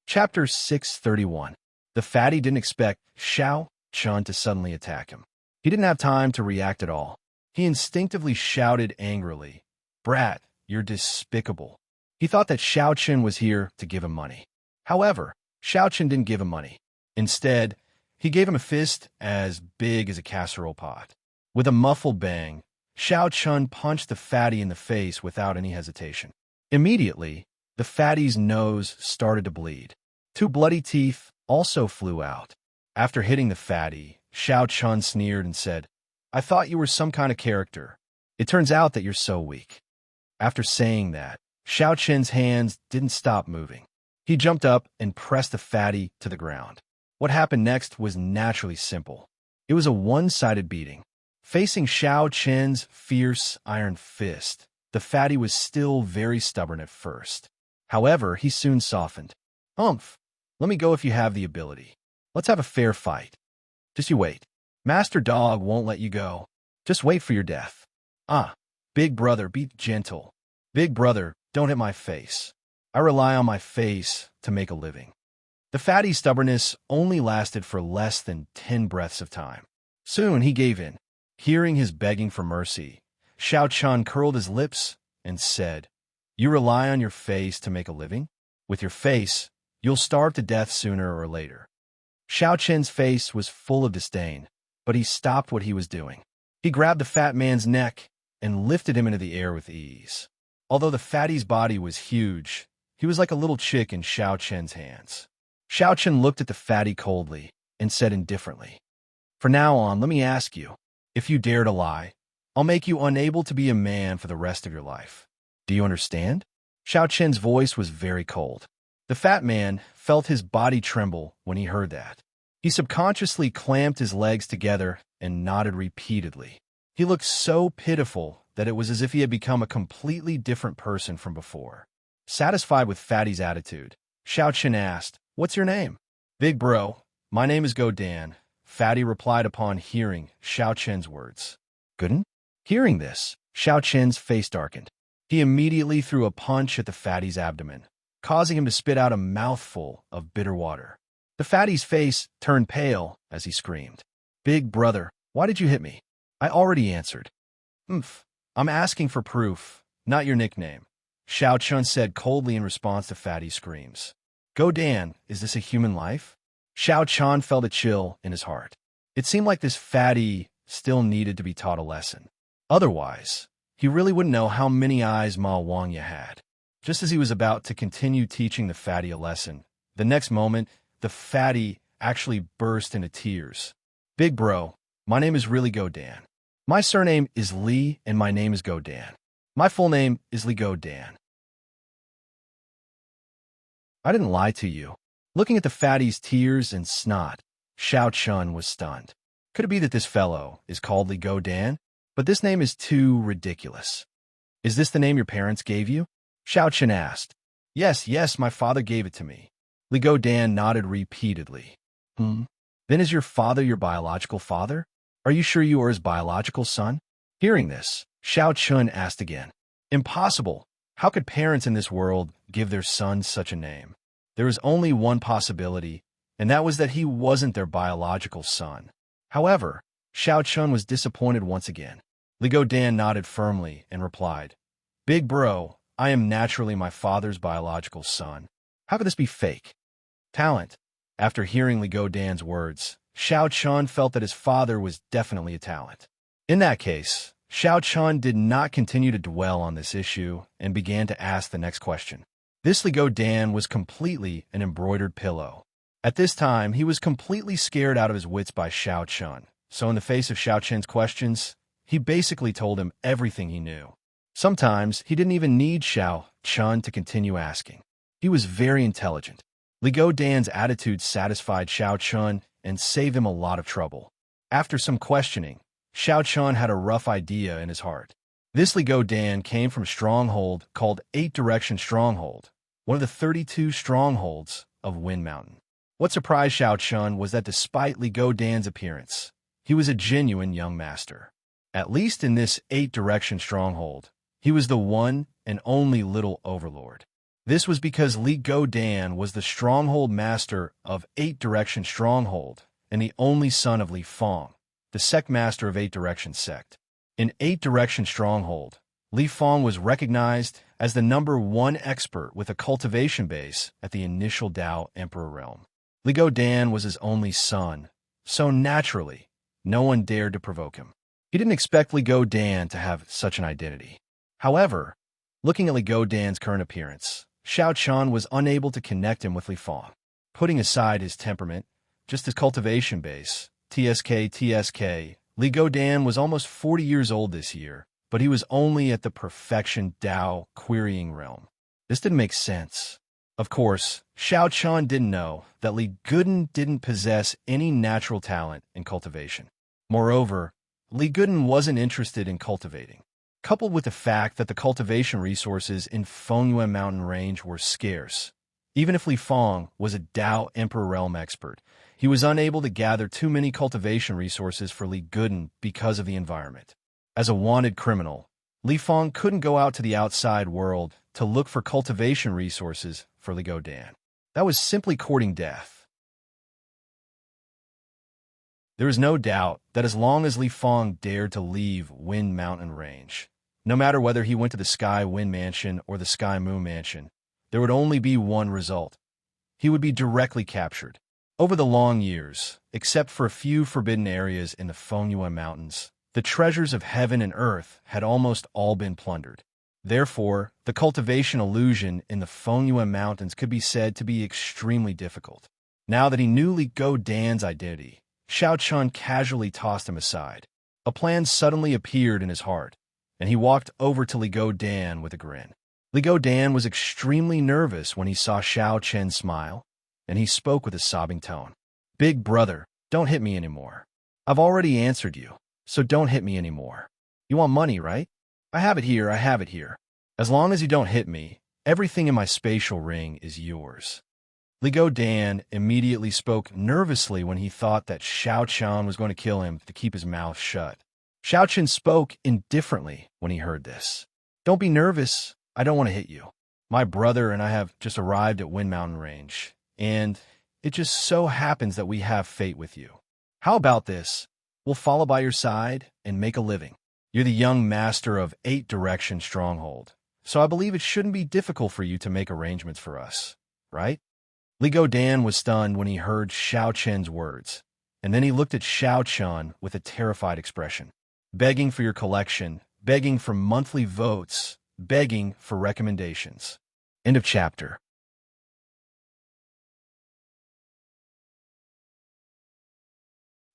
Chapter 631. The fatty didn't expect Xiao Chun to suddenly attack him. He didn't have time to react at all. He instinctively shouted angrily, "Brat, you're despicable." He thought that Xiao Chun was here to give him money. However, Xiao Chun didn't give him money. Instead, he gave him a fist as big as a casserole pot. With a muffled bang, Xiao Chun punched the fatty in the face without any hesitation. Immediately, the fatty's nose started to bleed. 2 bloody teeth also flew out. After hitting the fatty, Xiao Chun sneered and said, "I thought you were some kind of character. It turns out that you're so weak." After saying that, Xiao Chun's hands didn't stop moving. He jumped up and pressed the fatty to the ground. What happened next was naturally simple. It was a one-sided beating. Facing Xiao Chun's fierce iron fist, the fatty was still very stubborn at first. However, he soon softened. "Humph, let me go if you have the ability. Let's have a fair fight. Just you wait. Master Dog won't let you go. Just wait for your death. Ah, big brother, be gentle. Big brother, don't hit my face. I rely on my face to make a living." The fatty's stubbornness only lasted for less than 10 breaths of time. Soon he gave in. Hearing his begging for mercy, Xiao Chun curled his lips and said, "You rely on your face to make a living? With your face, you'll starve to death sooner or later." Xiao Chun's face was full of disdain, but he stopped what he was doing. He grabbed the fat man's neck and lifted him into the air with ease. Although the fatty's body was huge, he was like a little chick in Xiao Chun's hands. Xiao Chun looked at the fatty coldly and said indifferently, "From now on, let me ask you, if you dare to lie, I'll make you unable to be a man for the rest of your life. Do you understand?" Xiao Chun's voice was very cold. The fat man felt his body tremble when he heard that. He subconsciously clamped his legs together and nodded repeatedly. He looked so pitiful that it was as if he had become a completely different person from before. Satisfied with Fatty's attitude, Xiao Chun asked, "What's your name?" "Big bro, my name is Godan," Fatty replied upon hearing Xiao Chun's words. "Gooden?" Hearing this, Xiao Chun's face darkened. He immediately threw a punch at the fatty's abdomen, causing him to spit out a mouthful of bitter water. The fatty's face turned pale as he screamed, "Big brother, why did you hit me?" "I already answered." I'm asking for proof, not your nickname," Xiao Chun said coldly in response to Fatty's screams. "Godan, is this a human life?" Xiao Chun felt a chill in his heart. It seemed like this fatty still needed to be taught a lesson. Otherwise, he really wouldn't know how many eyes Ma Wangya had. Just as he was about to continue teaching the fatty a lesson, the next moment, the fatty actually burst into tears. "Big bro, my name is really Godan. My surname is Li, and my name is Godan. My full name is Li Godan." "I didn't lie to you." Looking at the fatty's tears and snot, Xiao Chun was stunned. Could it be that this fellow is called Li Godan? But this name is too ridiculous. "Is this the name your parents gave you?" Xiao Chun asked. Yes, my father gave it to me." Li Godan nodded repeatedly. Then is your father your biological father? Are you sure you are his biological son?" Hearing this, Xiao Chun asked again. "Impossible. How could parents in this world give their sons such a name?" There was only one possibility, and that was that he wasn't their biological son. However, Xiao Chun was disappointed once again. Li Godan nodded firmly and replied, "Big bro, I am naturally my father's biological son. How could this be fake?" Talent. After hearing Li Godan's words, Xiao Chun felt that his father was definitely a talent. In that case, Xiao Chun did not continue to dwell on this issue and began to ask the next question. This Li Godan was completely an embroidered pillow. At this time, he was completely scared out of his wits by Xiao Chun, so in the face of Xiao Chun's questions, he basically told him everything he knew. Sometimes, he didn't even need Xiao Chun to continue asking. He was very intelligent. Li Godan's attitude satisfied Xiao Chun and saved him a lot of trouble. After some questioning, Xiao Chun had a rough idea in his heart. This Li Go Dan came from a stronghold called Eight Direction Stronghold, one of the 32 strongholds of Wind Mountain. What surprised Xiao Chun was that despite Li Go Dan's appearance, he was a genuine young master. At least in this Eight Direction Stronghold, he was the one and only little overlord. This was because Li Go Dan was the stronghold master of Eight Direction Stronghold and the only son of Li Fong, the sect master of Eight Direction sect. In Eight Direction Stronghold, Li Fong was recognized as the #1 expert with a cultivation base at the initial Dao Emperor realm. Li Go Dan was his only son, so naturally, no one dared to provoke him. He didn't expect Li Go Dan to have such an identity. However, looking at Li Go Dan's current appearance, Xiao Chun was unable to connect him with Li Fong. Putting aside his temperament, just his cultivation base, TSK, Li Go Dan was almost 40 years old this year, but he was only at the perfection Dao querying realm. This didn't make sense. Of course, Xiao Chun didn't know that Li Guden didn't possess any natural talent in cultivation. Moreover, Li Guden wasn't interested in cultivating. Coupled with the fact that the cultivation resources in Fengyuan Mountain Range were scarce, even if Li Fong was a Dao Emperor Realm expert, he was unable to gather too many cultivation resources for Li Guden because of the environment. As a wanted criminal, Li Fong couldn't go out to the outside world to look for cultivation resources for Li Go Dan. That was simply courting death. There is no doubt that as long as Li Fong dared to leave Wind Mountain Range, no matter whether he went to the Sky Wind Mansion or the Sky Moon Mansion, there would only be one result. He would be directly captured. Over the long years, except for a few forbidden areas in the Fengyuan Mountains, the treasures of heaven and earth had almost all been plundered. Therefore, the cultivation illusion in the Fengyuan Mountains could be said to be extremely difficult. Now that he knew Li Go Dan's identity, Xiao Chun casually tossed him aside. A plan suddenly appeared in his heart, and he walked over to Li Go Dan with a grin. Li Go Dan was extremely nervous when he saw Xiao Chun smile, and he spoke with a sobbing tone. "Big brother, don't hit me anymore. I've already answered you, so don't hit me anymore. You want money, right? I have it here. As long as you don't hit me, everything in my spatial ring is yours." Li Go Dan immediately spoke nervously when he thought that Xiao Chun was going to kill him to keep his mouth shut. Xiao Chun spoke indifferently when he heard this. "Don't be nervous. I don't want to hit you. My brother and I have just arrived at Wind Mountain Range, and it just so happens that we have fate with you. How about this? We'll follow by your side and make a living. You're the young master of Eight Direction Stronghold, so I believe it shouldn't be difficult for you to make arrangements for us, right?" Li Go Dan was stunned when he heard Xiao Chun's words, and then he looked at Xiao Chun with a terrified expression. Begging for your collection, begging for monthly votes, begging for recommendations. End of chapter.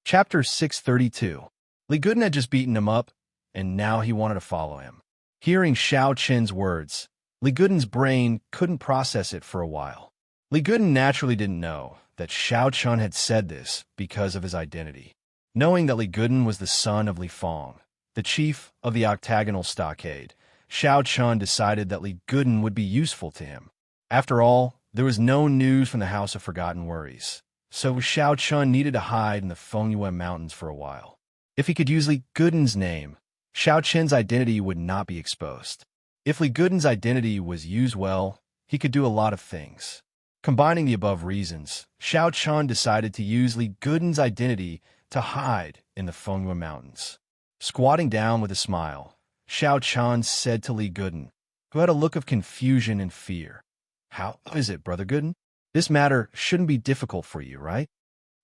Chapter 632. Li Guden had just beaten him up, and now he wanted to follow him. Hearing Xiao Chun's words, Li Guden's brain couldn't process it for a while. Li Guden naturally didn't know that Xiao Chun had said this because of his identity. Knowing that Li Guden was the son of Li Fong, the chief of the Octagonal Stockade, Xiao Chun decided that Li Guden would be useful to him. After all, there was no news from the House of Forgotten Worries, so Xiao Chun needed to hide in the Fengyuan Mountains for a while. If he could use Li Guden's name, Xiao Chun's identity would not be exposed. If Li Guden's identity was used well, he could do a lot of things. Combining the above reasons, Xiao Chun decided to use Li Guden's identity to hide in the Fengyuan Mountains. Squatting down with a smile, Xiao Chun said to Li Guden, who had a look of confusion and fear, "How is it, Brother Guden? This matter shouldn't be difficult for you, right?"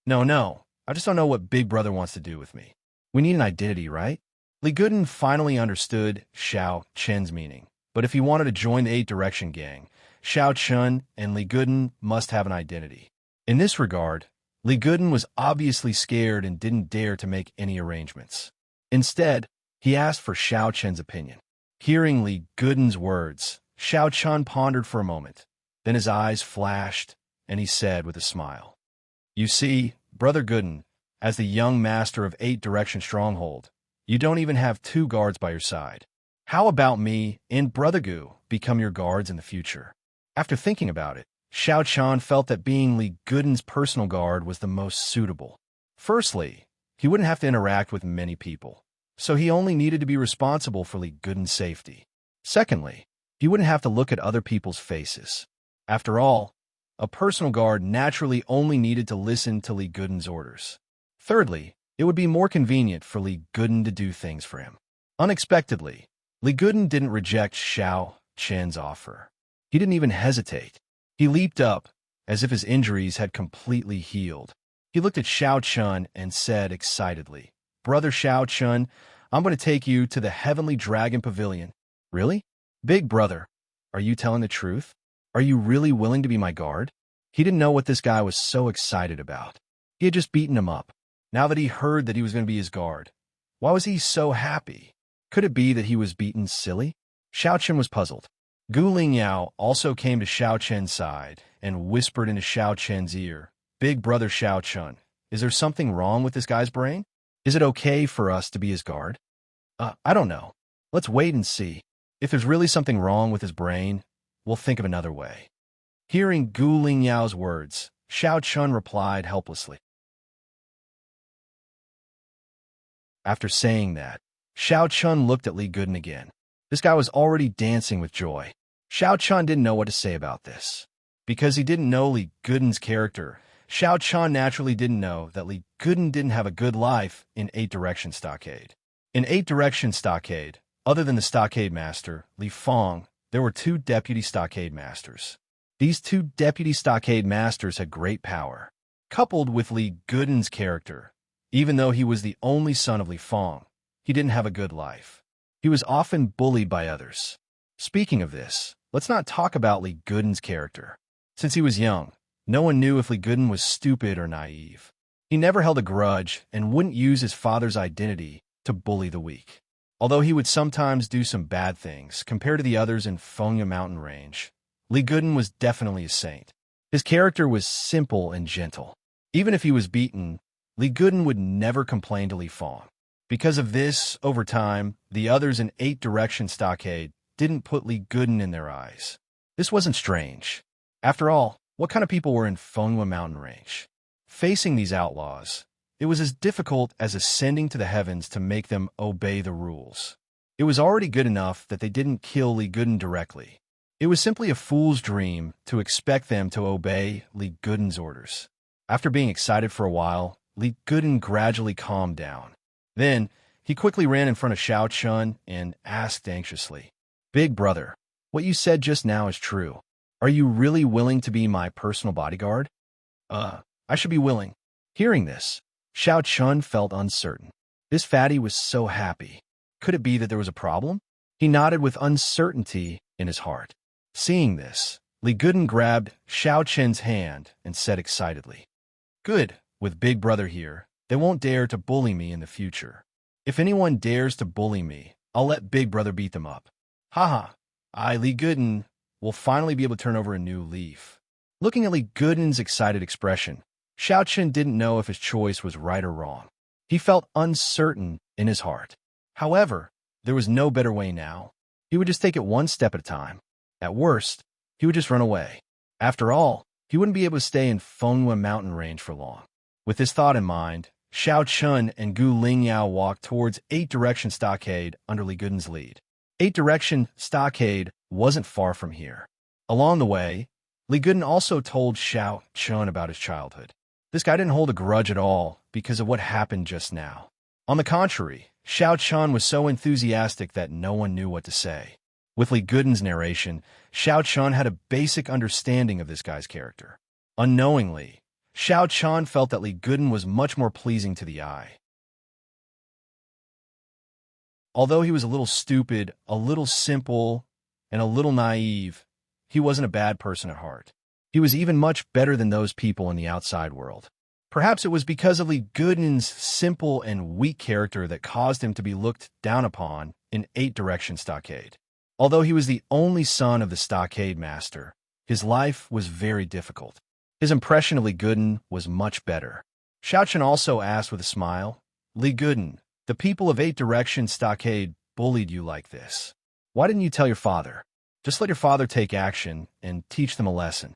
No, I just don't know what Big Brother wants to do with me. We need an identity, right?" Li Guden finally understood Xiao Chun's meaning, but if he wanted to join the Eight Direction gang, Xiao Chun and Li Guden must have an identity. In this regard, Li Guden was obviously scared and didn't dare to make any arrangements. Instead, he asked for Xiao Chun's opinion. Hearing Li Guden's words, Xiao Chun pondered for a moment. Then his eyes flashed, and he said with a smile, "You see, Brother Guden, as the young master of Eight Direction Stronghold, You don't even have two guards by your side. How about me and Brother Gu become your guards in the future? After thinking about it, Xiao Chan felt that being Li Guden's personal guard was the most suitable. Firstly, he wouldn't have to interact with many people, so he only needed to be responsible for Li Guden's safety. Secondly, he wouldn't have to look at other people's faces. After all, a personal guard naturally only needed to listen to Li Guden's orders. Thirdly, it would be more convenient for Li Guden to do things for him. Unexpectedly, Li Guden didn't reject Xiao Chen's offer. He didn't even hesitate. He leaped up, as if his injuries had completely healed. He looked at Xiao Chun and said excitedly, "Brother Xiao Chun, I'm going to take you to the Heavenly Dragon Pavilion." "Really? Big brother, are you telling the truth? Are you really willing to be my guard?" He didn't know what this guy was so excited about. He had just beaten him up. Now that he heard that he was going to be his guard, why was he so happy? Could it be that he was beaten silly? Xiao Chen was puzzled. Gu Lingyao also came to Xiao Chen's side and whispered into Xiao Chen's ear, "Big brother Xiao Chen, is there something wrong with this guy's brain? Is it okay for us to be his guard?" I don't know. Let's wait and see. If there's really something wrong with his brain, we'll think of another way." Hearing Gu Lingyao's words, Xiao Chun replied helplessly. After saying that, Xiao Chun looked at Li Guden again. This guy was already dancing with joy. Xiao Chun didn't know what to say about this. Because he didn't know Li Guden's character, Xiao Chun naturally didn't know that Li Guden didn't have a good life in 8-Direction Stockade. In 8-Direction Stockade, other than the Stockade Master, Li Fong, there were 2 Deputy Stockade Masters. These 2 Deputy Stockade Masters had great power. Coupled with Li Guden's character, even though he was the only son of Li Fong, he didn't have a good life. He was often bullied by others. Speaking of this, let's not talk about Li Guden's character. Since he was young, no one knew if Li Guden was stupid or naive. He never held a grudge and wouldn't use his father's identity to bully the weak. Although he would sometimes do some bad things compared to the others in Fengya Mountain Range, Li Guden was definitely a saint. His character was simple and gentle. Even if he was beaten, Li Guden would never complain to Li Fong. Because of this, over time, the others in 8-Direction Stockade didn't put Li Guden in their eyes. This wasn't strange. After all, what kind of people were in Fengya Mountain Range? Facing these outlaws, it was as difficult as ascending to the heavens to make them obey the rules. It was already good enough that they didn't kill Li Guden directly. It was simply a fool's dream to expect them to obey Li Guden's orders. After being excited for a while, Li Guden gradually calmed down. Then, he quickly ran in front of Xiao Chun and asked anxiously, "Big brother, what you said just now is true. Are you really willing to be my personal bodyguard?" I should be willing." Hearing this, Xiao Chun felt uncertain. This fatty was so happy. Could it be that there was a problem? He nodded with uncertainty in his heart. Seeing this, Li Guden grabbed Xiao Chen's hand and said excitedly, "Good, with Big Brother here, they won't dare to bully me in the future. If anyone dares to bully me, I'll let Big Brother beat them up. Haha, Li Guden will finally be able to turn over a new leaf." Looking at Li Guden's excited expression, Xiao Chen didn't know if his choice was right or wrong. He felt uncertain in his heart. However, there was no better way now. He would just take it one step at a time. At worst, he would just run away. After all, he wouldn't be able to stay in Fengya Mountain Range for long. With this thought in mind, Xiao Chun and Gu Lingyao walked towards 8-Direction Stockade under Li Guden's lead. 8-Direction Stockade wasn't far from here. Along the way, Li Guden also told Xiao Chun about his childhood. This guy didn't hold a grudge at all because of what happened just now. On the contrary, Xiao Chun was so enthusiastic that no one knew what to say. With Li Guden's narration, Xiao Chun had a basic understanding of this guy's character. Unknowingly, Xiao Chun felt that Li Guden was much more pleasing to the eye. Although he was a little stupid, a little simple, and a little naive, he wasn't a bad person at heart. He was even much better than those people in the outside world. Perhaps it was because of Li Guden's simple and weak character that caused him to be looked down upon in 8-Direction Stockade. Although he was the only son of the Stockade Master, his life was very difficult. His impression of Li Guden was much better. Xiao Chen also asked with a smile, "Li Guden, The people of Eight Direction Stockade bullied you like this. Why didn't you tell your father? Just let your father take action and teach them a lesson.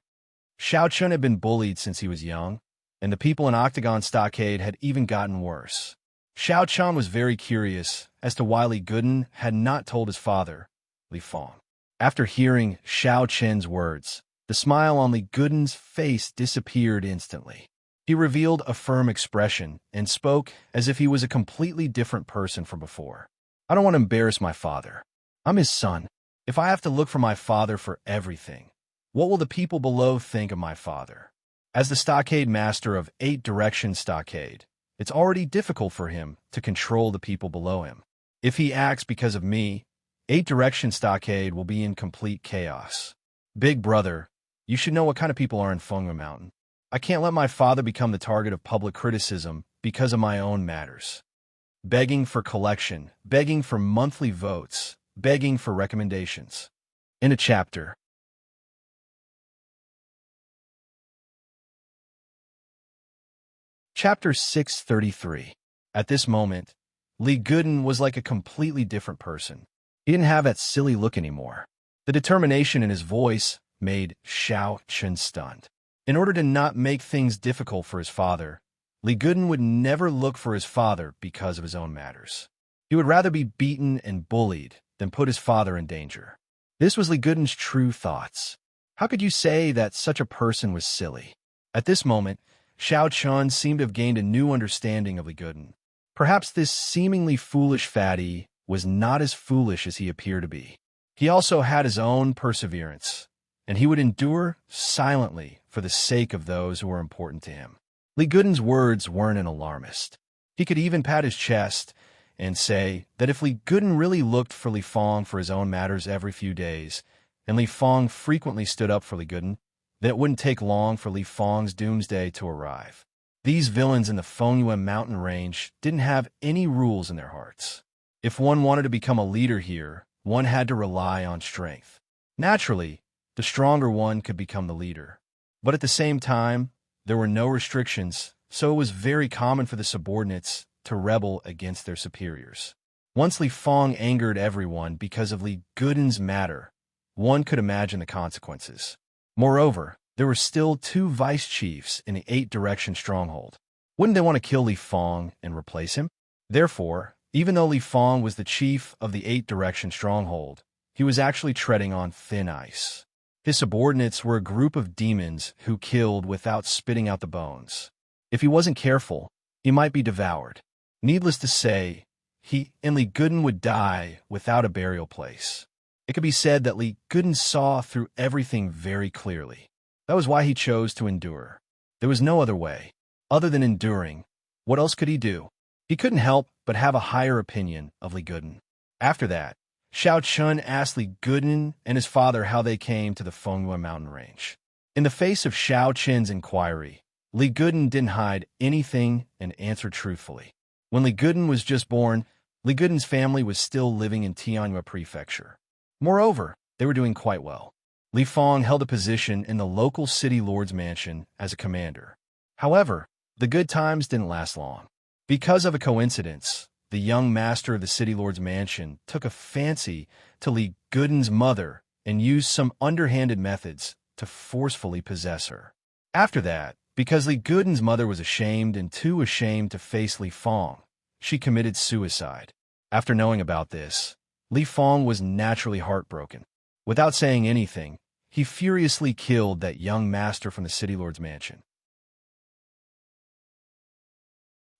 Xiao Chun had been bullied since he was young, and the people in Octagon Stockade had even gotten worse. Xiao Chun was very curious as to why Li Guden had not told his father, Li Fong. After hearing Xiao Chen's words, the smile on Li Guden's face disappeared instantly. He revealed a firm expression and spoke as if he was a completely different person from before. I don't want to embarrass my father. I'm his son. If I have to look for my father for everything, what will the people below think of my father? As the stockade master of Eight Direction Stockade, it's already difficult for him to control the people below him. If he acts because of me, Eight Direction Stockade will be in complete chaos. Big brother, you should know what kind of people are in Fengyue Mountain. I can't let my father become the target of public criticism because of my own matters. Begging for collection, begging for monthly votes, begging for recommendations. In a chapter. Chapter 633. At this moment, Li Guden was like a completely different person. He didn't have that silly look anymore. The determination in his voice made Xiao Chun stunned. In order to not make things difficult for his father, Li Guden would never look for his father because of his own matters. He would rather be beaten and bullied than put his father in danger. This was Li Guden's true thoughts. How could you say that such a person was silly? At this moment, Xiao Chun seemed to have gained a new understanding of Li Guden. Perhaps this seemingly foolish fatty was not as foolish as he appeared to be. He also had his own perseverance, and he would endure silently for the sake of those who were important to him. Li Guden's words weren't an alarmist. He could even pat his chest and say that if Li Guden really looked for Li Fong for his own matters every few days, and Li Fong frequently stood up for Li Guden, then it wouldn't take long for Li Fong's doomsday to arrive. These villains in the Fengyue mountain range didn't have any rules in their hearts. If one wanted to become a leader here, one had to rely on strength. Naturally, the stronger one could become the leader. But at the same time, there were no restrictions, so it was very common for the subordinates to rebel against their superiors. Once Li Fong angered everyone because of Li Guden's matter, one could imagine the consequences. Moreover, there were still two vice chiefs in the Eight Direction stronghold. Wouldn't they want to kill Li Fong and replace him? Therefore, even though Li Fong was the chief of the Eight Direction stronghold, he was actually treading on thin ice. His subordinates were a group of demons who killed without spitting out the bones. If he wasn't careful, he might be devoured. Needless to say, he and Li Guden would die without a burial place. It could be said that Li Guden saw through everything very clearly. That was why he chose to endure. There was no other way. Other than enduring, what else could he do? He couldn't help but have a higher opinion of Li Guden. After that, Xiao Chun asked Li Guden and his father how they came to the Fengyue mountain range. In the face of Xiao Chen's inquiry, Li Guden didn't hide anything and answered truthfully. When Li Guden was just born, Li Guden's family was still living in Tianyue Prefecture. Moreover, they were doing quite well. Li Fong held a position in the local city lord's mansion as a commander. However, the good times didn't last long. Because of a coincidence, the young master of the city lord's mansion took a fancy to Li Guden's mother and used some underhanded methods to forcefully possess her. After that, because Li Guden's mother was ashamed and too ashamed to face Li Fong, she committed suicide. After knowing about this, Li Fong was naturally heartbroken. Without saying anything, he furiously killed that young master from the city lord's mansion.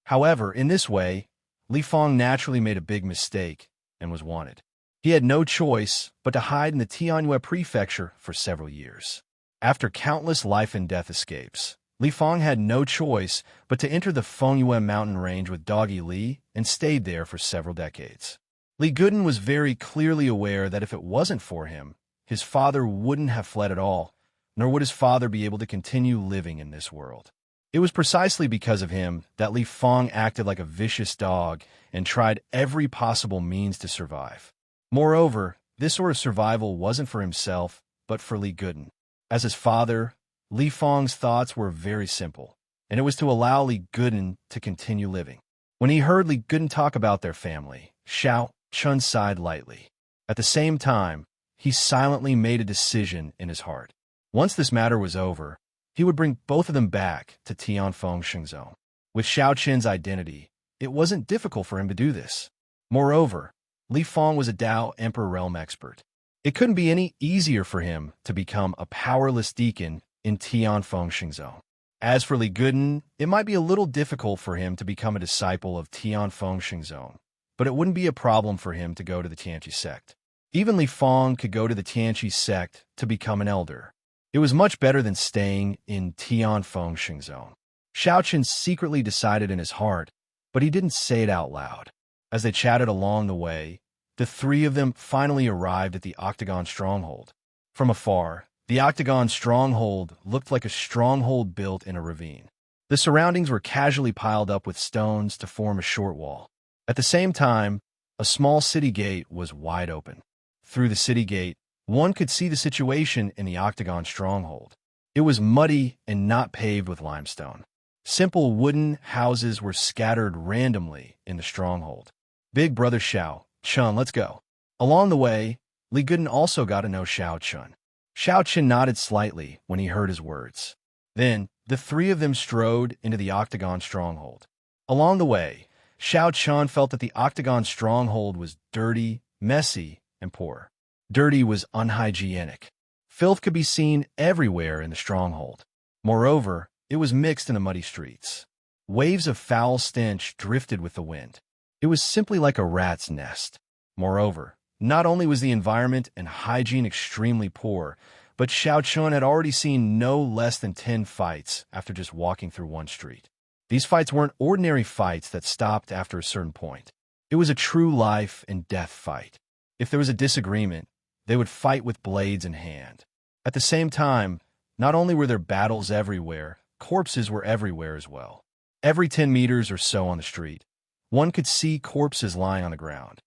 However, in this way, Li Fong naturally made a big mistake and was wanted. He had no choice but to hide in the Tianyue Prefecture for several years. After countless life and death escapes, Li Fong had no choice but to enter the Fengyue mountain range with Doggy Li and stayed there for several decades. Li Guden was very clearly aware that if it wasn't for him, his father wouldn't have fled at all, nor would his father be able to continue living in this world. It was precisely because of him that Li Fong acted like a vicious dog and tried every possible means to survive. Moreover, this sort of survival wasn't for himself, but for Li Guden. As his father, Li Fong's thoughts were very simple, and it was to allow Li Guden to continue living. When he heard Li Guden talk about their family, Xiao Chun sighed lightly. At the same time, he silently made a decision in his heart. Once this matter was over, he would bring both of them back to Tianfeng Shengzhou. With Xiao Qin's identity, it wasn't difficult for him to do this. Moreover, Li Feng was a Dao Emperor Realm expert. It couldn't be any easier for him to become a powerless deacon in Tianfeng Shengzhou. As for Li Guden, it might be a little difficult for him to become a disciple of Tianfeng Shengzhou, but it wouldn't be a problem for him to go to the Tianqi sect. Even Li Feng could go to the Tianqi sect to become an elder. It was much better than staying in Tianfeng Shengzhou. Xiao Qin secretly decided in his heart, but he didn't say it out loud. As they chatted along the way, the three of them finally arrived at the Octagon Stronghold. From afar, the Octagon Stronghold looked like a stronghold built in a ravine. The surroundings were casually piled up with stones to form a short wall. At the same time, a small city gate was wide open. Through the city gate, one could see the situation in the Octagon Stronghold. It was muddy and not paved with limestone. Simple wooden houses were scattered randomly in the stronghold. Big brother Xiao Chun, let's go. Along the way, Li Guden also got to know Xiao Chun. Xiao Qin nodded slightly when he heard his words. Then, the three of them strode into the Octagon Stronghold. Along the way, Xiao Chun felt that the Octagon Stronghold was dirty, messy, and poor. Dirty was unhygienic. Filth could be seen everywhere in the stronghold. Moreover, it was mixed in the muddy streets. Waves of foul stench drifted with the wind. It was simply like a rat's nest. Moreover, not only was the environment and hygiene extremely poor, but Xiao Chun had already seen no less than 10 fights after just walking through one street. These fights weren't ordinary fights that stopped after a certain point. It was a true life and death fight. If there was a disagreement, they would fight with blades in hand. At the same time, not only were there battles everywhere, corpses were everywhere as well. Every 10 meters or so on the street, one could see corpses lying on the ground.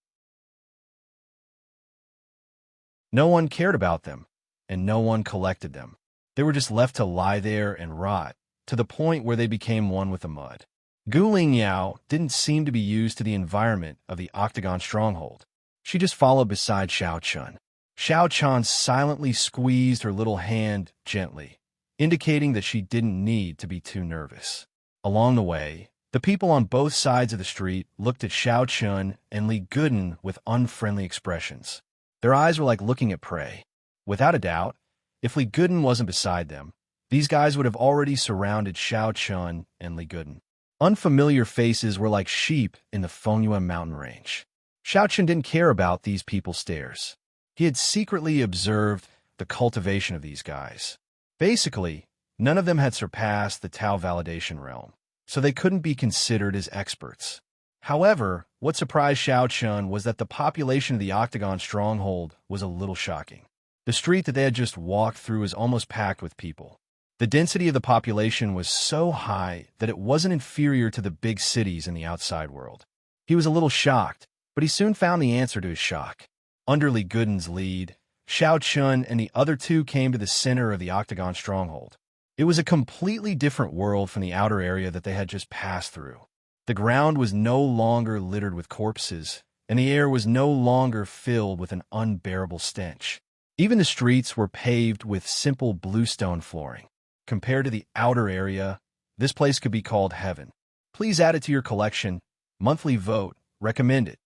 No one cared about them, and no one collected them. They were just left to lie there and rot, to the point where they became one with the mud. Gu Lingyao didn't seem to be used to the environment of the Octagon Stronghold. She just followed beside Xiao Chun. Xiao Chun silently squeezed her little hand gently, indicating that she didn't need to be too nervous. Along the way, the people on both sides of the street looked at Xiao Chun and Li Guden with unfriendly expressions. Their eyes were like looking at prey. Without a doubt, if Li Guden wasn't beside them, these guys would have already surrounded Xiao Chun and Li Guden. Unfamiliar faces were like sheep in the Fengyuan mountain range. Xiao Chun didn't care about these people's stares. He had secretly observed the cultivation of these guys. Basically, none of them had surpassed the Tao validation realm, so they couldn't be considered as experts. However, what surprised Xiao Chun was that the population of the Octagon Stronghold was a little shocking. The street that they had just walked through was almost packed with people. The density of the population was so high that it wasn't inferior to the big cities in the outside world. He was a little shocked, but he soon found the answer to his shock. Under Li Guden's lead, Xiao Chun and the other two came to the center of the Octagon Stronghold. It was a completely different world from the outer area that they had just passed through. The ground was no longer littered with corpses, and the air was no longer filled with an unbearable stench. Even the streets were paved with simple bluestone flooring. Compared to the outer area, this place could be called heaven. Please add it to your collection. Monthly vote. Recommended.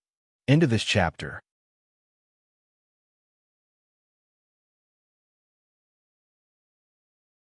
End of this chapter.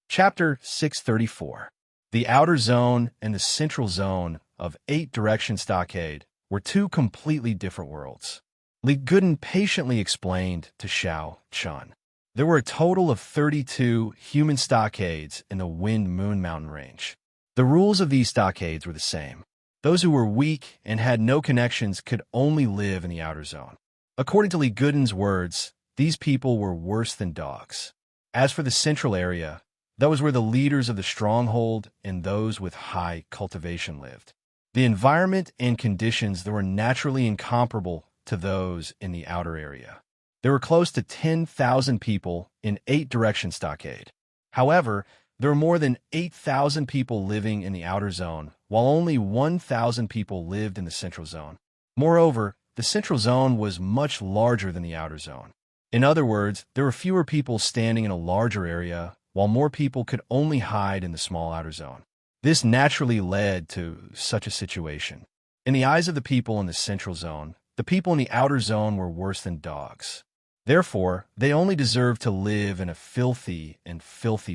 Chapter 634. The outer zone and the central zone of 8-direction stockade were two completely different worlds. Li Guden patiently explained to Xiao Chun. There were a total of 32 human stockades in the Wind-Moon Mountain range. The rules of these stockades were the same. Those who were weak and had no connections could only live in the outer zone. According to Li Guden's words, these people were worse than dogs. As for the central area, that was where the leaders of the stronghold and those with high cultivation lived. The environment and conditions that were naturally incomparable to those in the outer area. There were close to 10,000 people in 8-direction stockade. However, there were more than 8,000 people living in the outer zone, while only 1,000 people lived in the central zone. Moreover, the central zone was much larger than the outer zone. In other words, there were fewer people standing in a larger area, while more people could only hide in the small outer zone. This naturally led to such a situation. In the eyes of the people in the central zone, the people in the outer zone were worse than dogs. Therefore, they only deserved to live in a filthy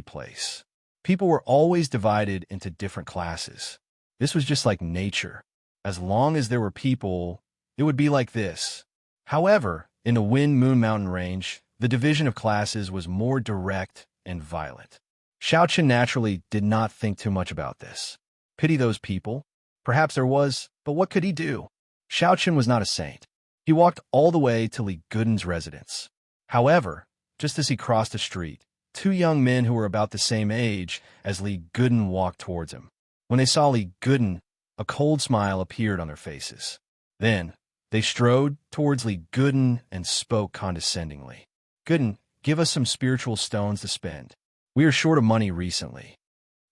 place. People were always divided into different classes. This was just like nature. As long as there were people, it would be like this. However, in the Wind-Moon Mountain Range, the division of classes was more direct and violent. Xiaochen naturally did not think too much about this. Pity those people? Perhaps there was, but what could he do? Xiaochen was not a saint. He walked all the way to Li Guden's residence. However, just as he crossed the street, two young men who were about the same age as Li Guden walked towards him. When they saw Li Guden, a cold smile appeared on their faces. Then, they strode towards Li Guden and spoke condescendingly. "Guden, give us some spiritual stones to spend. We are short of money recently."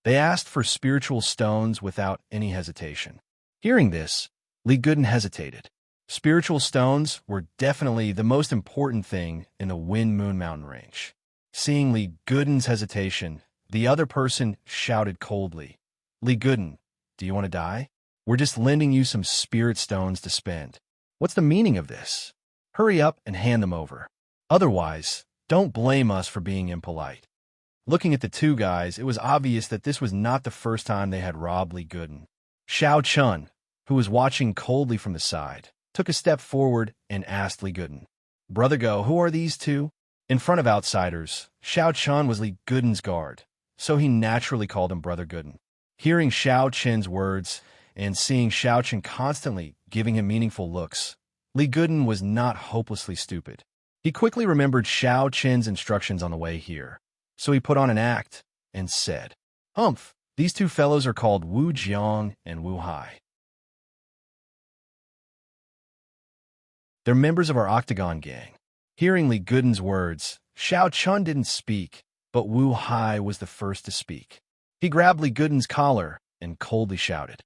They asked for spiritual stones without any hesitation. Hearing this, Li Guden hesitated. Spiritual stones were definitely the most important thing in the Wind-Moon Mountain Range. Seeing Li Guden's hesitation, the other person shouted coldly, "Li Guden, do you want to die? We're just lending you some spirit stones to spend. What's the meaning of this? Hurry up and hand them over. Otherwise, don't blame us for being impolite." Looking at the two guys, it was obvious that this was not the first time they had robbed Li Guden. Xiaochen, who was watching coldly from the side, took a step forward and asked Li Guden, "Brother Go, who are these two?" In front of outsiders, Xiaochen was Li Guden's guard, so he naturally called him Brother Guden. Hearing Xiaochen's words and seeing Xiaochen constantly giving him meaningful looks, Li Guden was not hopelessly stupid. He quickly remembered Xiaochen's instructions on the way here, so he put on an act and said, "Humph, these two fellows are called Wu Jiang and Wu Hai. They're members of our Octagon gang." Hearing Li Guden's words, Xiaochen didn't speak, but Wu Hai was the first to speak. He grabbed Li Guden's collar and coldly shouted,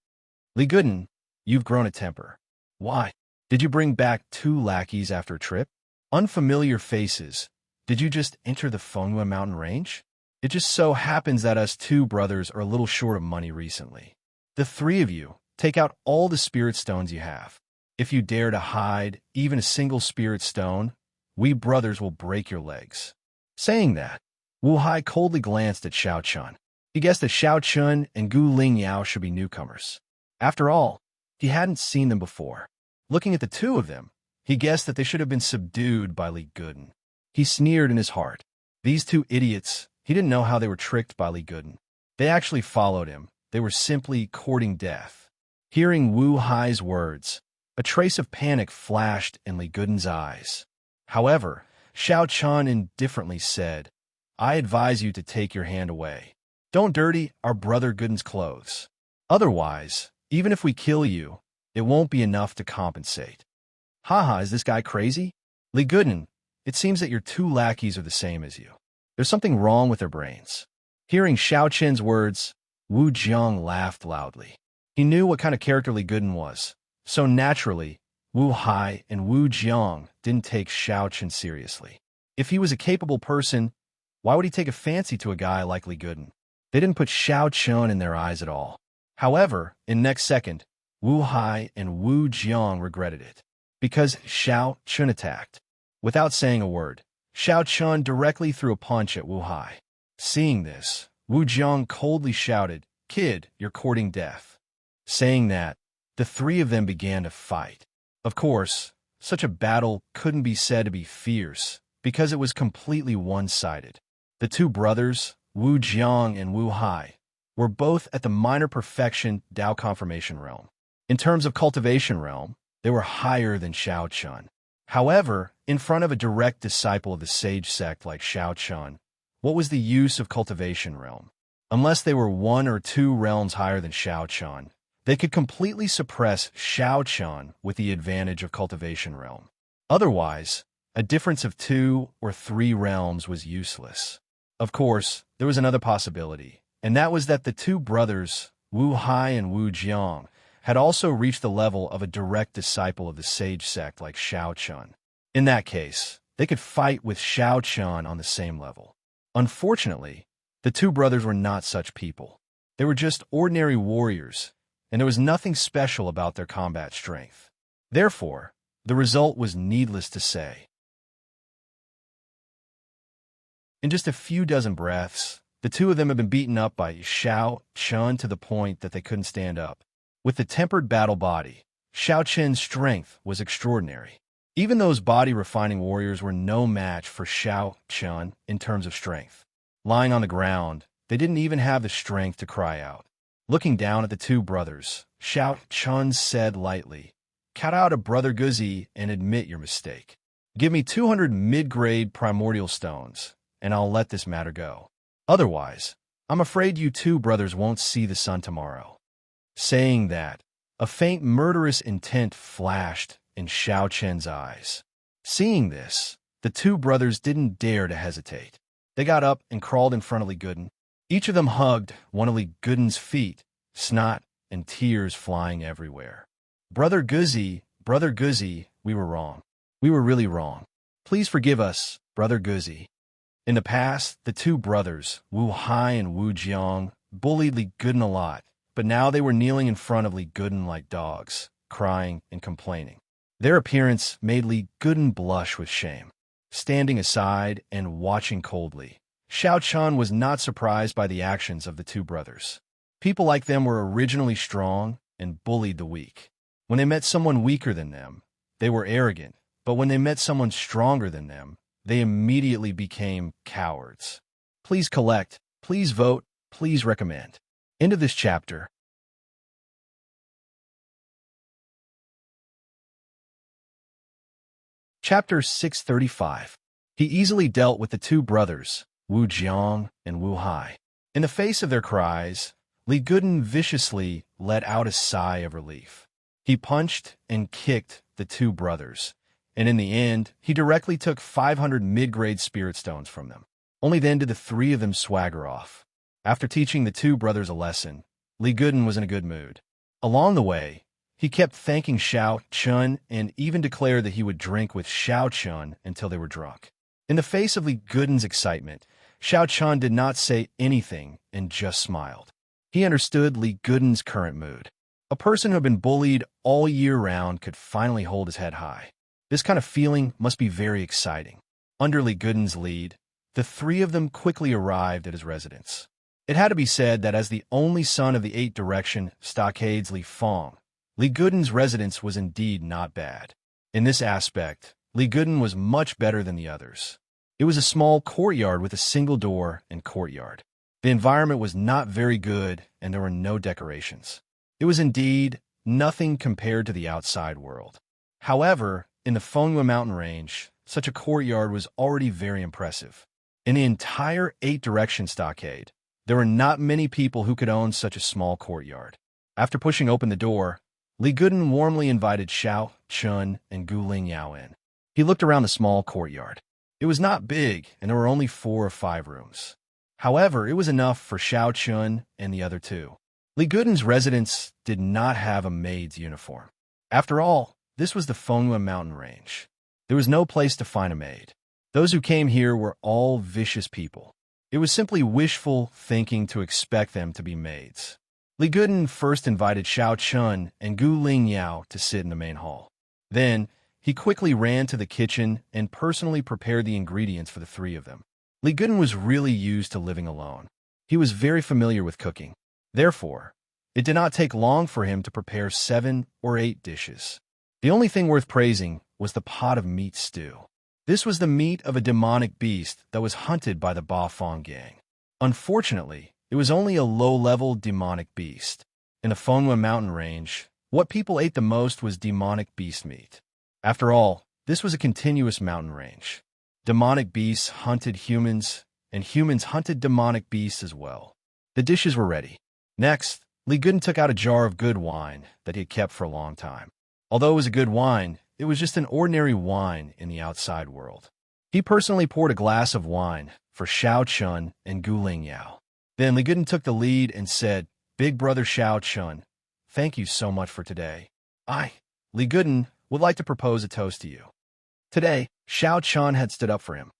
"Li Guden, you've grown a temper. Why? Did you bring back two lackeys after a trip? Unfamiliar faces. Did you just enter the Fengyue Mountain Range? It just so happens that us two brothers are a little short of money recently. The three of you, take out all the spirit stones you have. If you dare to hide even a single spirit stone, we brothers will break your legs." Saying that, Wu Hai coldly glanced at Xiaochen. He guessed that Xiaochen and Gu Lingyao should be newcomers. After all, he hadn't seen them before. Looking at the two of them, he guessed that they should have been subdued by Li Guden. He sneered in his heart. These two idiots, he didn't know how they were tricked by Li Guden. They actually followed him. They were simply courting death. Hearing Wu Hai's words, a trace of panic flashed in Li Guden's eyes. However, Xiaochen indifferently said, "I advise you to take your hand away. Don't dirty our brother Guden's clothes. Otherwise, even if we kill you, it won't be enough to compensate." "Haha, is this guy crazy? Li Guden, it seems that your two lackeys are the same as you. There's something wrong with their brains." Hearing Xiaochen's words, Wu Jiang laughed loudly. He knew what kind of character Li Guden was, so naturally, Wu Hai and Wu Jiang didn't take Xiaochen seriously. If he was a capable person, why would he take a fancy to a guy like Li Guden? They didn't put Xiaochen in their eyes at all. However, in next second, Wu Hai and Wu Jiang regretted it, because Xiaochen attacked. Without saying a word, Xiaochen directly threw a punch at Wu Hai. Seeing this, Wu Jiang coldly shouted, "Kid, you're courting death." Saying that, the three of them began to fight. Of course, such a battle couldn't be said to be fierce, because it was completely one-sided. The two brothers, Wu Jiang and Wu Hai, were both at the minor perfection Dao confirmation realm. In terms of cultivation realm, they were higher than Xiaochen. However, in front of a direct disciple of the sage sect like Xiaochen, what was the use of cultivation realm? Unless they were one or two realms higher than Xiaochen, they could completely suppress Xiaochen with the advantage of cultivation realm. Otherwise, a difference of 2 or 3 realms was useless. Of course, there was another possibility, and that was that the two brothers Wu Hai and Wu Jiang, had also reached the level of a direct disciple of the sage sect like Shao Chun. In that case, they could fight with Shao Chun on the same level. Unfortunately, the two brothers were not such people. They were just ordinary warriors, and there was nothing special about their combat strength. Therefore, the result was needless to say. In just a few dozen breaths, the two of them had been beaten up by Shao Chun to the point that they couldn't stand up. With the tempered battle body, Shao Chun's strength was extraordinary. Even those body-refining warriors were no match for Shao Chun in terms of strength. Lying on the ground, they didn't even have the strength to cry out. Looking down at the two brothers, Shao Chun said lightly, "Cut out a brother Guzi and admit your mistake. Give me 200 mid-grade primordial stones, and I'll let this matter go. Otherwise, I'm afraid you two brothers won't see the sun tomorrow." Saying that, a faint murderous intent flashed in Shao Chun's eyes. Seeing this, the two brothers didn't dare to hesitate. They got up and crawled in front of Li Guden. Each of them hugged one of Li Guden's feet, snot and tears flying everywhere. Brother Guzi, we were wrong. We were really wrong. Please forgive us, Brother Guzi." In the past, the two brothers, Wu Hai and Wu Jiang, bullied Li Guden a lot, but now they were kneeling in front of Li Guden like dogs, crying and complaining. Their appearance made Li Guden blush with shame. Standing aside and watching coldly, Shao Chun was not surprised by the actions of the two brothers. People like them were originally strong and bullied the weak. When they met someone weaker than them, they were arrogant, but when they met someone stronger than them, they immediately became cowards. Please collect, please vote, please recommend. End of this chapter. Chapter 635. He easily dealt with the two brothers, Wu Jiang and Wu Hai. In the face of their cries, Li Guden viciously let out a sigh of relief. He punched and kicked the two brothers, and in the end, he directly took 500 mid-grade spirit stones from them. Only then did the three of them swagger off. After teaching the two brothers a lesson, Li Guden was in a good mood. Along the way, he kept thanking Shao Chun and even declared that he would drink with Shao Chun until they were drunk. In the face of Li Guden's excitement, Shao Chun did not say anything and just smiled. He understood Li Guden's current mood. A person who had been bullied all year round could finally hold his head high. This kind of feeling must be very exciting. Under Li Guden's lead, the three of them quickly arrived at his residence. It had to be said that as the only son of the eight-direction stockades Li Fong, Li Guden's residence was indeed not bad. In this aspect, Li Guden was much better than the others. It was a small courtyard with a single door and courtyard. The environment was not very good, and there were no decorations. It was indeed nothing compared to the outside world. However, in the Fengyue mountain range, such a courtyard was already very impressive. In the entire eight-direction stockade, there were not many people who could own such a small courtyard. After pushing open the door, Li Guden warmly invited Shao Chun and Gu Lingyao in. He looked around the small courtyard. It was not big, and there were only 4 or 5 rooms. However, it was enough for Shao Chun and the other two. Li Guden's residence did not have a maid's uniform. After all, this was the Fengyue mountain range. There was no place to find a maid. Those who came here were all vicious people. It was simply wishful thinking to expect them to be maids. Li Guden first invited Shao Chun and Gu Lingyao to sit in the main hall. Then, he quickly ran to the kitchen and personally prepared the ingredients for the three of them. Li Guden was really used to living alone. He was very familiar with cooking. Therefore, it did not take long for him to prepare 7 or 8 dishes. The only thing worth praising was the pot of meat stew. This was the meat of a demonic beast that was hunted by the Ba Fong gang. Unfortunately, it was only a low-level demonic beast. In the Fengyue mountain range, what people ate the most was demonic beast meat. After all, this was a continuous mountain range. Demonic beasts hunted humans, and humans hunted demonic beasts as well. The dishes were ready. Next, Li Guden took out a jar of good wine that he had kept for a long time. Although it was a good wine, it was just an ordinary wine in the outside world. He personally poured a glass of wine for Shao Chun and Gu Lingyao. Then Li Guden took the lead and said, Big Brother Xiao Chun, thank you so much for today. I, Li Gooden, would like to propose a toast to you. Today, Xiao Chun had stood up for him.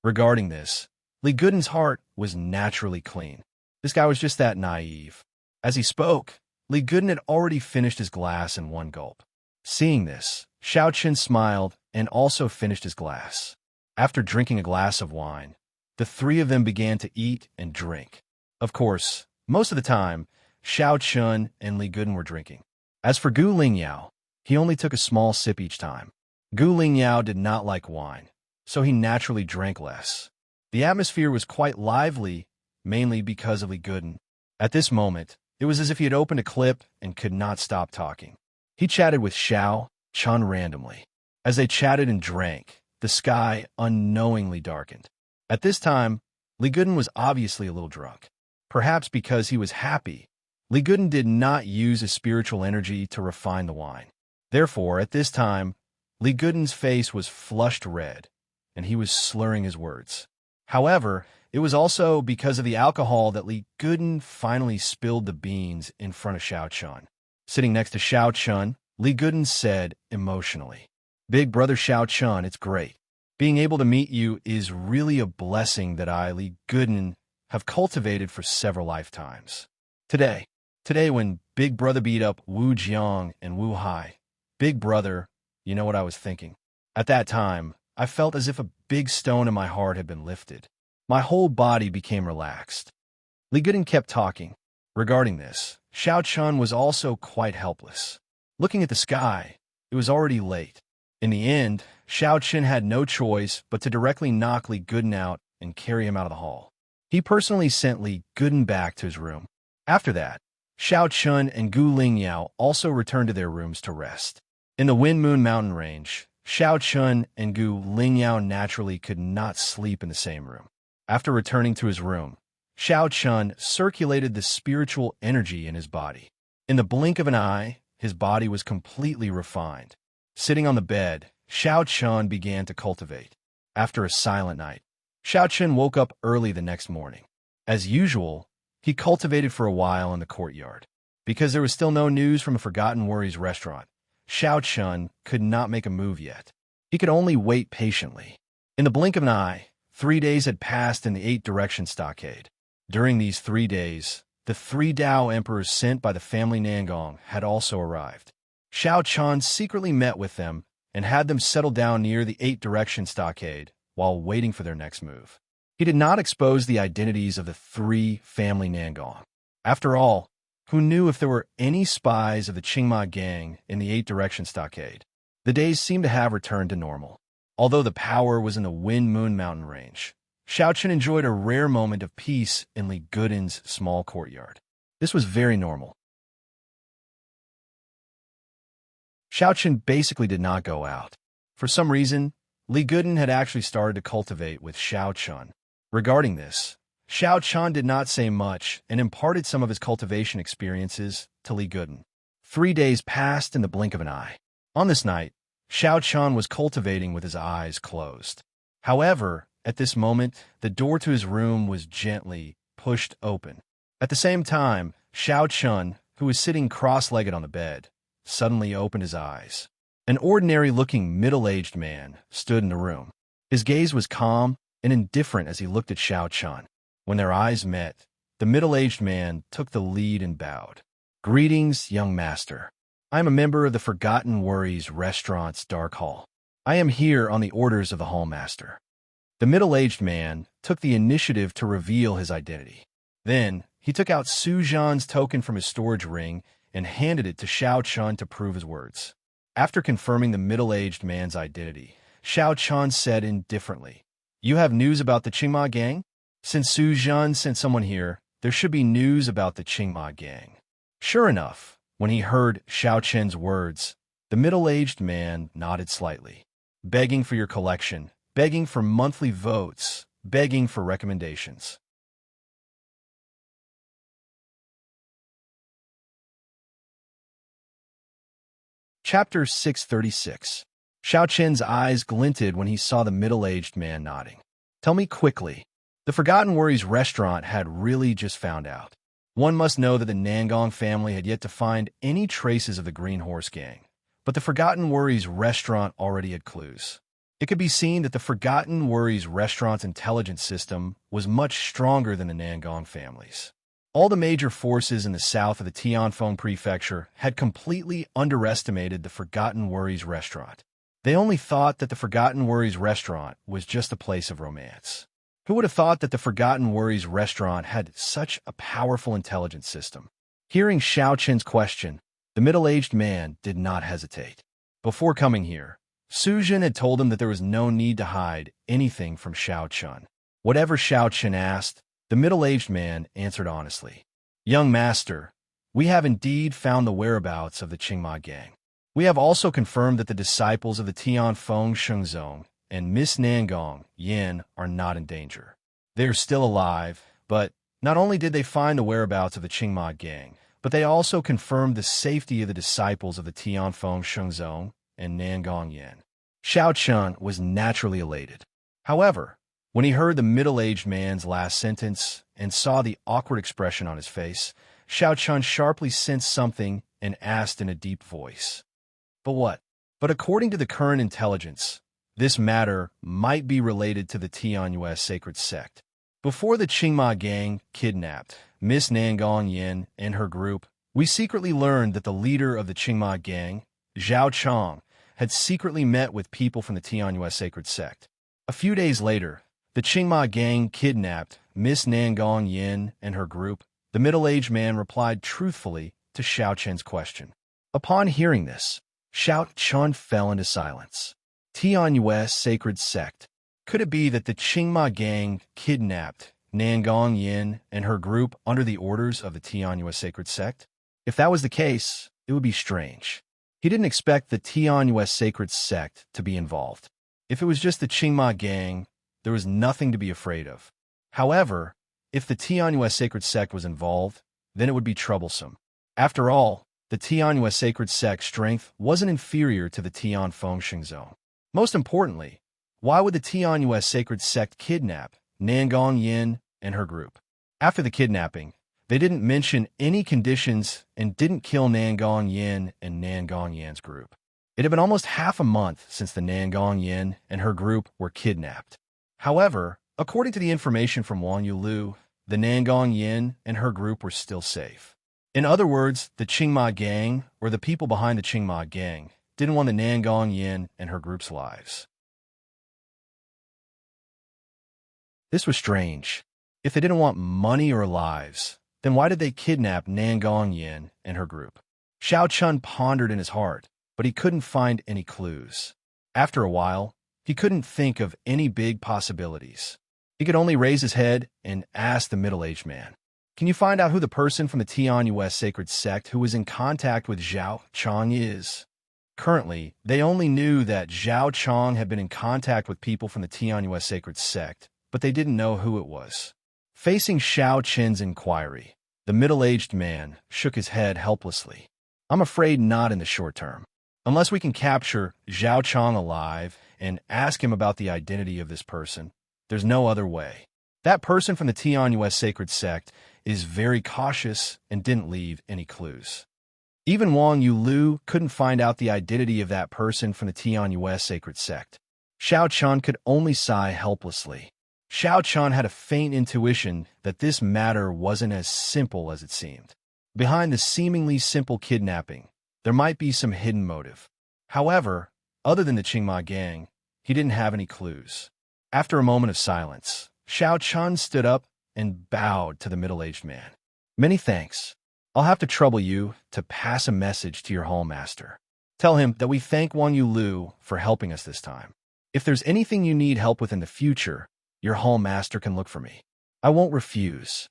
Regarding this, Li Gooden's heart was naturally clean. This guy was just that naive. As he spoke, Li Gooden had already finished his glass in one gulp. Seeing this, Xiao Chun smiled and also finished his glass. After drinking a glass of wine, the three of them began to eat and drink. Of course, most of the time, Xiao Chun and Li Gooden were drinking. As for Gu Lingyao, he only took a small sip each time. Gu Lingyao did not like wine, so he naturally drank less. The atmosphere was quite lively, mainly because of Li Gooden. At this moment, it was as if he had opened a clip and could not stop talking. He chatted with Xiao Chun randomly. As they chatted and drank, the sky unknowingly darkened. At this time, Li Gooden was obviously a little drunk. Perhaps because he was happy, Li Gooden did not use his spiritual energy to refine the wine. Therefore, at this time, Li Gooden's face was flushed red, and he was slurring his words. However, it was also because of the alcohol that Li Gooden finally spilled the beans in front of Xiao Chun. Sitting next to Xiao Chun, Li Gooden said emotionally, "Big Brother Xiao Chun, it's great. Being able to meet you is really a blessing that I, Li Gooden, have cultivated for several lifetimes. Today when Big Brother beat up Wu Jiang and Wu Hai, Big Brother, you know what I was thinking? At that time, I felt as if a big stone in my heart had been lifted. My whole body became relaxed." Li Gooden kept talking. Regarding this, Xiao Chun was also quite helpless. Looking at the sky, it was already late. In the end, Xiao Chun had no choice but to directly knock Li Gooden out and carry him out of the hall. He personally sent Li Gooden back to his room. After that, Xiao Chun and Gu Lingyao also returned to their rooms to rest. In the Wind Moon Mountain Range, Xiao Chun and Gu Lingyao naturally could not sleep in the same room. After returning to his room, Xiao Chun circulated the spiritual energy in his body. In the blink of an eye, his body was completely refined. Sitting on the bed, Xiao Chun began to cultivate. After a silent night, Xiao Chun woke up early the next morning. As usual, he cultivated for a while in the courtyard. Because there was still no news from a Forgotten Worries restaurant, Xiao Chun could not make a move yet. He could only wait patiently. In the blink of an eye, 3 days had passed in the 8-direction stockade. During these 3 days, the 3 Dao emperors sent by the family Nangong had also arrived. Xiao Chun secretly met with them and had them settle down near the 8-direction stockade while waiting for their next move. He did not expose the identities of the 3 family Nangong. After all, who knew if there were any spies of the Qingma gang in the 8-direction stockade? The days seemed to have returned to normal. Although the power was in the Wind Moon Mountain Range, Xiao Chun enjoyed a rare moment of peace in Li Gooden's small courtyard. This was very normal. Xiao Chun basically did not go out. For some reason, Li Gooden had actually started to cultivate with Xiao Chun. Regarding this, Xiao Chun did not say much and imparted some of his cultivation experiences to Li Gooden. 3 days passed in the blink of an eye. On this night, Xiao Chun was cultivating with his eyes closed. However, at this moment, the door to his room was gently pushed open. At the same time, Xiao Chun, who was sitting cross-legged on the bed, suddenly opened his eyes. An ordinary-looking middle-aged man stood in the room. His gaze was calm and indifferent as he looked at Xiao Chun. When their eyes met, the middle-aged man took the lead and bowed. "Greetings, young master. I am a member of the Forgotten Worries restaurant's Dark Hall. I am here on the orders of the hallmaster." The middle-aged man took the initiative to reveal his identity. Then, he took out Su Zhan's token from his storage ring and handed it to Xiao Chun to prove his words. After confirming the middle-aged man's identity, Xiao Chun said indifferently, "You have news about the Qingma gang? Since Su Zhan sent someone here, there should be news about the Qingma gang." Sure enough, when he heard Xiao Chun's words, the middle-aged man nodded slightly. "Begging for your collection, begging for monthly votes, begging for recommendations." Chapter 636. Xiao Chen's eyes glinted when he saw the middle-aged man nodding. "Tell me quickly." The Forgotten Worries restaurant had really just found out. One must know that the Nangong family had yet to find any traces of the Green Horse Gang, but the Forgotten Worries restaurant already had clues. It could be seen that the Forgotten Worries restaurant's intelligence system was much stronger than the Nangong family's. All the major forces in the south of the Tianfeng prefecture had completely underestimated the Forgotten Worries restaurant. They only thought that the Forgotten Worries restaurant was just a place of romance. Who would have thought that the Forgotten Worries restaurant had such a powerful intelligence system? Hearing Xiao Qin's question, the middle-aged man did not hesitate. Before coming here, Su Jin had told him that there was no need to hide anything from Xiao Qin. Whatever Xiao Qin asked, the middle-aged man answered honestly. Young master, we have indeed found the whereabouts of the Qingma gang. We have also confirmed that the disciples of the Tianfeng Shengzong and Miss Nangong Yin are not in danger. They are still alive, but not only did they find the whereabouts of the Qingma gang, but they also confirmed the safety of the disciples of the Tianfeng Shengzong and Nangong Yin. Xiao Qin was naturally elated. However, when he heard the middle-aged man's last sentence and saw the awkward expression on his face, Xiao Qin sharply sensed something and asked in a deep voice, "But what?" But according to the current intelligence, this matter might be related to the Tianyue sacred sect. Before the Qingma gang kidnapped Miss Nangong Yin and her group, we secretly learned that the leader of the Qingma gang, Zhao Chong, had secretly met with people from the Tianyue sacred sect. A few days later, the Qingma gang kidnapped Miss Nangong Yin and her group. The middle-aged man replied truthfully to Xiao Qin's question. Upon hearing this, Xiao Qin fell into silence. Tianyue sacred sect. Could it be that the Qingma gang kidnapped Nangong Yin and her group under the orders of the Tianyue sacred sect? If that was the case, it would be strange. He didn't expect the Tianyue sacred sect to be involved. If it was just the Qingma gang, there was nothing to be afraid of. However, if the Tianyue sacred sect was involved, then it would be troublesome. After all, the Tianyue sacred sect's strength wasn't inferior to the Tianfeng Shengzong. Most importantly, why would the Tianyue sacred sect kidnap Nangong Yin and her group? After the kidnapping, they didn't mention any conditions and didn't kill Nangong Yin and Nangong Yin's group. It had been almost half a month since the Nangong Yin and her group were kidnapped. However, according to the information from Wang Yulu, the Nangong Yin and her group were still safe. In other words, the Qingma gang, or the people behind the Qingma gang, didn't want the Nangong Yin and her group's lives. This was strange. If they didn't want money or lives, then why did they kidnap Nangong Yin and her group? Xiao Qin pondered in his heart, but he couldn't find any clues. After a while, he couldn't think of any big possibilities. He could only raise his head and ask the middle-aged man, "Can you find out who the person from the Tianyue sacred sect who was in contact with Zhao Chong is?" Currently, they only knew that Zhao Chong had been in contact with people from the Tianyue sacred sect, but they didn't know who it was. Facing Xiao Qin's inquiry, the middle-aged man shook his head helplessly. "I'm afraid not in the short term. Unless we can capture Zhao Chong alive and ask him about the identity of this person, there's no other way. That person from the Tianyue sacred sect is very cautious and didn't leave any clues." Even Wang Yulu couldn't find out the identity of that person from the Tianyue sacred sect. Xiao Qin could only sigh helplessly. Xiao Qin had a faint intuition that this matter wasn't as simple as it seemed. Behind the seemingly simple kidnapping, there might be some hidden motive. However, other than the Qingma gang, he didn't have any clues. After a moment of silence, Xiao Qin stood up and bowed to the middle-aged man. "Many thanks. I'll have to trouble you to pass a message to your hallmaster. Tell him that we thank Wang Yulu for helping us this time. If there's anything you need help with in the future, your hallmaster can look for me. I won't refuse.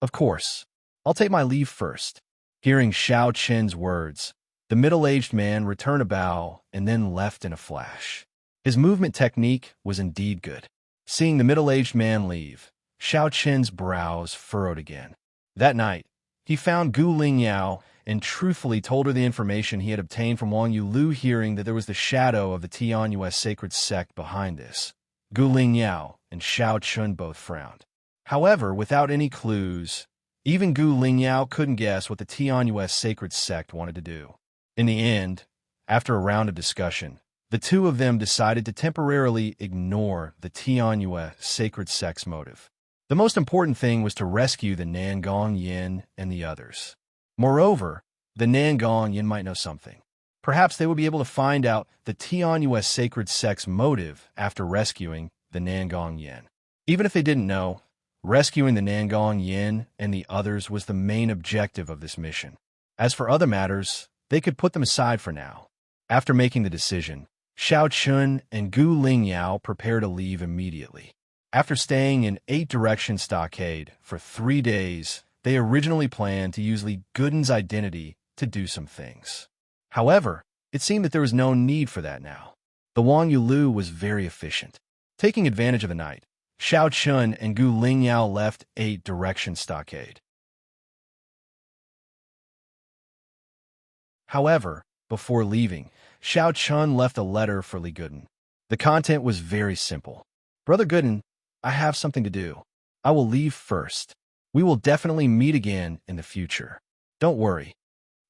Of course, I'll take my leave first." Hearing Xiao Qin's words, the middle-aged man returned a bow and then left in a flash. His movement technique was indeed good. Seeing the middle-aged man leave, Xiao Qin's brows furrowed again. That night, he found Gu Lingyao and truthfully told her the information he had obtained from Wang Yulu, hearing that there was the shadow of the Tianyue sacred sect behind this. Gu Lingyao and Xiao Qin both frowned. However, without any clues, even Gu Lingyao couldn't guess what the Tianyue sacred sect wanted to do. In the end, after a round of discussion, the two of them decided to temporarily ignore the Tianyue sacred sect's motive. The most important thing was to rescue the Nangong Yin and the others. Moreover, the Nangong Yin might know something. Perhaps they would be able to find out the Tianyue sacred sect's motive after rescuing the Nangong Yin. Even if they didn't know, rescuing the Nangong Yin and the others was the main objective of this mission. As for other matters, they could put them aside for now. After making the decision, Xiao Chun and Gu Lingyao prepared to leave immediately. After staying in 8 Direction Stockade for 3 days, they originally planned to use Li Guden's identity to do some things. However, it seemed that there was no need for that now. The Wang Yulu was very efficient. Taking advantage of the night, Xiao Chun and Gu Lingyao left 8 Direction Stockade. However, before leaving, Xiao Chun left a letter for Li Guden. The content was very simple. Brother Guden, I have something to do. I will leave first. We will definitely meet again in the future. Don't worry.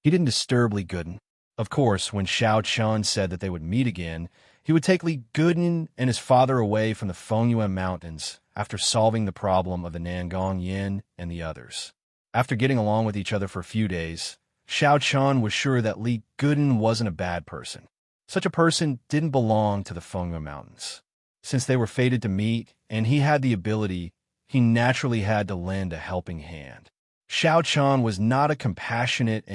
He didn't disturb Li Guden. Of course, when Xiao Chun said that they would meet again, he would take Li Guden and his father away from the Fengyue Mountains after solving the problem of the Nangong Yin and the others. After getting along with each other for a few days, Xiao Chun was sure that Li Guden wasn't a bad person. Such a person didn't belong to the Fengyue Mountains. Since they were fated to meet, and he had the ability, he naturally had to lend a helping hand. Xiao Chun was not a compassionate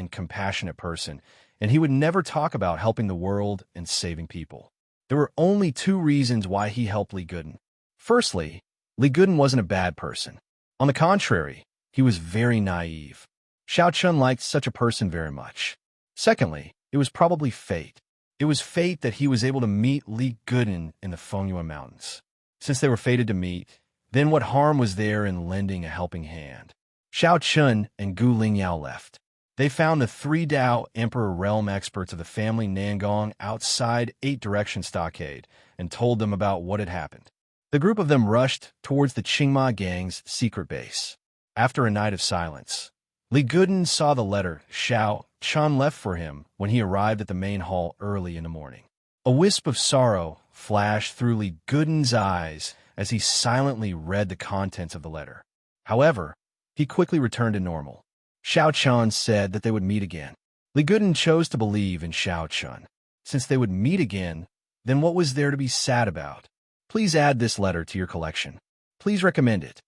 person, and he would never talk about helping the world and saving people. There were only 2 reasons why he helped Li Guden. Firstly, Li Guden wasn't a bad person. On the contrary, he was very naive. Xiao Chun liked such a person very much. Secondly, it was probably fate. It was fate that he was able to meet Li Guden in the Fengyue Mountains. Since they were fated to meet, then what harm was there in lending a helping hand? Xiao Chun and Gu Lingyao left. They found the 3 Dao Emperor realm experts of the family Nangong outside 8 Direction Stockade and told them about what had happened. The group of them rushed towards the Qingma gang's secret base. After a night of silence, Li Guden saw the letter Xiao Chun left for him when he arrived at the main hall early in the morning. A wisp of sorrow flashed through Li Guden's eyes as he silently read the contents of the letter. However, he quickly returned to normal. Xiao Chun said that they would meet again. Li Guden chose to believe in Xiao Chun. Since they would meet again, then what was there to be sad about? Please add this letter to your collection. Please recommend it.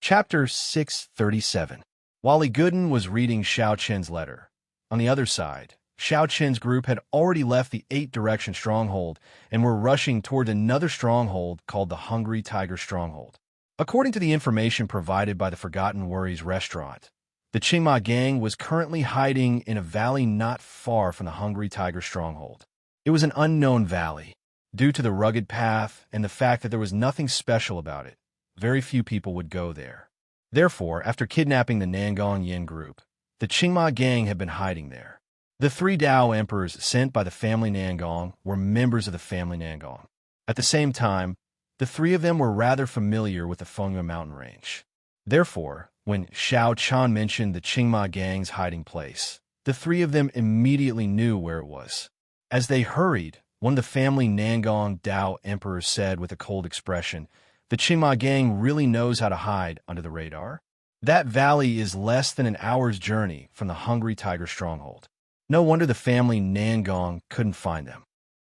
Chapter 637. While Li Guden was reading Xiao Chen's letter, on the other side, Xiao Chen's group had already left the 8 Direction Stronghold and were rushing toward another stronghold called the Hungry Tiger Stronghold. According to the information provided by the Forgotten Worries restaurant, the Qingma gang was currently hiding in a valley not far from the Hungry Tiger Stronghold. It was an unknown valley. Due to the rugged path and the fact that there was nothing special about it, very few people would go there. Therefore, after kidnapping the Nangong Yin group, the Qingma gang had been hiding there. The 3 Dao emperors sent by the family Nangong were members of the family Nangong. At the same time, the 3 of them were rather familiar with the Fengyue mountain range. Therefore, when Xiao Chun mentioned the Qingma gang's hiding place, the 3 of them immediately knew where it was. As they hurried, one of the family Nangong Dao emperors said with a cold expression, "The Qingma gang really knows how to hide under the radar. That valley is less than an hour's journey from the Hungry Tiger Stronghold. No wonder the family Nangong couldn't find them."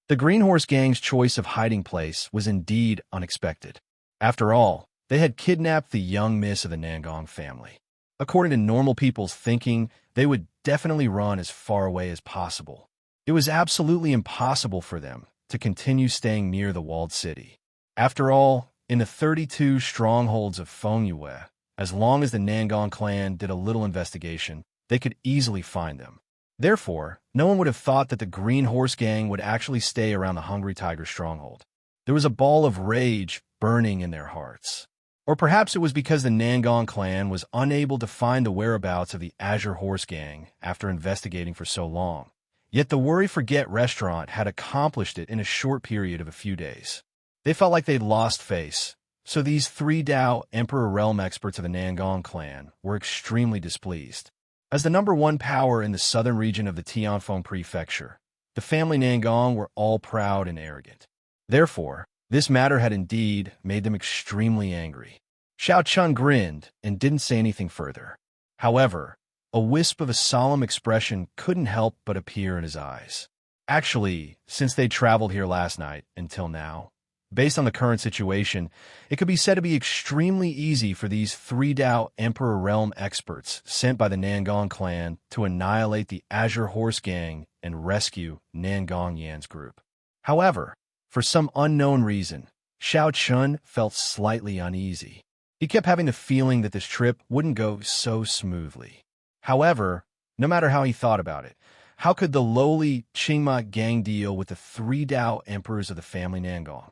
The Green Horse gang's choice of hiding place was indeed unexpected. After all, they had kidnapped the young miss of the Nangong family. According to normal people's thinking, they would definitely run as far away as possible. It was absolutely impossible for them to continue staying near the walled city. After all, in the 32 strongholds of Fengyue, as long as the Nangong clan did a little investigation, they could easily find them. Therefore, no one would have thought that the Green Horse gang would actually stay around the Hungry Tiger Stronghold. There was a ball of rage burning in their hearts. Or perhaps it was because the Nangong clan was unable to find the whereabouts of the Azure Horse gang after investigating for so long, Yet the worry-forget restaurant had accomplished it in a short period of a few days. They felt like they'd lost face, so these 3 Dao Emperor Realm experts of the Nangong clan were extremely displeased. As the #1 power in the southern region of the Tianfeng Prefecture, the family Nangong were all proud and arrogant. Therefore, this matter had indeed made them extremely angry. Xiao Chun grinned and didn't say anything further. However, a wisp of a solemn expression couldn't help but appear in his eyes. Actually, since they'd traveled here last night until now, based on the current situation, it could be said to be extremely easy for these 3 Dao Emperor Realm experts sent by the Nangong clan to annihilate the Azure Horse Gang and rescue Nangong Yan's group. However, for some unknown reason, Xiao Chun felt slightly uneasy. He kept having the feeling that this trip wouldn't go so smoothly. However, no matter how he thought about it, how could the lowly Qingma gang deal with the 3 Dao emperors of the family Nangong?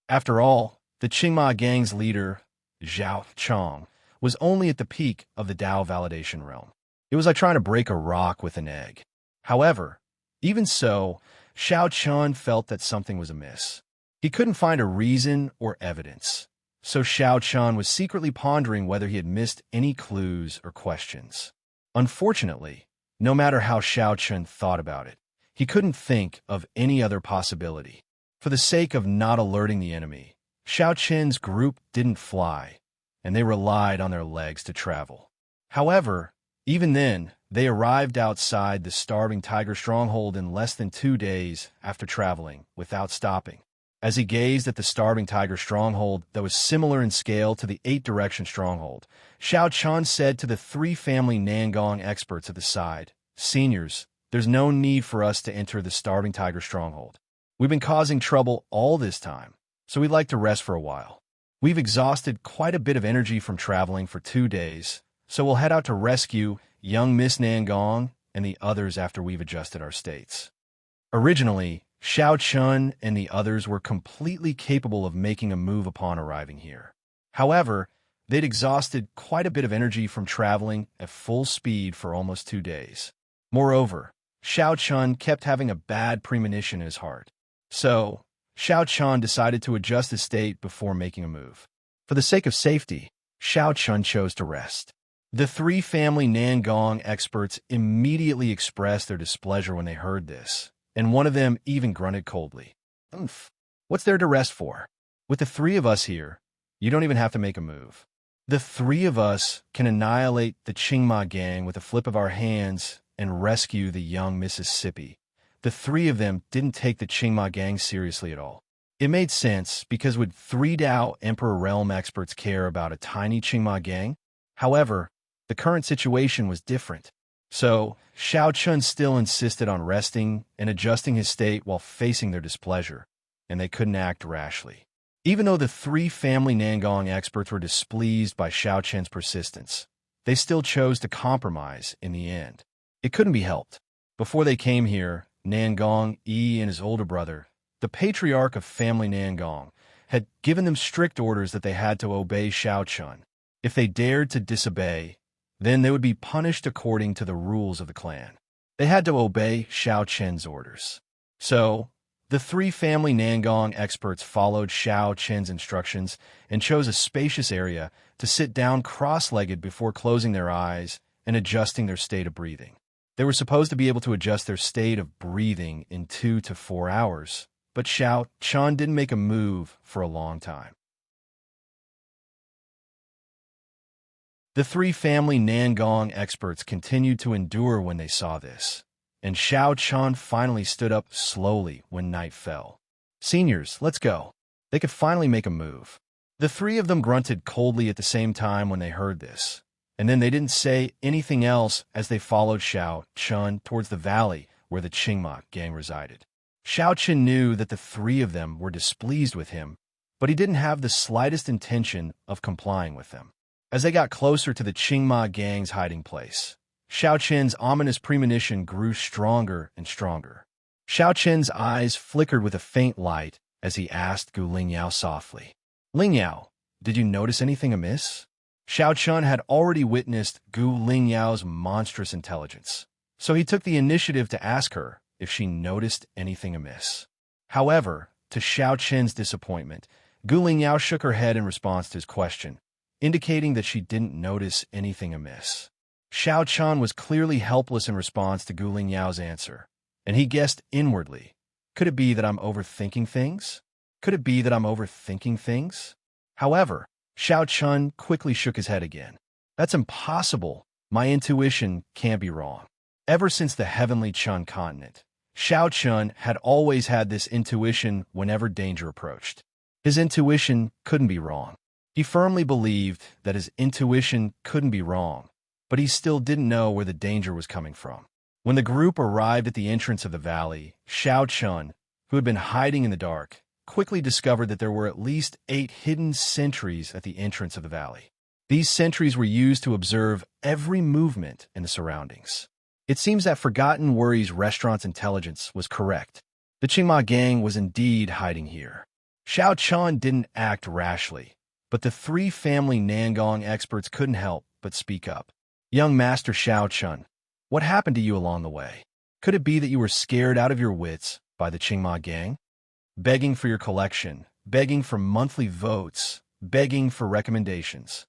After all, the Qingma gang's leader, Zhao Chong, was only at the peak of the Dao validation realm. It was like trying to break a rock with an egg. However, even so, Xiao Chun felt that something was amiss. He couldn't find a reason or evidence, so Xiao Chun was secretly pondering whether he had missed any clues or questions. Unfortunately, no matter how Xiao Chun thought about it, he couldn't think of any other possibility. For the sake of not alerting the enemy, Xiao Chun's group didn't fly, and they relied on their legs to travel. However, even then, they arrived outside the Starving Tiger stronghold in less than 2 days after traveling without stopping. As he gazed at the Starving Tiger stronghold that was similar in scale to the 8-direction stronghold, Xiao Chun said to the 3 family Nangong experts at the side, "Seniors, there's no need for us to enter the Starving Tiger stronghold. We've been causing trouble all this time, so we'd like to rest for a while. We've exhausted quite a bit of energy from traveling for 2 days, so we'll head out to rescue young Miss Nangong and the others after we've adjusted our states." Originally, Xiao Chun and the others were completely capable of making a move upon arriving here. However, they'd exhausted quite a bit of energy from traveling at full speed for almost 2 days. Moreover, Xiao Chun kept having a bad premonition in his heart. So, Xiao Chun decided to adjust his state before making a move. For the sake of safety, Xiao Chun chose to rest. The 3 family Nangong experts immediately expressed their displeasure when they heard this, and one of them even grunted coldly. "Umph, what's there to rest for? With the 3 of us here, you don't even have to make a move. The 3 of us can annihilate the Qingma gang with a flip of our hands and rescue the young Mississippi." The 3 of them didn't take the Qingma gang seriously at all. It made sense because would 3 Dao Emperor Realm experts care about a tiny Qingma gang? However, the current situation was different. So, Xiao Chun still insisted on resting and adjusting his state while facing their displeasure, and they couldn't act rashly. Even though the 3 family Nangong experts were displeased by Xiao Chun's persistence, they still chose to compromise in the end. It couldn't be helped. Before they came here, Nangong Yi and his older brother, the patriarch of family Nangong, had given them strict orders that they had to obey Xiao Chun. If they dared to disobey, then they would be punished according to the rules of the clan. They had to obey Xiao Chun's orders. So, the 3 family Nangong experts followed Xiao Chun's instructions and chose a spacious area to sit down cross-legged before closing their eyes and adjusting their state of breathing. They were supposed to be able to adjust their state of breathing in 2 to 4 hours, but Xiao Chun didn't make a move for a long time. The 3 family Nangong experts continued to endure when they saw this, and Xiao Chun finally stood up slowly when night fell. "Seniors, let's go." They could finally make a move. The 3 of them grunted coldly at the same time when they heard this, and then they didn't say anything else as they followed Xiao Chun towards the valley where the Qingma gang resided. Xiao Chun knew that the 3 of them were displeased with him, but he didn't have the slightest intention of complying with them. As they got closer to the Qingma gang's hiding place, Xiao Chun's ominous premonition grew stronger and stronger. Xiao Chun's eyes flickered with a faint light as he asked Gu Lingyao softly, "Lingyao, did you notice anything amiss?" Xiao Chun had already witnessed Gu Lingyao's monstrous intelligence, so he took the initiative to ask her if she noticed anything amiss. However, to Xiao Chen's disappointment, Gu Lingyao shook her head in response to his question, indicating that she didn't notice anything amiss. Xiao Chun was clearly helpless in response to Gu Lingyao's answer, and he guessed inwardly, could it be that I'm overthinking things? Could it be that I'm overthinking things? However, Xiao Chun quickly shook his head again. That's impossible. My intuition can't be wrong. Ever since the heavenly Chun continent, Xiao Chun had always had this intuition whenever danger approached. His intuition couldn't be wrong. He firmly believed that his intuition couldn't be wrong, but he still didn't know where the danger was coming from. When the group arrived at the entrance of the valley, Xiao Chun, who had been hiding in the dark, quickly discovered that there were at least 8 hidden sentries at the entrance of the valley. These sentries were used to observe every movement in the surroundings. It seems that Forgotten Worries restaurant's intelligence was correct. The Qingma gang was indeed hiding here. Xiao Chun didn't act rashly, but the 3 family Nangong experts couldn't help but speak up. Young Master Xiao Chun, what happened to you along the way? Could it be that you were scared out of your wits by the Qingma gang? Begging for your collection, begging for monthly votes, begging for recommendations.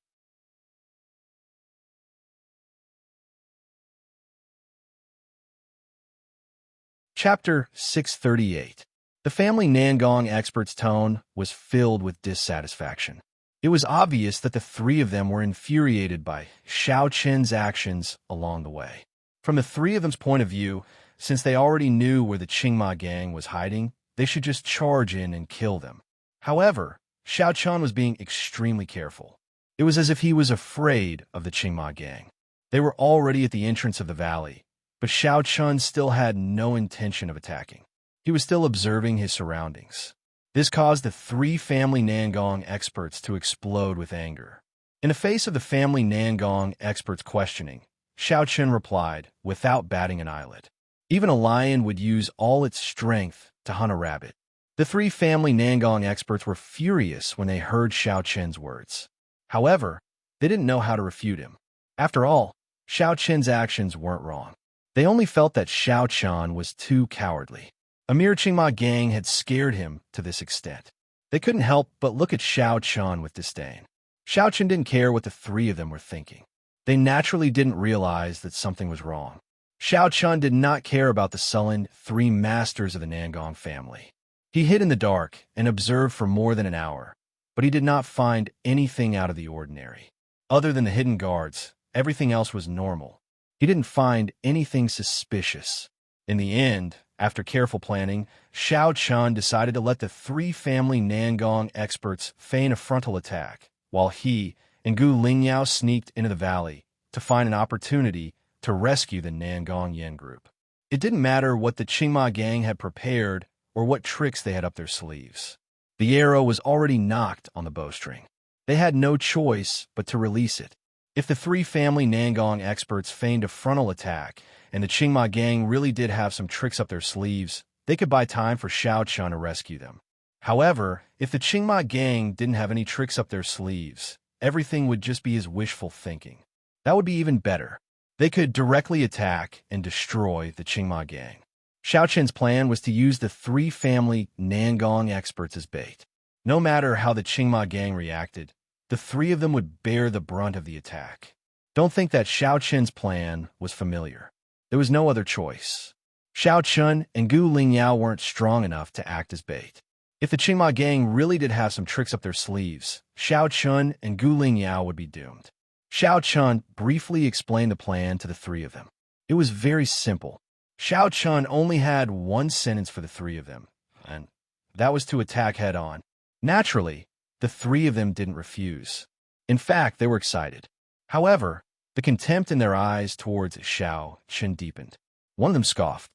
Chapter 638. The family Nangong expert's tone was filled with dissatisfaction. It was obvious that the 3 of them were infuriated by Xiao Chen's actions along the way. From the 3 of them's point of view, since they already knew where the Qingma gang was hiding, they should just charge in and kill them. However, Xiao Chun was being extremely careful. It was as if he was afraid of the Qingma gang. They were already at the entrance of the valley, but Xiao Chun still had no intention of attacking. He was still observing his surroundings. This caused the 3 family Nangong experts to explode with anger. In the face of the family Nangong experts' questioning, Xiao Chun replied, without batting an eyelid. Even a lion would use all its strength to hunt a rabbit. The 3 family Nangong experts were furious when they heard Xiao Chen's words. However, they didn't know how to refute him. After all, Xiao Chen's actions weren't wrong. They only felt that Xiao Chun was too cowardly. A mere Qingma gang had scared him to this extent. They couldn't help but look at Xiao Chun with disdain. Xiao Chun didn't care what the 3 of them were thinking. They naturally didn't realize that something was wrong. Xiao Chun did not care about the sullen 3 masters of the Nangong family. He hid in the dark and observed for more than an hour, but he did not find anything out of the ordinary. Other than the hidden guards, everything else was normal. He didn't find anything suspicious. In the end, after careful planning, Xiao Chun decided to let the 3 family Nangong experts feign a frontal attack, while he and Gu Lingyao sneaked into the valley to find an opportunity to rescue the Nangong Yen group. It didn't matter what the Qingma gang had prepared or what tricks they had up their sleeves. The arrow was already knocked on the bowstring. They had no choice but to release it. If the 3 family Nangong experts feigned a frontal attack, and the Qingma gang really did have some tricks up their sleeves, they could buy time for Xiao Chun to rescue them. However, if the Qingma gang didn't have any tricks up their sleeves, everything would just be his wishful thinking. That would be even better. They could directly attack and destroy the Qingma gang. Xiao Chen's plan was to use the 3 family Nangong experts as bait. No matter how the Qingma gang reacted, the 3 of them would bear the brunt of the attack. Don't think that Xiao Chen's plan was familiar. There was no other choice. Xiao Chun and Gu Lingyao weren't strong enough to act as bait. If the Qingma gang really did have some tricks up their sleeves, Xiao Chun and Gu Lingyao would be doomed. Xiao Chun briefly explained the plan to the 3 of them. It was very simple. Xiao Chun only had one sentence for the 3 of them, and that was to attack head-on. Naturally, the 3 of them didn't refuse. In fact, they were excited. However, the contempt in their eyes towards Xiao Chun deepened. One of them scoffed.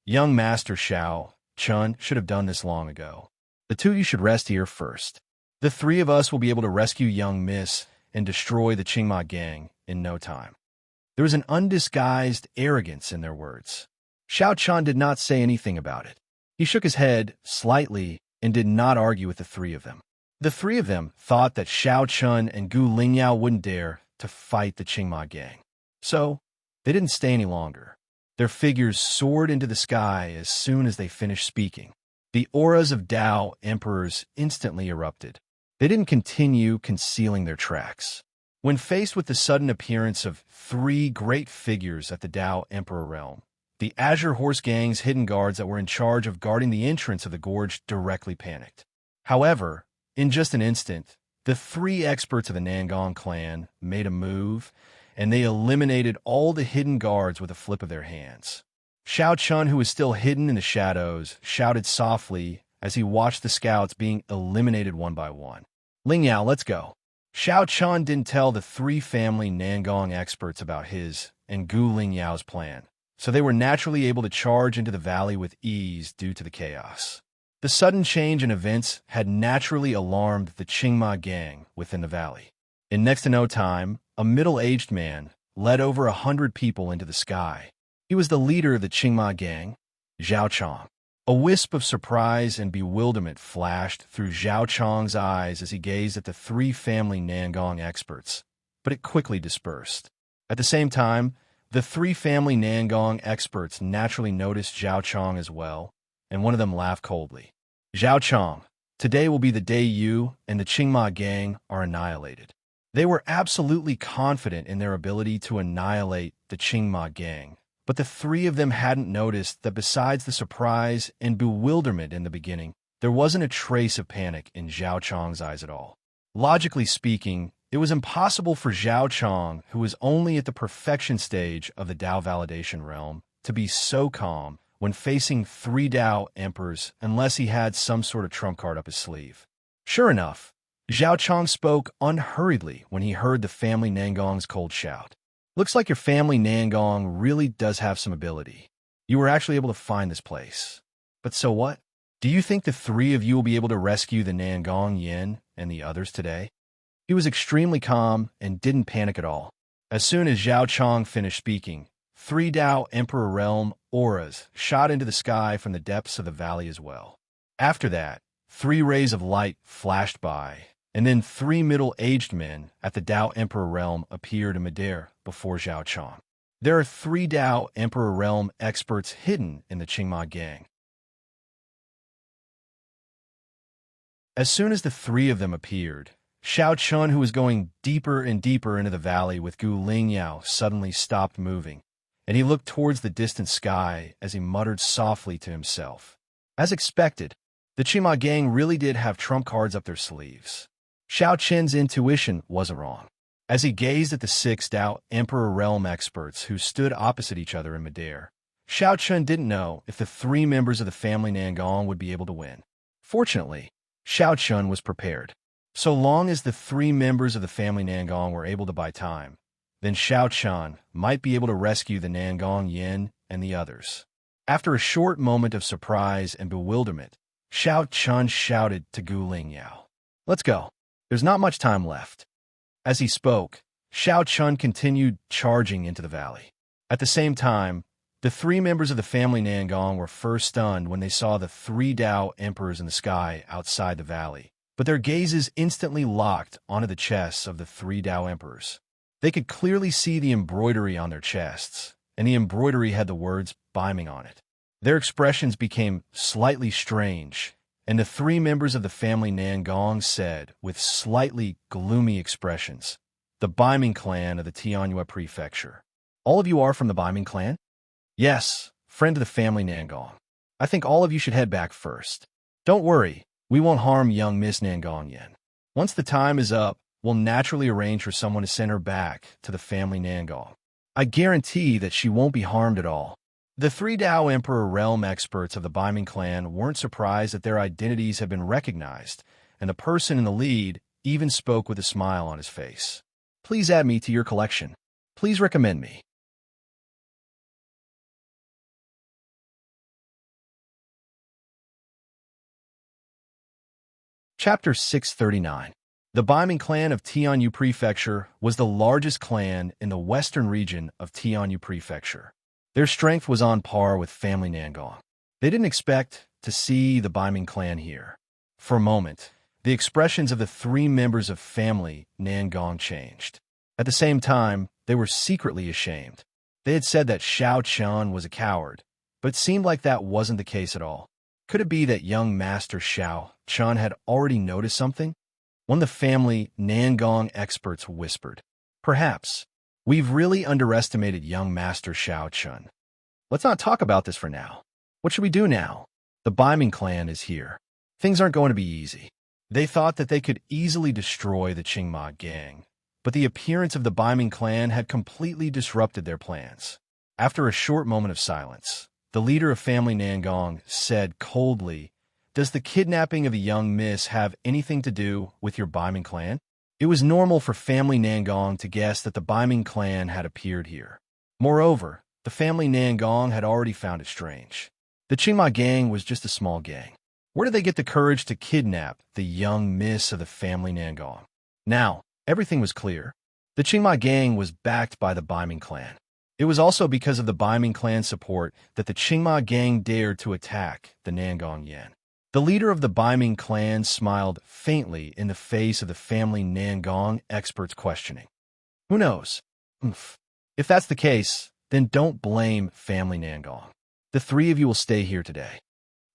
Young Master Xiao Chun should have done this long ago. The 2 of you should rest here first. The 3 of us will be able to rescue young Miss and destroy the Qingma gang in no time. There was an undisguised arrogance in their words. Xiao Chun did not say anything about it. He shook his head slightly and did not argue with the 3 of them. The three of them thought that Xiao Chun and Gu Lingyao wouldn't dare to fight the Qingma gang. So, they didn't stay any longer. Their figures soared into the sky as soon as they finished speaking. The auras of Dao emperors instantly erupted. They didn't continue concealing their tracks. When faced with the sudden appearance of three great figures at the Dao Emperor realm, the Azure Horse Gang's hidden guards that were in charge of guarding the entrance of the gorge directly panicked. However, in just an instant, the three experts of the Nangong clan made a move, and they eliminated all the hidden guards with a flip of their hands. Xiao Chun, who was still hidden in the shadows, shouted softly as he watched the scouts being eliminated one by one. "Lingyao, let's go." Xiao Chun didn't tell the three family Nangong experts about his and Gu Lingyao's plan, so they were naturally able to charge into the valley with ease due to the chaos. The sudden change in events had naturally alarmed the Qingma gang within the valley. In next to no time, a middle-aged man led over 100 people into the sky. He was the leader of the Qingma gang, Zhao Chong. A wisp of surprise and bewilderment flashed through Zhao Chong's eyes as he gazed at the three family Nangong experts, but it quickly dispersed. At the same time, the three family Nangong experts naturally noticed Zhao Chong as well, and one of them laughed coldly. "Zhao Chong, today will be the day you and the Qingma gang are annihilated." They were absolutely confident in their ability to annihilate the Qingma gang, but the three of them hadn't noticed that besides the surprise and bewilderment in the beginning, there wasn't a trace of panic in Zhao Chong's eyes at all. Logically speaking, it was impossible for Zhao Chong, who was only at the perfection stage of the Dao validation realm, to be so calm when facing three Dao emperors unless he had some sort of trump card up his sleeve. Sure enough, Zhao Chong spoke unhurriedly when he heard the family Nangong's cold shout. "Looks like your family Nangong really does have some ability. You were actually able to find this place. But so what? Do you think the three of you will be able to rescue the Nangong Yin and the others today?" He was extremely calm and didn't panic at all. As soon as Zhao Chong finished speaking, three Dao Emperor Realm auras shot into the sky from the depths of the valley as well. After that, three rays of light flashed by, and then three middle-aged men at the Dao Emperor Realm appeared in midair before Zhao Chong. There are three Dao Emperor Realm experts hidden in the Qingma gang. As soon as the three of them appeared, Xiao Chun, who was going deeper and deeper into the valley with Gu Lingyao, suddenly stopped moving, and he looked towards the distant sky as he muttered softly to himself. As expected, the Qingma gang really did have trump cards up their sleeves. Xiao Chen's intuition wasn't wrong. As he gazed at the six Dao Emperor Realm experts who stood opposite each other in midair, Xiao Chun didn't know if the three members of the family Nangong would be able to win. Fortunately, Xiao Chun was prepared. So long as the three members of the family Nangong were able to buy time, then Xiao Chun might be able to rescue the Nangong Yin and the others. After a short moment of surprise and bewilderment, Xiao Chun shouted to Gu Lingyao, "Let's go. There's not much time left." As he spoke, Xiao Chun continued charging into the valley. At the same time, the three members of the family Nangong were first stunned when they saw the three Dao emperors in the sky outside the valley, but their gazes instantly locked onto the chests of the three Dao emperors. They could clearly see the embroidery on their chests, and the embroidery had the words "Biming" on it. Their expressions became slightly strange, and the three members of the family Nangong said, with slightly gloomy expressions, "The Biming clan of the Tianyue Prefecture." "All of you are from the Biming clan?" "Yes, friend of the family Nangong. I think all of you should head back first. Don't worry, we won't harm young Miss Nangong Yen. Once the time is up, we'll naturally arrange for someone to send her back to the family Nangong. I guarantee that she won't be harmed at all." The three Dao Emperor Realm experts of the Biming clan weren't surprised that their identities had been recognized, and the person in the lead even spoke with a smile on his face. "Please add me to your collection. Please recommend me." Chapter 639. The Biming clan of Tianyue Prefecture was the largest clan in the western region of Tianyue Prefecture. Their strength was on par with family Nangong. They didn't expect to see the Biming clan here. For a moment, the expressions of the three members of family Nangong changed. At the same time, they were secretly ashamed. They had said that Xiao Chun was a coward, but it seemed like that wasn't the case at all. Could it be that young Master Xiao Chun had already noticed something? One of the family Nangong experts whispered, "Perhaps. We've really underestimated young Master Xiao Chun. Let's not talk about this for now. What should we do now? The Biming clan is here. Things aren't going to be easy." They thought that they could easily destroy the Qingma gang, but the appearance of the Biming clan had completely disrupted their plans. After a short moment of silence, the leader of family Nangong said coldly, "Does the kidnapping of the young miss have anything to do with your Biming clan?" It was normal for family Nangong to guess that the Biming clan had appeared here. Moreover, the family Nangong had already found it strange. The Qingma gang was just a small gang. Where did they get the courage to kidnap the young miss of the family Nangong? Now, everything was clear. The Qingma gang was backed by the Biming clan. It was also because of the Biming clan's support that the Qingma gang dared to attack the Nangong Yan. The leader of the Biming clan smiled faintly in the face of the family Nangong expert's questioning. Who knows? If that's the case, then don't blame family Nangong. The three of you will stay here today.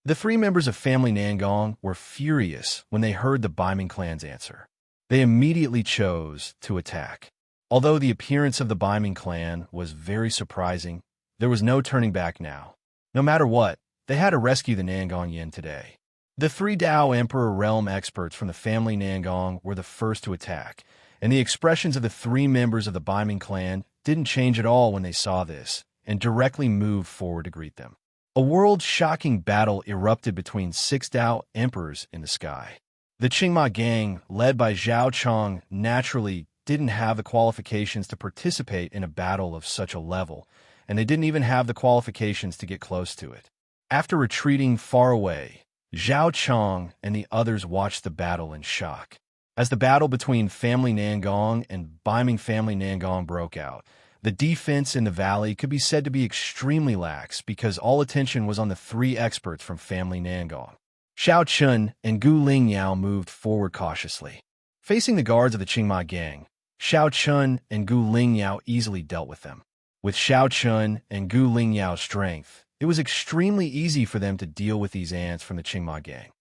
The three members of family Nangong were furious when they heard the Biming clan's answer. They immediately chose to attack. Although the appearance of the Biming clan was very surprising, there was no turning back now. No matter what, they had to rescue the Nangong Yin today. The three Dao Emperor realm experts from the family Nangong were the first to attack, and the expressions of the three members of the Biming clan didn't change at all when they saw this, and directly moved forward to greet them. A world-shocking battle erupted between 6 Dao emperors in the sky. The Qingma gang, led by Zhao Chong, naturally didn't have the qualifications to participate in a battle of such a level, and they didn't even have the qualifications to get close to it. After retreating far away, Zhao Chong and the others watched the battle in shock. As the battle between family Nangong and Biming family Nangong broke out, the defense in the valley could be said to be extremely lax because all attention was on the three experts from family Nangong. Xiao Chun and Gu Lingyao moved forward cautiously. Facing the guards of the Qingma gang, Xiao Chun and Gu Lingyao easily dealt with them. With Xiao Chun and Gu Lingyao's strength, it was extremely easy for them to deal with these ants from the Qingma gang.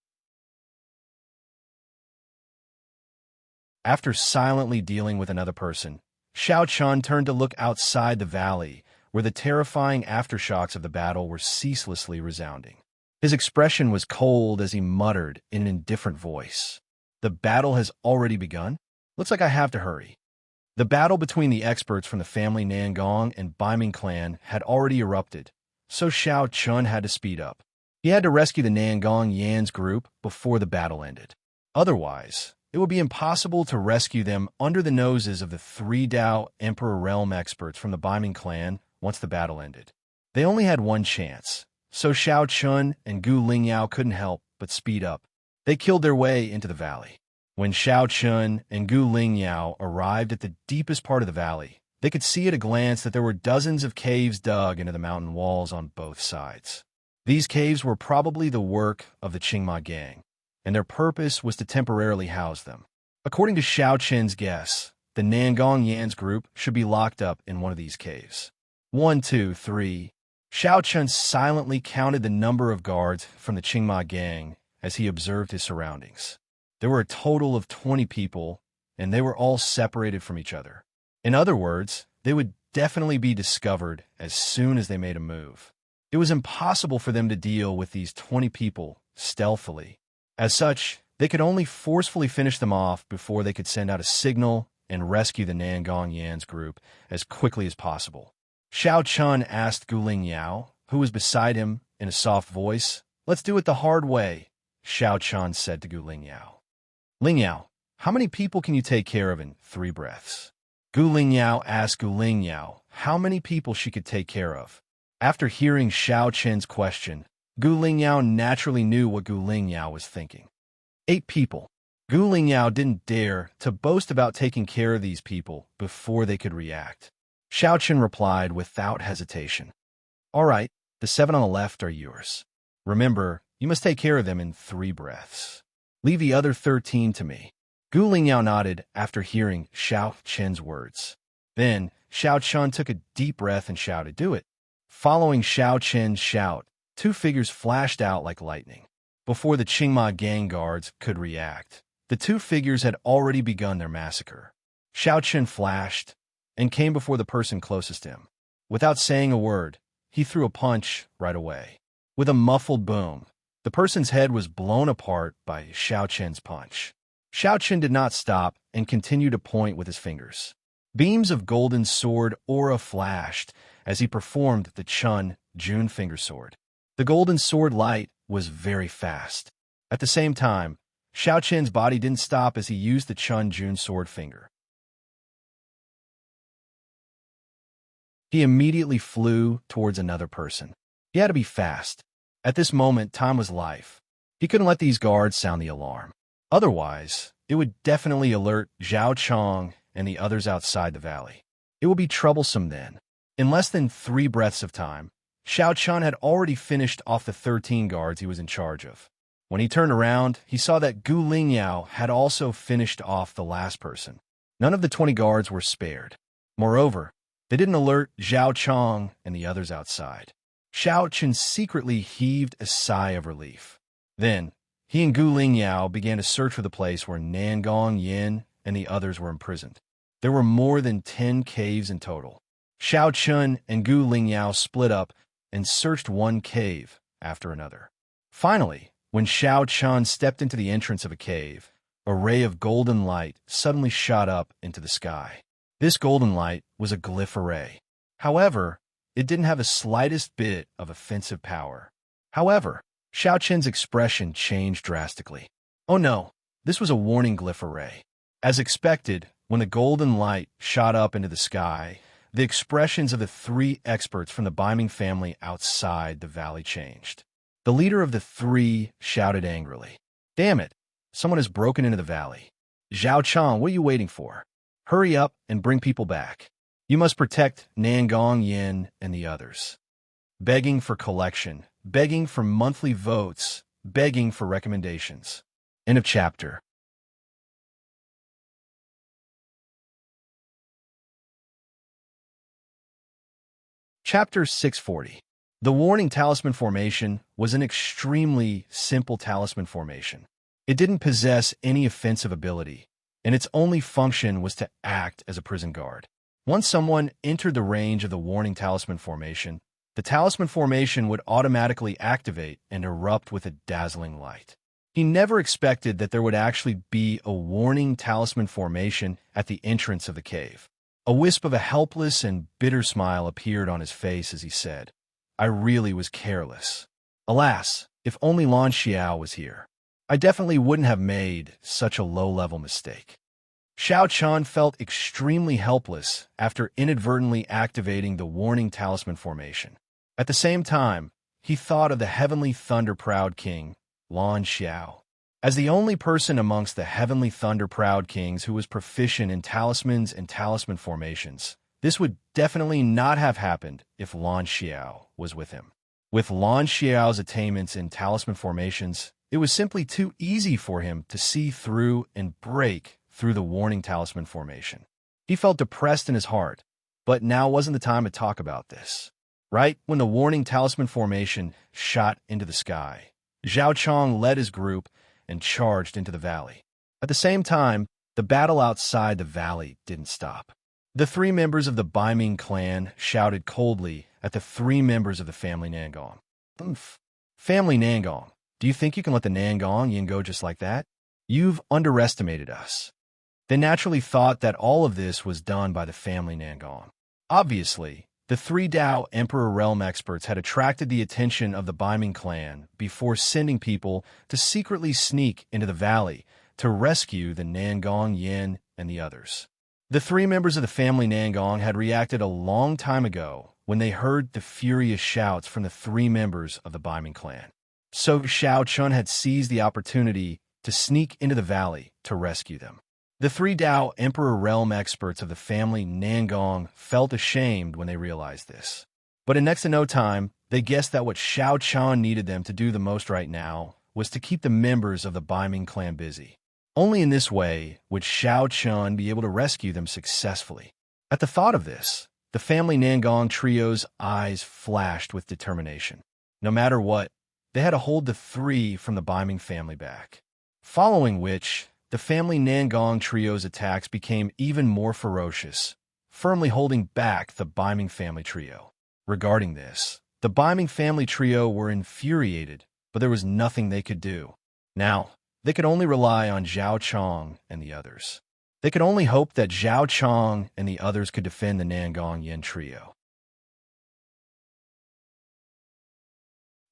After silently dealing with another person, Xiao Chun turned to look outside the valley, where the terrifying aftershocks of the battle were ceaselessly resounding. His expression was cold as he muttered in an indifferent voice, "The battle has already begun? Looks like I have to hurry." The battle between the experts from the family Nangong and Biming clan had already erupted, so Xiao Chun had to speed up. He had to rescue the Nangong Yan's group before the battle ended. Otherwise, it would be impossible to rescue them under the noses of the three Dao Emperor realm experts from the Biming clan once the battle ended. They only had one chance, so Xiao Chun and Gu Lingyao couldn't help but speed up. They killed their way into the valley. When Xiao Chun and Gu Lingyao arrived at the deepest part of the valley, they could see at a glance that there were dozens of caves dug into the mountain walls on both sides. These caves were probably the work of the Qingma gang, and their purpose was to temporarily house them. According to Xiao Chen's guess, the Nangong Yan's group should be locked up in one of these caves. 1, 2, 3. Xiao Chen silently counted the number of guards from the Qingma gang as he observed his surroundings. There were a total of 20 people, and they were all separated from each other. In other words, they would definitely be discovered as soon as they made a move. It was impossible for them to deal with these 20 people stealthily. As such, they could only forcefully finish them off before they could send out a signal and rescue the Nangong Yan's group as quickly as possible. Xiao Chun asked Gu Lingyao, who was beside him, in a soft voice. "Let's do it the hard way," Xiao Chun said to Gu Lingyao. "Lingyao, how many people can you take care of in 3 breaths?" Gu Lingyao asked Gu Lingyao how many people she could take care of. After hearing Xiao Chen's question, Gu Lingyao naturally knew what Gu Lingyao was thinking. 8 people. Gu Lingyao didn't dare to boast about taking care of these people before they could react. Xiao Chen replied without hesitation. "All right, the 7 on the left are yours. Remember, you must take care of them in 3 breaths." Leave the other 13 to me. Gu Lingyao nodded after hearing Xiao Chen's words. Then, Xiao Chen took a deep breath and shouted, "Do it." Following Xiao Chen's shout, two figures flashed out like lightning. Before the Qingma gang guards could react, the two figures had already begun their massacre. Xiao Chen flashed and came before the person closest to him. Without saying a word, he threw a punch right away. With a muffled boom, the person's head was blown apart by Xiao Chen's punch. Xiao Chen did not stop and continued to point with his fingers. Beams of golden sword aura flashed as he performed the Chun Jun finger sword. The golden sword light was very fast. At the same time, Xiao Chen's body didn't stop as he used the Chun Jun sword finger. He immediately flew towards another person. He had to be fast. At this moment, time was life. He couldn't let these guards sound the alarm. Otherwise, it would definitely alert Zhao Chong and the others outside the valley. It would be troublesome then. In less than 3 breaths of time, Xiao Chun had already finished off the 13 guards he was in charge of. When he turned around, he saw that Gu Lingyao had also finished off the last person. None of the 20 guards were spared. Moreover, they didn't alert Zhao Chong and the others outside. Xiao Chen secretly heaved a sigh of relief. Then, he and Gu Lingyao began to search for the place where Nangong Yin and the others were imprisoned. There were more than 10 caves in total. Xiao Chun and Gu Lingyao split up and searched one cave after another. Finally, when Xiao Chun stepped into the entrance of a cave, a ray of golden light suddenly shot up into the sky. This golden light was a glyph array. However, it didn't have the slightest bit of offensive power. However, Xiao Chen's expression changed drastically. Oh no, this was a warning glyph array. As expected, when the golden light shot up into the sky, the expressions of the 3 experts from the Biming family outside the valley changed. The leader of the 3 shouted angrily, "Damn it! Someone has broken into the valley. Zhao Chong, what are you waiting for? Hurry up and bring people back. You must protect Nangong Yin and the others." Begging for collection, begging for monthly votes, begging for recommendations. End of chapter. Chapter 640. The Warning Talisman Formation was an extremely simple talisman formation. It didn't possess any offensive ability, and its only function was to act as a prison guard. Once someone entered the range of the Warning Talisman Formation, the Talisman Formation would automatically activate and erupt with a dazzling light. He never expected that there would actually be a Warning Talisman Formation at the entrance of the cave. A wisp of a helpless and bitter smile appeared on his face as he said, "I really was careless. Alas, if only Lan Xiao was here, I definitely wouldn't have made such a low-level mistake." Xiao Chun felt extremely helpless after inadvertently activating the Warning Talisman Formation. At the same time, he thought of the Heavenly Thunder-Proud King, Lan Xiao. As the only person amongst the Heavenly Thunder-Proud Kings who was proficient in talismans and talisman formations, this would definitely not have happened if Lan Xiao was with him. With Lan Xiao's attainments in talisman formations, it was simply too easy for him to see through and break through the Warning Talisman Formation. He felt depressed in his heart, but now wasn't the time to talk about this. Right when the Warning Talisman Formation shot into the sky, Zhao Chong led his group and charged into the valley. At the same time, the battle outside the valley didn't stop. The 3 members of the Biming clan shouted coldly at the 3 members of the family Nangong. Family Nangong, do you think you can let the Nangong Yin go just like that? You've underestimated us. They naturally thought that all of this was done by the family Nangong. Obviously, the 3 Dao Emperor Realm experts had attracted the attention of the Biming clan before sending people to secretly sneak into the valley to rescue the Nangong Yin and the others. The 3 members of the family Nangong had reacted a long time ago when they heard the furious shouts from the 3 members of the Biming clan. So Xiao Chun had seized the opportunity to sneak into the valley to rescue them. The 3 Dao Emperor Realm experts of the family Nangong felt ashamed when they realized this. But in next to no time, they guessed that what Xiao Chun needed them to do the most right now was to keep the members of the Baiming clan busy. Only in this way would Xiao Chun be able to rescue them successfully. At the thought of this, the family Nangong trio's eyes flashed with determination. No matter what, they had to hold the three from the Baiming family back. Following which, the family Nangong trio's attacks became even more ferocious, firmly holding back the Baiming family trio. Regarding this, the Baiming family trio were infuriated, but there was nothing they could do. Now, they could only rely on Zhao Chong and the others. They could only hope that Zhao Chong and the others could defend the Nangong Yin trio.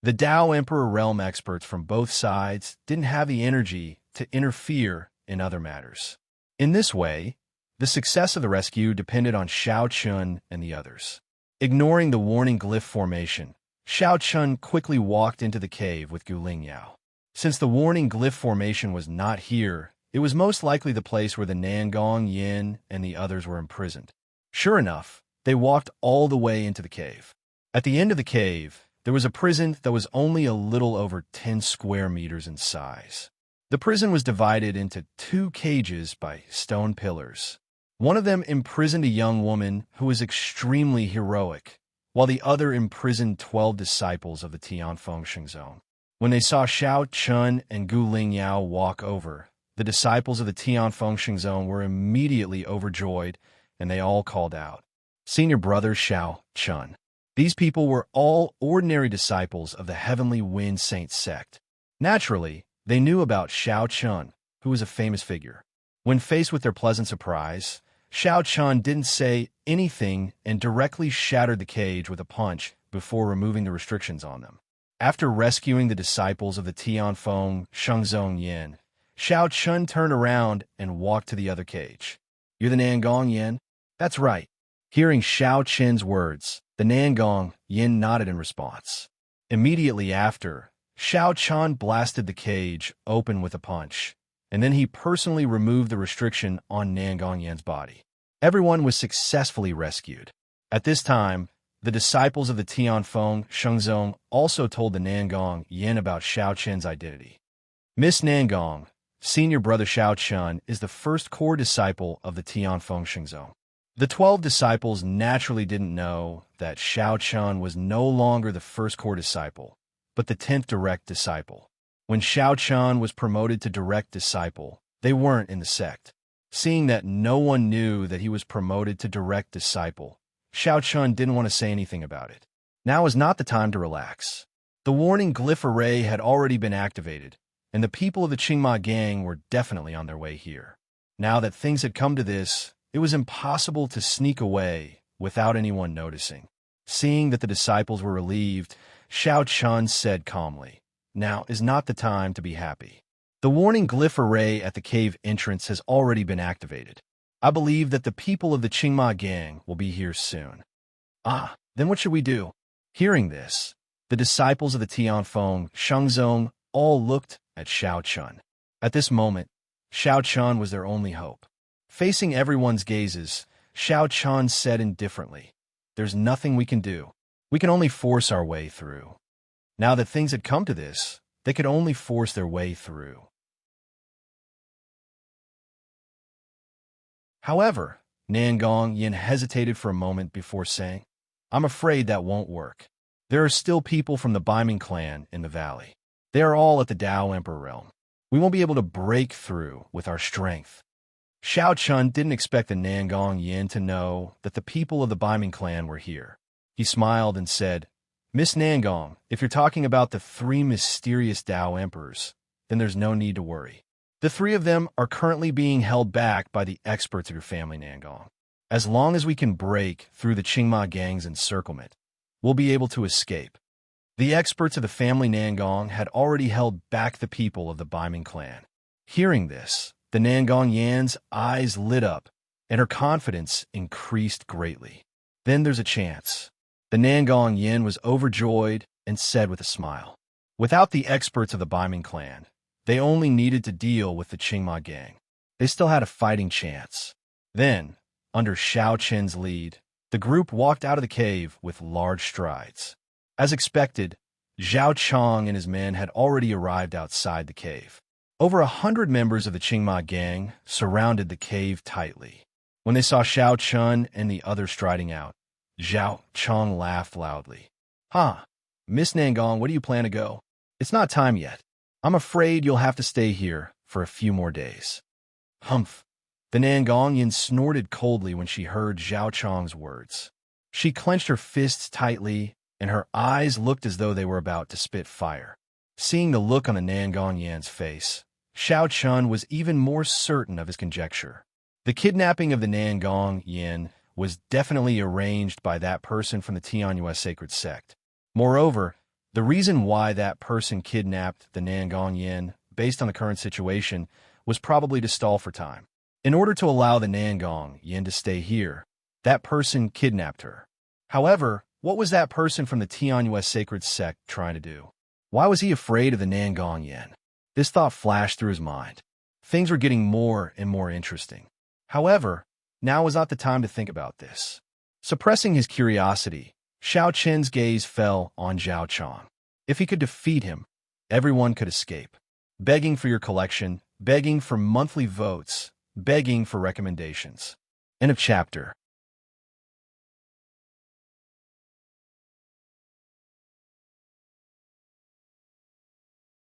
The Dao Emperor realm experts from both sides didn't have the energy to interfere in other matters. In this way, the success of the rescue depended on Xiao Chun and the others. Ignoring the warning glyph formation, Xiao Chun quickly walked into the cave with Gu Lingyao. Since the warning glyph formation was not here, it was most likely the place where the Nangong Yin and the others were imprisoned. Sure enough, they walked all the way into the cave. At the end of the cave, there was a prison that was only a little over 10 square meters in size. The prison was divided into 2 cages by stone pillars. One of them imprisoned a young woman who was extremely heroic, while the other imprisoned 12 disciples of the Tianfeng Shengzong. When they saw Xiao Chun and Gu Lingyao walk over, the disciples of the Tianfeng Shengzong were immediately overjoyed, and they all called out, "Senior brother Xiao Chun." These people were all ordinary disciples of the Heavenly Wind Saint sect. Naturally, they knew about Xiao Chun, who was a famous figure. When faced with their pleasant surprise, Xiao Chun didn't say anything and directly shattered the cage with a punch before removing the restrictions on them. After rescuing the disciples of the Tianfeng Shengzong Yin, Xiao Chun turned around and walked to the other cage. "You're the Nangong Yin?" "That's right." Hearing Xiao Chun's words, the Nangong Yin nodded in response. Immediately after, Xiao Chun blasted the cage open with a punch, and then he personally removed the restriction on Nangong Yin's body. Everyone was successfully rescued. At this time, the disciples of the Tianfeng Shengzong also told the Nangong Yin about Xiao Chun's identity. Miss Nangong, senior brother Xiao Chun, is the first core disciple of the Tianfeng Shengzong. The 12 disciples naturally didn't know that Xiao Chun was no longer the first core disciple, but the 10th direct disciple. When Xiao Chun was promoted to direct disciple, they weren't in the sect. Seeing that no one knew that he was promoted to direct disciple, Xiao Chun didn't want to say anything about it. Now is not the time to relax. The warning glyph array had already been activated, and the people of the Qingma gang were definitely on their way here. Now that things had come to this, it was impossible to sneak away without anyone noticing. Seeing that the disciples were relieved, Xiao Chun said calmly, "Now is not the time to be happy. The warning glyph array at the cave entrance has already been activated. I believe that the people of the Qingma gang will be here soon." "Ah, then what should we do?" Hearing this, the disciples of the Tianfeng Shengzong all looked at Xiao Chun. At this moment, Xiao Chun was their only hope. Facing everyone's gazes, Xiao Chun said indifferently, "There's nothing we can do. We can only force our way through." Now that things had come to this, they could only force their way through. However, Nangong Yin hesitated for a moment before saying, "I'm afraid that won't work. There are still people from the Baiming clan in the valley. They are all at the Dao Emperor realm. We won't be able to break through with our strength." Xiao Chun didn't expect the Nangong Yin to know that the people of the Baiming clan were here. He smiled and said, "Miss Nangong, if you're talking about the 3 mysterious Dao Emperors, then there's no need to worry. The 3 of them are currently being held back by the experts of your family Nangong. As long as we can break through the Qingma gang's encirclement, we'll be able to escape." The experts of the family Nangong had already held back the people of the Baiming clan. Hearing this, the Nangong Yan's eyes lit up, and her confidence increased greatly. "Then there's a chance." The Nangong Yin was overjoyed and said with a smile, "Without the experts of the Baiming clan, they only needed to deal with the Qingma gang. They still had a fighting chance." Then, under Xiao Chen's lead, the group walked out of the cave with large strides. As expected, Zhao Chong and his men had already arrived outside the cave. Over 100 members of the Qingma gang surrounded the cave tightly. When they saw Xiao Chun and the others striding out, Zhao Chong laughed loudly. "Huh, Miss Nangong, what do you plan to go? It's not time yet. I'm afraid you'll have to stay here for a few more days." Humph. The Nangongyan snorted coldly when she heard Zhao Chong's words. She clenched her fists tightly, and her eyes looked as though they were about to spit fire. Seeing the look on the Nangongyan's face, Xiao Chun was even more certain of his conjecture. The kidnapping of the Nangongyan was definitely arranged by that person from the Tianyue sacred sect. Moreover, the reason why that person kidnapped the Nangongyan, based on the current situation, was probably to stall for time. In order to allow the Nangongyan to stay here, that person kidnapped her. However, what was that person from the Tianyue sacred sect trying to do? Why was he afraid of the Nangongyan? This thought flashed through his mind. Things were getting more and more interesting. However, now was not the time to think about this. Suppressing his curiosity, Xiao Chen's gaze fell on Zhao Chong. If he could defeat him, everyone could escape. Begging for your collection, begging for monthly votes, begging for recommendations. End of chapter.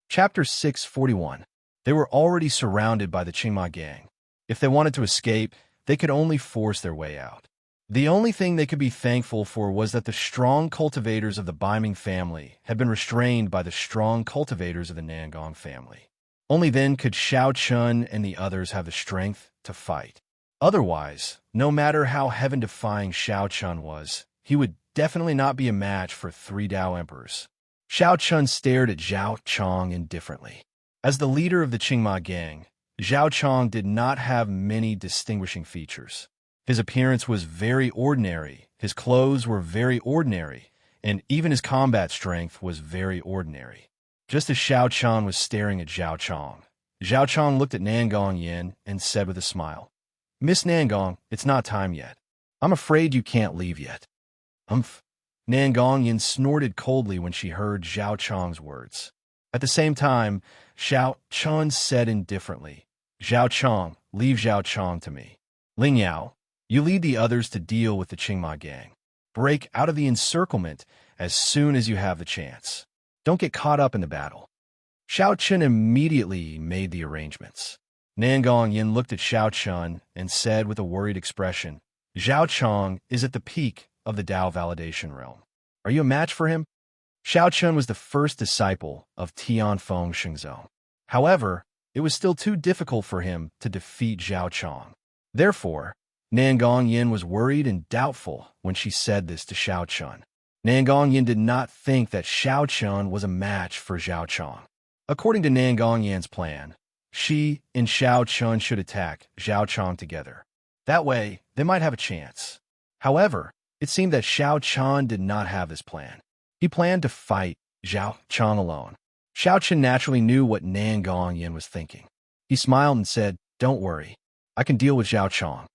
Chapter 641. They were already surrounded by the Qingma gang. If they wanted to escape, they could only force their way out. The only thing they could be thankful for was that the strong cultivators of the Baiming family had been restrained by the strong cultivators of the Nangong family. Only then could Xiao Chun and the others have the strength to fight. Otherwise, no matter how heaven-defying Xiao Chun was, he would definitely not be a match for 3 Dao Emperors. Xiao Chun stared at Zhao Chong indifferently. As the leader of the Qingma gang, Zhao Chong did not have many distinguishing features. His appearance was very ordinary, his clothes were very ordinary, and even his combat strength was very ordinary. Just as Xiao Chong was staring at Zhao Chong looked at Nangongyan and said with a smile, "Miss Nangong, it's not time yet. I'm afraid you can't leave yet." Humph. Nangongyan snorted coldly when she heard Zhao Chong's words. At the same time, Xiao Chun said indifferently, "Zhao Chong, leave Zhao Chong to me. Ling Yao, you lead the others to deal with the Qingma gang. Break out of the encirclement as soon as you have the chance. Don't get caught up in the battle." Xiao Chun immediately made the arrangements. Nangongyan looked at Xiao Chun and said with a worried expression, "Zhao Chong is at the peak of the Dao validation realm. Are you a match for him?" Xiao Chun was the first disciple of Tianfeng Shengzong. However, it was still too difficult for him to defeat Zhao Chong. Therefore, Nangongyan was worried and doubtful when she said this to Xiao Chun. Nangongyan did not think that Xiao Chun was a match for Zhao Chong. According to Nangongyan's plan, she and Xiao Chun should attack Zhao Chong together. That way, they might have a chance. However, it seemed that Xiao Chun did not have this plan. He planned to fight Zhao Chong alone. Xiao Chun naturally knew what Nangongyan was thinking. He smiled and said, "Don't worry. I can deal with Zhao Chong."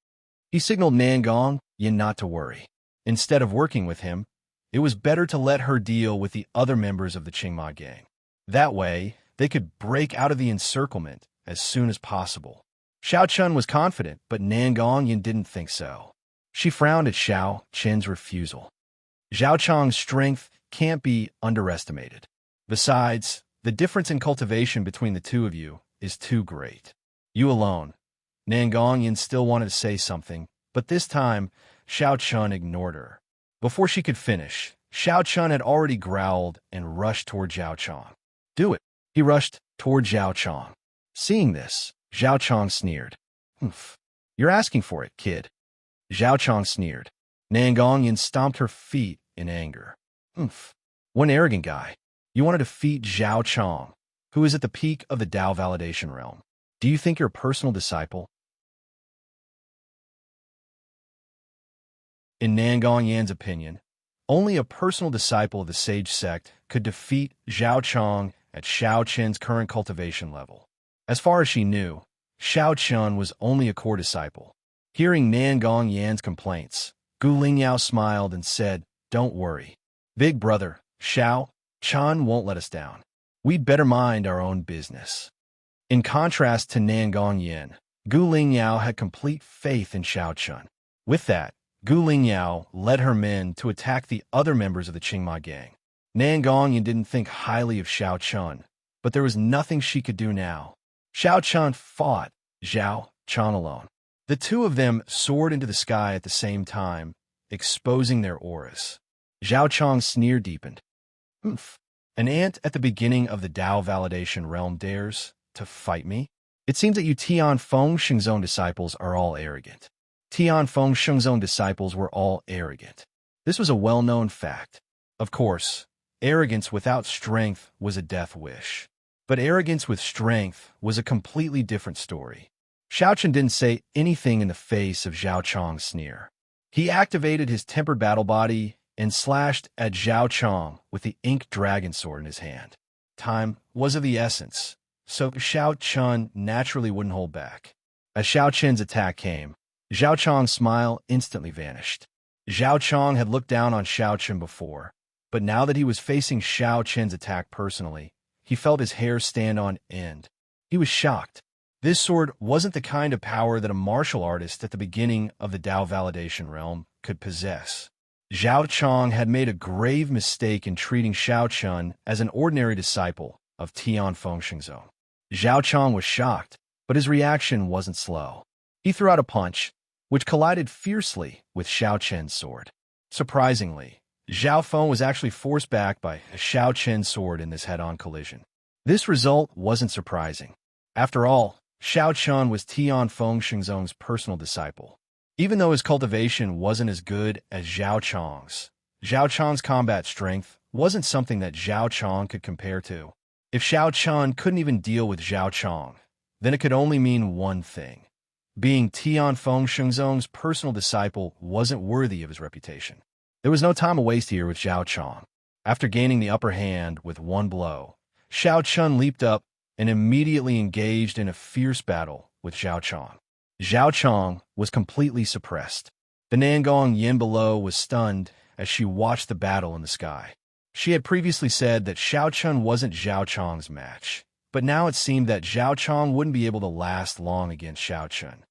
He signaled Nangongyan not to worry. Instead of working with him, it was better to let her deal with the other members of the Qingma gang. That way, they could break out of the encirclement as soon as possible. Xiao Chun was confident, but Nangongyan didn't think so. She frowned at Xiao Chun's refusal. Zhao Chong's strength can't be underestimated. Besides, the difference in cultivation between the two of you is too great. You alone. Nangongyan still wanted to say something, but this time, Xiao Chun ignored her. Before she could finish, Xiao Chun had already growled and rushed toward Zhao Chong. "Do it." He rushed toward Zhao Chong. Seeing this, Zhao Chong sneered. "Humph. You're asking for it, kid." Zhao Chong sneered. Nangongyan stomped her feet in anger. "Humph. One arrogant guy. You want to defeat Zhao Chong, who is at the peak of the Dao validation realm. Do you think you're a personal disciple?" In Nangongyan's opinion, only a personal disciple of the sage sect could defeat Zhao Chong at Xiao Chen's current cultivation level. As far as she knew, Xiao Chun was only a core disciple. Hearing Nangongyan's complaints, Gu Lingyao smiled and said, "Don't worry. Big brother, Xiao Chan won't let us down. We'd better mind our own business. In contrast to Nangong Yin, Gu Lingyao had complete faith in Xiao Chun. With that, Gu Lingyao led her men to attack the other members of the Qingma gang. Nangong Yin didn't think highly of Xiao Chun, but there was nothing she could do now. Xiao Chun fought Xiao Chun alone. The two of them soared into the sky at the same time, exposing their auras. Xiao Chang's sneer deepened. Humph. An ant at the beginning of the Dao validation realm dares to fight me? It seems that you Tian Feng Shengzong disciples are all arrogant. Tian Feng Shengzong disciples were all arrogant. This was a well-known fact. Of course, arrogance without strength was a death wish. But arrogance with strength was a completely different story. Xiao Chen didn't say anything in the face of Zhao Chong's sneer. He activated his tempered battle body and slashed at Zhao Chong with the ink dragon sword in his hand. Time was of the essence, so Xiao Chun naturally wouldn't hold back. As Xiao Chen's attack came, Zhao Chong's smile instantly vanished. Zhao Chong had looked down on Xiao Chen before, but now that he was facing Xiao Chen's attack personally, he felt his hair stand on end. He was shocked. This sword wasn't the kind of power that a martial artist at the beginning of the Dao validation realm could possess. Zhao Chong had made a grave mistake in treating Xiao Chun as an ordinary disciple of Tian Feng Shengzong. Zhao Chong was shocked, but his reaction wasn't slow. He threw out a punch, which collided fiercely with Xiao Chen's sword. Surprisingly, Zhao Feng was actually forced back by Xiao Chen's sword in this head-on collision. This result wasn't surprising. After all, Xiao Chun was Tian Feng Shengzong's personal disciple. Even though his cultivation wasn't as good as Zhao Chong's combat strength wasn't something that Zhao Chong could compare to. If Xiao Chun couldn't even deal with Zhao Chong, then it could only mean one thing. Being Tian Feng Shengzong's personal disciple wasn't worthy of his reputation. There was no time to waste here with Zhao Chong. After gaining the upper hand with one blow, Xiao Chun leaped up and immediately engaged in a fierce battle with Zhao Chong. Zhao Chong was completely suppressed. The Nangong Yin below was stunned as she watched the battle in the sky. She had previously said that Xiao Chun wasn't Zhao Chong's match, but now it seemed that Zhao Chong wouldn't be able to last long against Xiao Chun.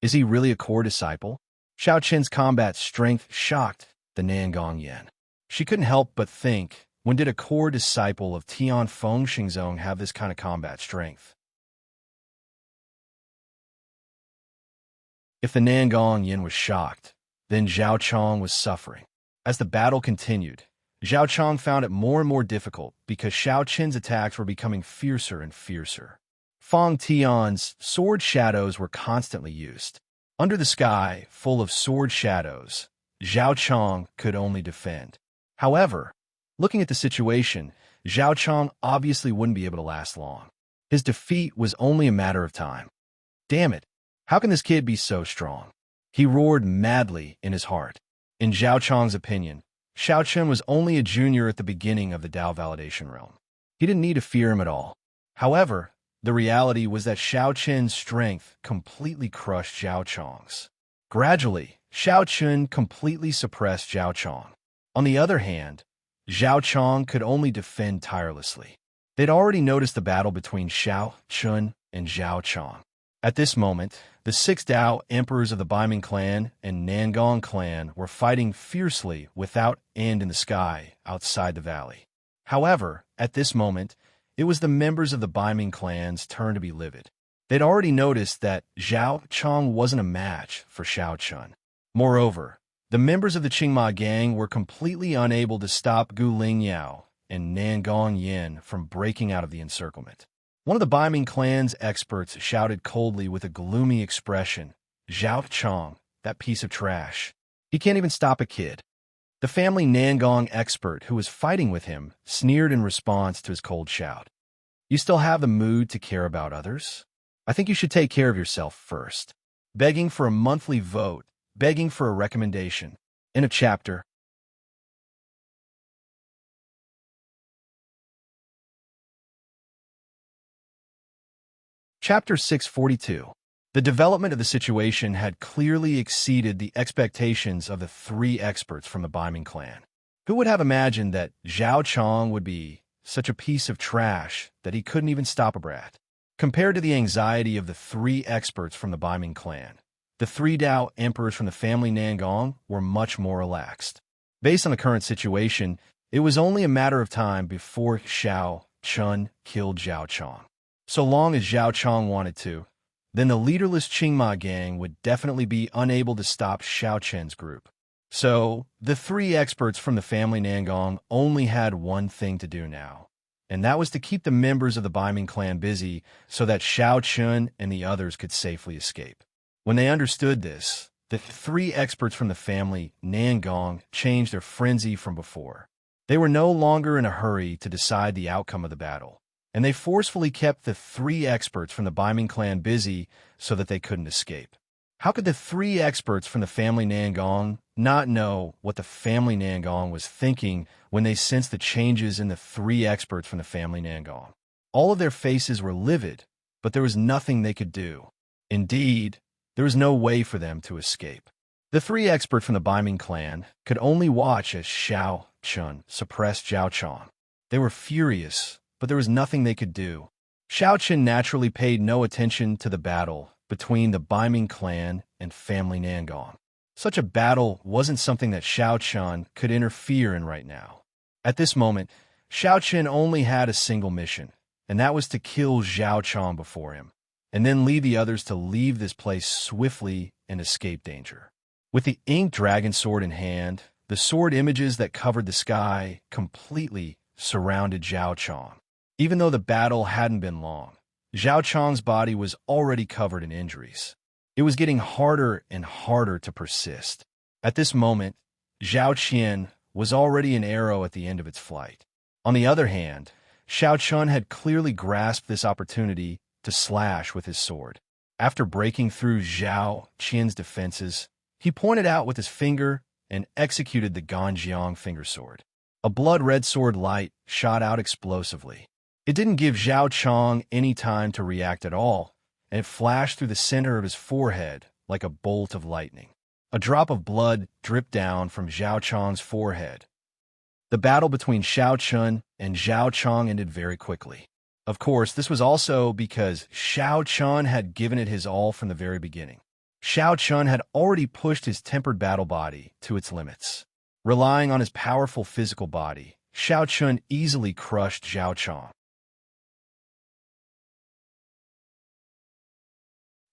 Is he really a core disciple? Xiao Chen's combat strength shocked the Nangong Yin. She couldn't help but think, when did a core disciple of Tian Feng Shengzong have this kind of combat strength? If the Nangong Yin was shocked, then Zhao Chong was suffering. As the battle continued, Zhao Chong found it more and more difficult because Xiao Chen's attacks were becoming fiercer and fiercer. Feng Tian's sword shadows were constantly used. Under the sky, full of sword shadows, Zhao Chong could only defend. However, looking at the situation, Zhao Chong obviously wouldn't be able to last long. His defeat was only a matter of time. Damn it! How can this kid be so strong? He roared madly in his heart. In Zhao Chong's opinion, Xiao Chun was only a junior at the beginning of the Dao validation realm. He didn't need to fear him at all. However, the reality was that Xiao Chun's strength completely crushed Zhao Chong's. Gradually, Xiao Chun completely suppressed Zhao Chong. On the other hand, Zhao Chong could only defend tirelessly. They'd already noticed the battle between Xiao Chun and Zhao Chong. At this moment, the 6 Dao emperors of the Baiming clan and Nangong clan were fighting fiercely without end in the sky outside the valley. However, at this moment, it was the members of the Baiming clan's turn to be livid. They'd already noticed that Zhao Chong wasn't a match for Xiao Chun. Moreover, the members of the Qingma gang were completely unable to stop Gu Lingyao and Nangong Yin from breaking out of the encirclement. One of the Baiming clan's experts shouted coldly with a gloomy expression, "Zhao Chong, that piece of trash. He can't even stop a kid." The family Nangong expert who was fighting with him sneered in response to his cold shout. "You still have the mood to care about others? I think you should take care of yourself first." Begging for a monthly vote, begging for a recommendation. In a chapter, Chapter 642. The development of the situation had clearly exceeded the expectations of the 3 experts from the Baiming clan. Who would have imagined that Zhao Chong would be such a piece of trash that he couldn't even stop a brat? Compared to the anxiety of the three experts from the Baiming clan, the three Dao emperors from the family Nangong were much more relaxed. Based on the current situation, it was only a matter of time before Xiao Chun killed Zhao Chong. So long as Zhao Chong wanted to, then the leaderless Qingma gang would definitely be unable to stop Xiao Chen's group. So, the three experts from the family Nangong only had one thing to do now, and that was to keep the members of the Baiming clan busy so that Xiao Chun and the others could safely escape. When they understood this, the three experts from the family Nangong changed their frenzy from before. They were no longer in a hurry to decide the outcome of the battle, and they forcefully kept the three experts from the Baiming clan busy so that they couldn't escape. How could the three experts from the family Nangong not know what the family Nangong was thinking when they sensed the changes in the three experts from the family Nangong? All of their faces were livid, but there was nothing they could do. Indeed, there was no way for them to escape. The three experts from the Baiming clan could only watch as Xiao Chun suppressed Zhao Chong. They were furious, but there was nothing they could do. Xiao Chun naturally paid no attention to the battle between the Baiming clan and family Nangong. Such a battle wasn't something that Xiao Chun could interfere in right now. At this moment, Xiao Chun only had a single mission, and that was to kill Zhao Chong before him, and then lead the others to leave this place swiftly and escape danger. With the inked dragon sword in hand, the sword images that covered the sky completely surrounded Zhao Chong. Even though the battle hadn't been long, Zhao Chong's body was already covered in injuries. It was getting harder and harder to persist. At this moment, Zhao Qian was already an arrow at the end of its flight. On the other hand, Xiao Chun had clearly grasped this opportunity to slash with his sword. After breaking through Zhao Qian's defenses, he pointed out with his finger and executed the Ganjiang finger sword. A blood-red sword light shot out explosively. It didn't give Zhao Chong any time to react at all, and it flashed through the center of his forehead like a bolt of lightning. A drop of blood dripped down from Zhao Chong's forehead. The battle between Xiao Chun and Zhao Chong ended very quickly. Of course, this was also because Xiao Chun had given it his all from the very beginning. Xiao Chun had already pushed his tempered battle body to its limits. Relying on his powerful physical body, Xiao Chun easily crushed Zhao Chong.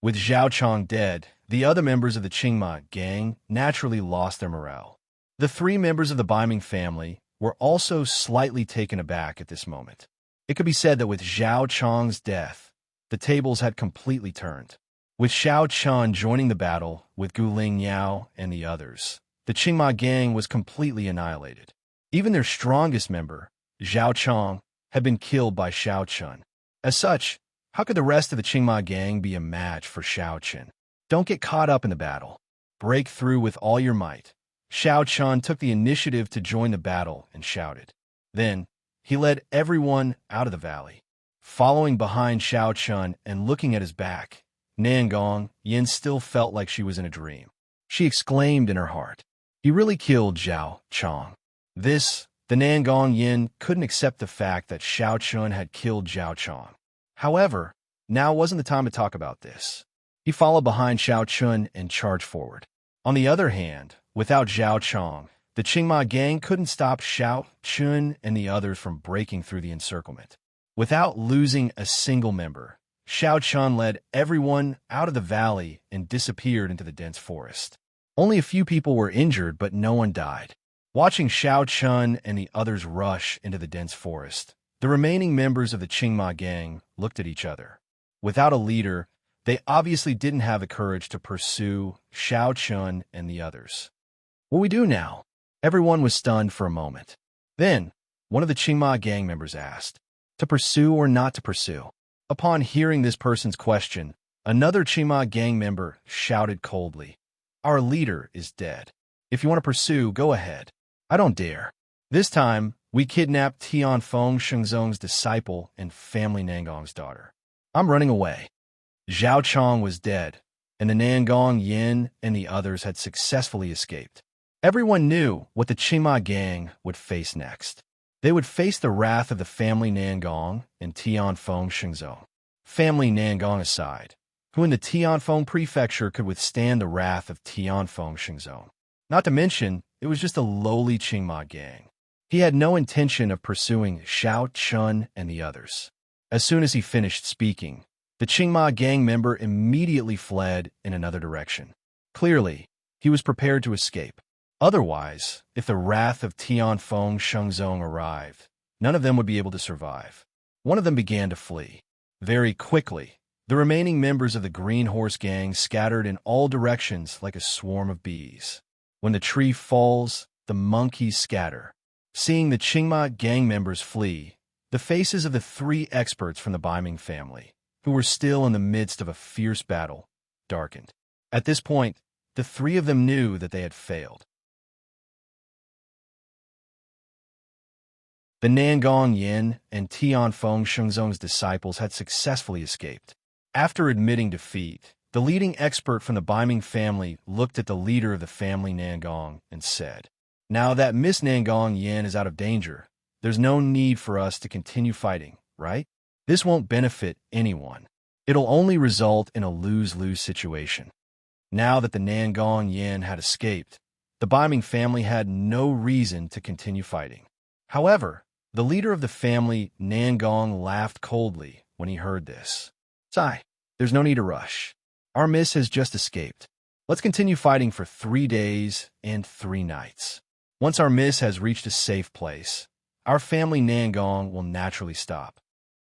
With Zhao Chong dead, the other members of the Qingma gang naturally lost their morale. The three members of the Baiming family were also slightly taken aback at this moment. It could be said that with Zhao Chong's death, the tables had completely turned. With Xiao Chun joining the battle with Gu Lingyao and the others, the Qingma gang was completely annihilated. Even their strongest member, Zhao Chong, had been killed by Xiao Chun. As such, how could the rest of the Qingma gang be a match for Xiao Chun? Don't get caught up in the battle. Break through with all your might. Xiao Chun took the initiative to join the battle and shouted. Then, he led everyone out of the valley. Following behind Xiao Chun and looking at his back, Nangong Yin still felt like she was in a dream. She exclaimed in her heart, "He really killed Zhao Chong." The Nangong Yin couldn't accept the fact that Xiao Chun had killed Zhao Chong. However, now wasn't the time to talk about this. He followed behind Xiao Chun and charged forward. On the other hand, without Zhao Chong, the Qingma gang couldn't stop Xiao Chun and the others from breaking through the encirclement. Without losing a single member, Xiao Chun led everyone out of the valley and disappeared into the dense forest. Only a few people were injured, but no one died. Watching Xiao Chun and the others rush into the dense forest, the remaining members of the Qingma gang looked at each other. Without a leader, they obviously didn't have the courage to pursue Xiao Chun and the others. What do we do now? Everyone was stunned for a moment. Then, one of the Qingma gang members asked, to pursue or not to pursue? Upon hearing this person's question, another Qingma gang member shouted coldly, "Our leader is dead. If you want to pursue, go ahead. I don't dare. This time, we kidnapped Tianfeng Shengzong's disciple and family Nangong's daughter. I'm running away." Zhao Chong was dead, and the Nangong Yin and the others had successfully escaped. Everyone knew what the Qingma gang would face next. They would face the wrath of the family Nangong and Tianfeng Shengzhou. Family Nangong aside, who in the Tianfeng prefecture could withstand the wrath of Tianfeng Shengzhou? Not to mention, it was just a lowly Qingma gang. He had no intention of pursuing Xiao Chun and the others. As soon as he finished speaking, the Qingma gang member immediately fled in another direction. Clearly, he was prepared to escape. Otherwise, if the wrath of Tianfeng Shengzhou arrived, none of them would be able to survive. One of them began to flee. Very quickly, the remaining members of the Green Horse gang scattered in all directions like a swarm of bees. When the tree falls, the monkeys scatter. Seeing the Qingma gang members flee, the faces of the three experts from the Baiming family, who were still in the midst of a fierce battle, darkened. At this point, the three of them knew that they had failed. The Nangong Yin and Tianfeng Shengzhou's disciples had successfully escaped. After admitting defeat, the leading expert from the Baiming family looked at the leader of the family Nangong and said, "Now that Miss Nangong Yin is out of danger, there's no need for us to continue fighting, right? This won't benefit anyone. It'll only result in a lose-lose situation." Now that the Nangong Yin had escaped, the Baiming family had no reason to continue fighting. However, the leader of the family, Nangong, laughed coldly when he heard this. "Sai, there's no need to rush. Our miss has just escaped. Let's continue fighting for 3 days and 3 nights. Once our miss has reached a safe place, our family Nangong will naturally stop."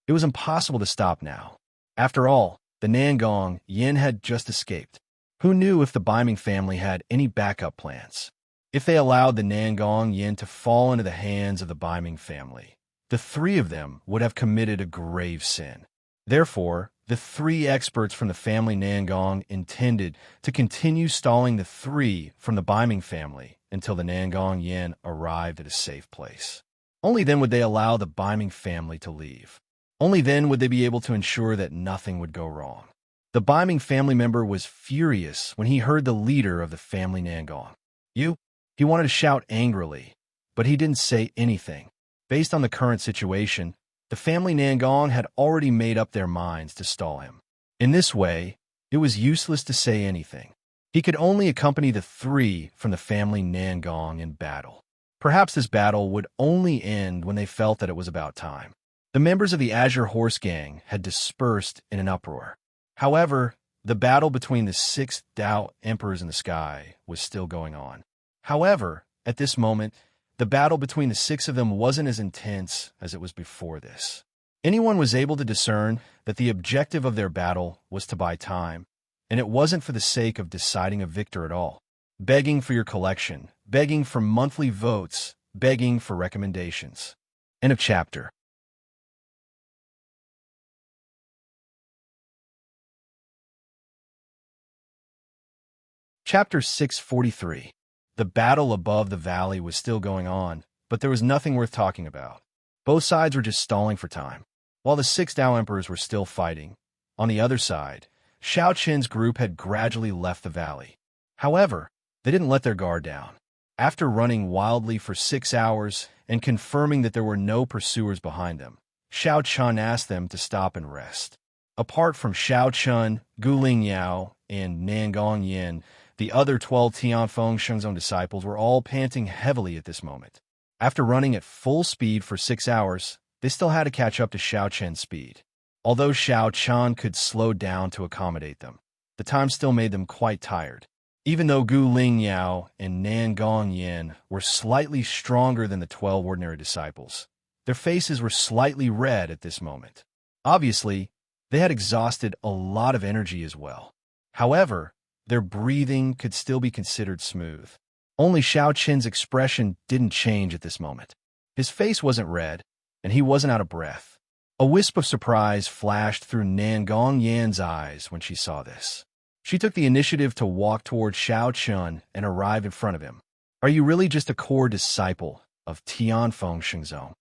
It was impossible to stop now. After all, the Nangong Yin had just escaped. Who knew if the Baiming family had any backup plans? If they allowed the Nangong Yin to fall into the hands of the Baiming family, the three of them would have committed a grave sin. Therefore, the three experts from the family Nangong intended to continue stalling the three from the Baiming family until the Nangong Yin arrived at a safe place. Only then would they allow the Baiming family to leave. Only then would they be able to ensure that nothing would go wrong. The Baiming family member was furious when he heard the leader of the family Nangong. He wanted to shout angrily, but he didn't say anything. Based on the current situation, the family Nangong had already made up their minds to stall him. In this way, it was useless to say anything. He could only accompany the three from the family Nangong in battle. Perhaps this battle would only end when they felt that it was about time. The members of the Azure Horse Gang had dispersed in an uproar. However, the battle between the 6 Dao Emperors in the sky was still going on. However, at this moment, the battle between the 6 of them wasn't as intense as it was before this. Anyone was able to discern that the objective of their battle was to buy time, and it wasn't for the sake of deciding a victor at all. Begging for your collection, begging for monthly votes, begging for recommendations. End of chapter. Chapter 643. The battle above the valley was still going on, but there was nothing worth talking about. Both sides were just stalling for time. While the 6 Dao Emperors were still fighting, on the other side, Xiao Qin's group had gradually left the valley. However, they didn't let their guard down. After running wildly for 6 hours and confirming that there were no pursuers behind them, Xiao Chun asked them to stop and rest. Apart from Xiao Chun, Gu Lingyao, and Nangong Yin, the other 12 Tianfeng Shengzhou disciples were all panting heavily at this moment. After running at full speed for 6 hours, they still had to catch up to Xiao Chen's speed. Although Xiao Chan could slow down to accommodate them, the time still made them quite tired. Even though Gu Lingyao and Nangong Yin were slightly stronger than the 12 ordinary disciples, their faces were slightly red at this moment. Obviously, they had exhausted a lot of energy as well. However, their breathing could still be considered smooth. Only Xiao Qin's expression didn't change at this moment. His face wasn't red, and he wasn't out of breath. A wisp of surprise flashed through Nangong Yan's eyes when she saw this. She took the initiative to walk toward Xiao Chun and arrive in front of him. "Are you really just a core disciple of Tianfeng Shengzhou?"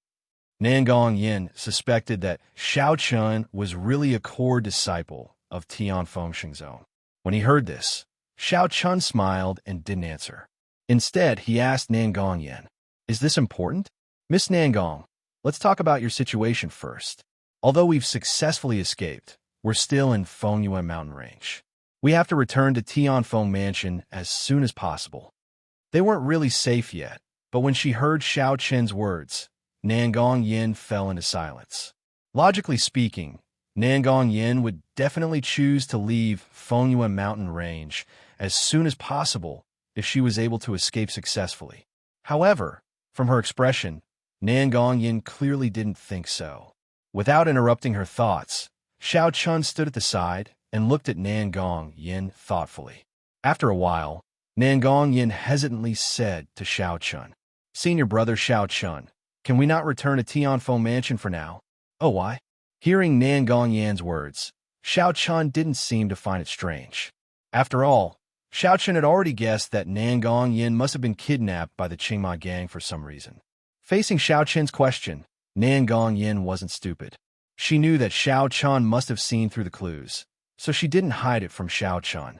Nangong Yin suspected that Xiao Chun was really a core disciple of Tianfeng Shengzhou. When he heard this, Xiao Chun smiled and didn't answer. Instead, he asked Nangong Yen, "Is this important?" "Miss Nangong, let's talk about your situation first. Although we've successfully escaped, we're still in Fengyue mountain range. We have to return to Tianfeng Mansion as soon as possible." They weren't really safe yet, but when she heard Xiao Chen's words, Nangong Yin fell into silence. Logically speaking, Nangong Yin would definitely choose to leave Fengyue mountain range as soon as possible if she was able to escape successfully. However, from her expression, Nangong Yin clearly didn't think so. Without interrupting her thoughts, Xiao Chun stood at the side and looked at Nangong Yin thoughtfully. After a while, Nangong Yin hesitantly said to Xiao Chun, "Senior brother Xiao Chun, can we not return to Tianfeng Mansion for now?" "Oh, why?" Hearing Nangong Yan's words, Xiao Chun didn't seem to find it strange. After all, Xiao Chun had already guessed that Nangong Yin must have been kidnapped by the Qingma gang for some reason. Facing Xiao Chun's question, Nangong Yin wasn't stupid. She knew that Xiao Chun must have seen through the clues, so she didn't hide it from Xiao Chun.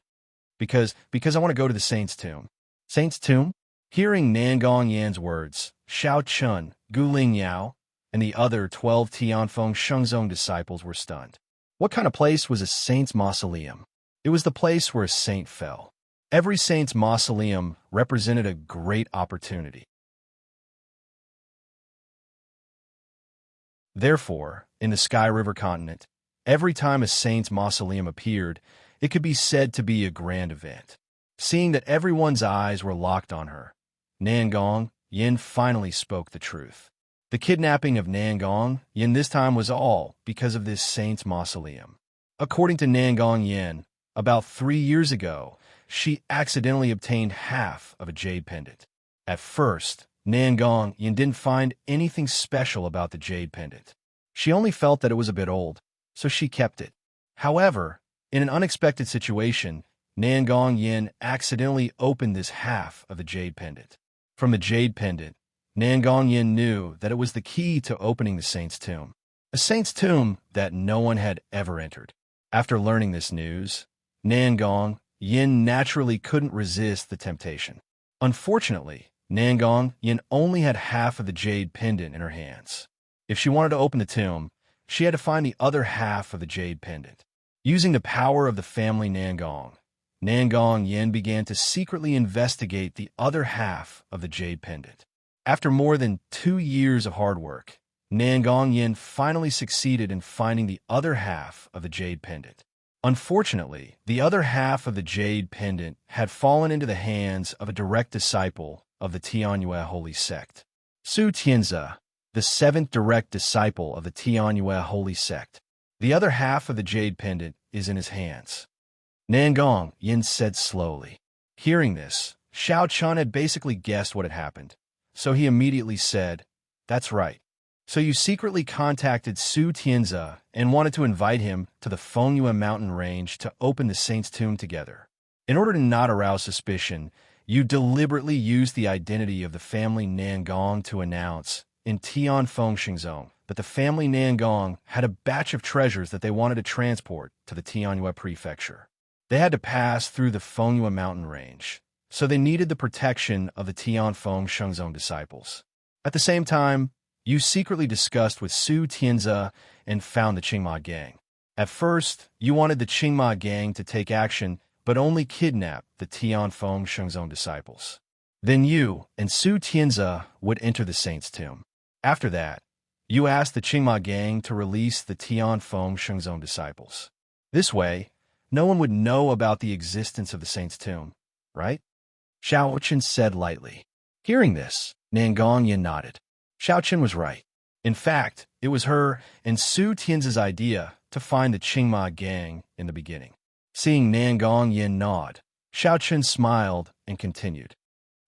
Because I want to go to the Saint's tomb." "Saint's tomb?" Hearing Nangong Yan's words, Xiao Chun, Gu Lingyao, and the other 12 Tianfeng Shengzong disciples were stunned. What kind of place was a saint's mausoleum? It was the place where a saint fell. Every saint's mausoleum represented a great opportunity. Therefore, in the Sky River continent, every time a saint's mausoleum appeared, it could be said to be a grand event. Seeing that everyone's eyes were locked on her, Nangong Yin finally spoke the truth. The kidnapping of Nangong Yin this time was all because of this saint's mausoleum. According to Nangong Yin, about 3 years ago, she accidentally obtained half of a jade pendant. At first, Nangong Yin didn't find anything special about the jade pendant. She only felt that it was a bit old, so she kept it. However, in an unexpected situation, Nangong Yin accidentally opened this half of the jade pendant. From the jade pendant, Nangong Yin knew that it was the key to opening the saint's tomb, a saint's tomb that no one had ever entered. After learning this news, Nangong Yin naturally couldn't resist the temptation. Unfortunately, Nangong Yin only had half of the jade pendant in her hands. If she wanted to open the tomb, she had to find the other half of the jade pendant. Using the power of the family Nangong, Nangong Yin began to secretly investigate the other half of the jade pendant. After more than 2 years of hard work, Nangong Yin finally succeeded in finding the other half of the jade pendant. Unfortunately, the other half of the jade pendant had fallen into the hands of a direct disciple of the Tianyue holy sect. Su Tianzi, the 7th direct disciple of the Tianyue holy sect. The other half of the jade pendant is in his hands. Nangong Yin said slowly. Hearing this, Xiao Chun had basically guessed what had happened, so he immediately said, "That's right. So you secretly contacted Su Tianzi and wanted to invite him to the Fengyue mountain range to open the saint's tomb together. In order to not arouse suspicion, you deliberately used the identity of the family Nangong to announce, in Tianfeng Shengzong, that the family Nangong had a batch of treasures that they wanted to transport to the Tianyue prefecture. They had to pass through the Fengyue mountain range, so they needed the protection of the Tianfeng Shengzong disciples. At the same time, you secretly discussed with Su Tianzi and found the Qingma gang. At first, you wanted the Qingma gang to take action, but only kidnap the Tianfeng Shengzong disciples. Then you and Su Tianzi would enter the saint's tomb. After that, you asked the Qingma gang to release the Tianfeng Shengzong disciples. This way, no one would know about the existence of the saint's tomb, right?" Xiao Chen said lightly. Hearing this, Nangong Yin nodded. Xiao Chen was right. In fact, it was her and Su Tianzi's idea to find the Qingma gang in the beginning. Seeing Nangong Yin nod, Xiao Chen smiled and continued.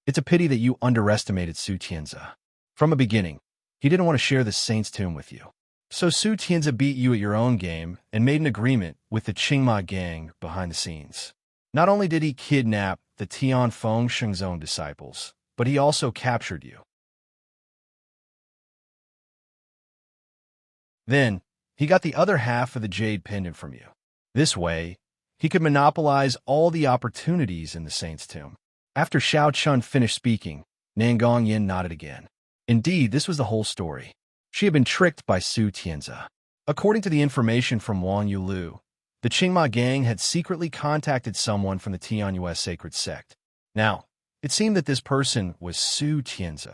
"It's a pity that you underestimated Su Tianzi. From the beginning, he didn't want to share the saint's tomb with you. So Su Tianzi beat you at your own game and made an agreement with the Qingma gang behind the scenes. Not only did he kidnap the Tianfeng Shengzong disciples, but he also captured you. Then, he got the other half of the jade pendant from you. This way, he could monopolize all the opportunities in the saint's tomb. After Xiao Chun finished speaking, Nangong Yin nodded again. Indeed, this was the whole story. She had been tricked by Su Tianze. According to the information from Wang Yulu, the Qingma gang had secretly contacted someone from the Tianyue sacred sect. Now, it seemed that this person was Su Tianze.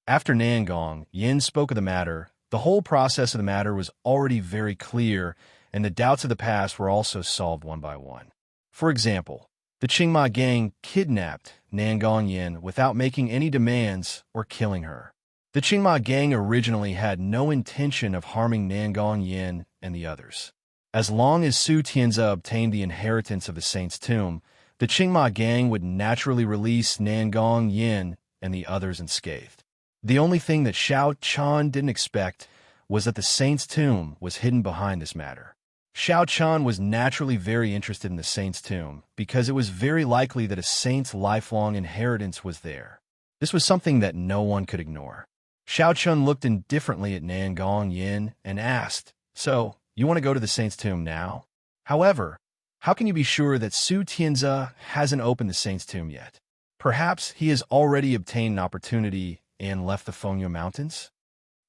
After Nangong Yin spoke of the matter, the whole process of the matter was already very clear, and the doubts of the past were also solved one by one. For example, the Qingma gang kidnapped Nangong Yin without making any demands or killing her. The Qingma gang originally had no intention of harming Nangong Yin and the others. As long as Su Tianze obtained the inheritance of the saint's tomb, the Qingma gang would naturally release Nangong Yin and the others unscathed. The only thing that Xiao Chan didn't expect was that the saint's tomb was hidden behind this matter. Xiao Chan was naturally very interested in the saint's tomb because it was very likely that a saint's lifelong inheritance was there. This was something that no one could ignore. Xiao Chun looked indifferently at Nangong Yin and asked, "So, you want to go to the saint's tomb now?" However, how can you be sure that Su Tianze hasn't opened the saint's tomb yet? Perhaps he has already obtained an opportunity and left the Fengyue Mountains?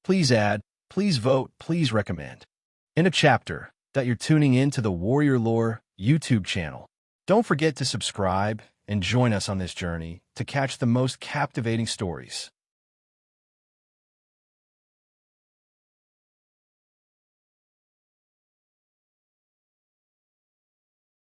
Please add, please vote, please recommend. In a chapter that you're tuning in to the Warrior Lore YouTube channel. Don't forget to subscribe and join us on this journey to catch the most captivating stories.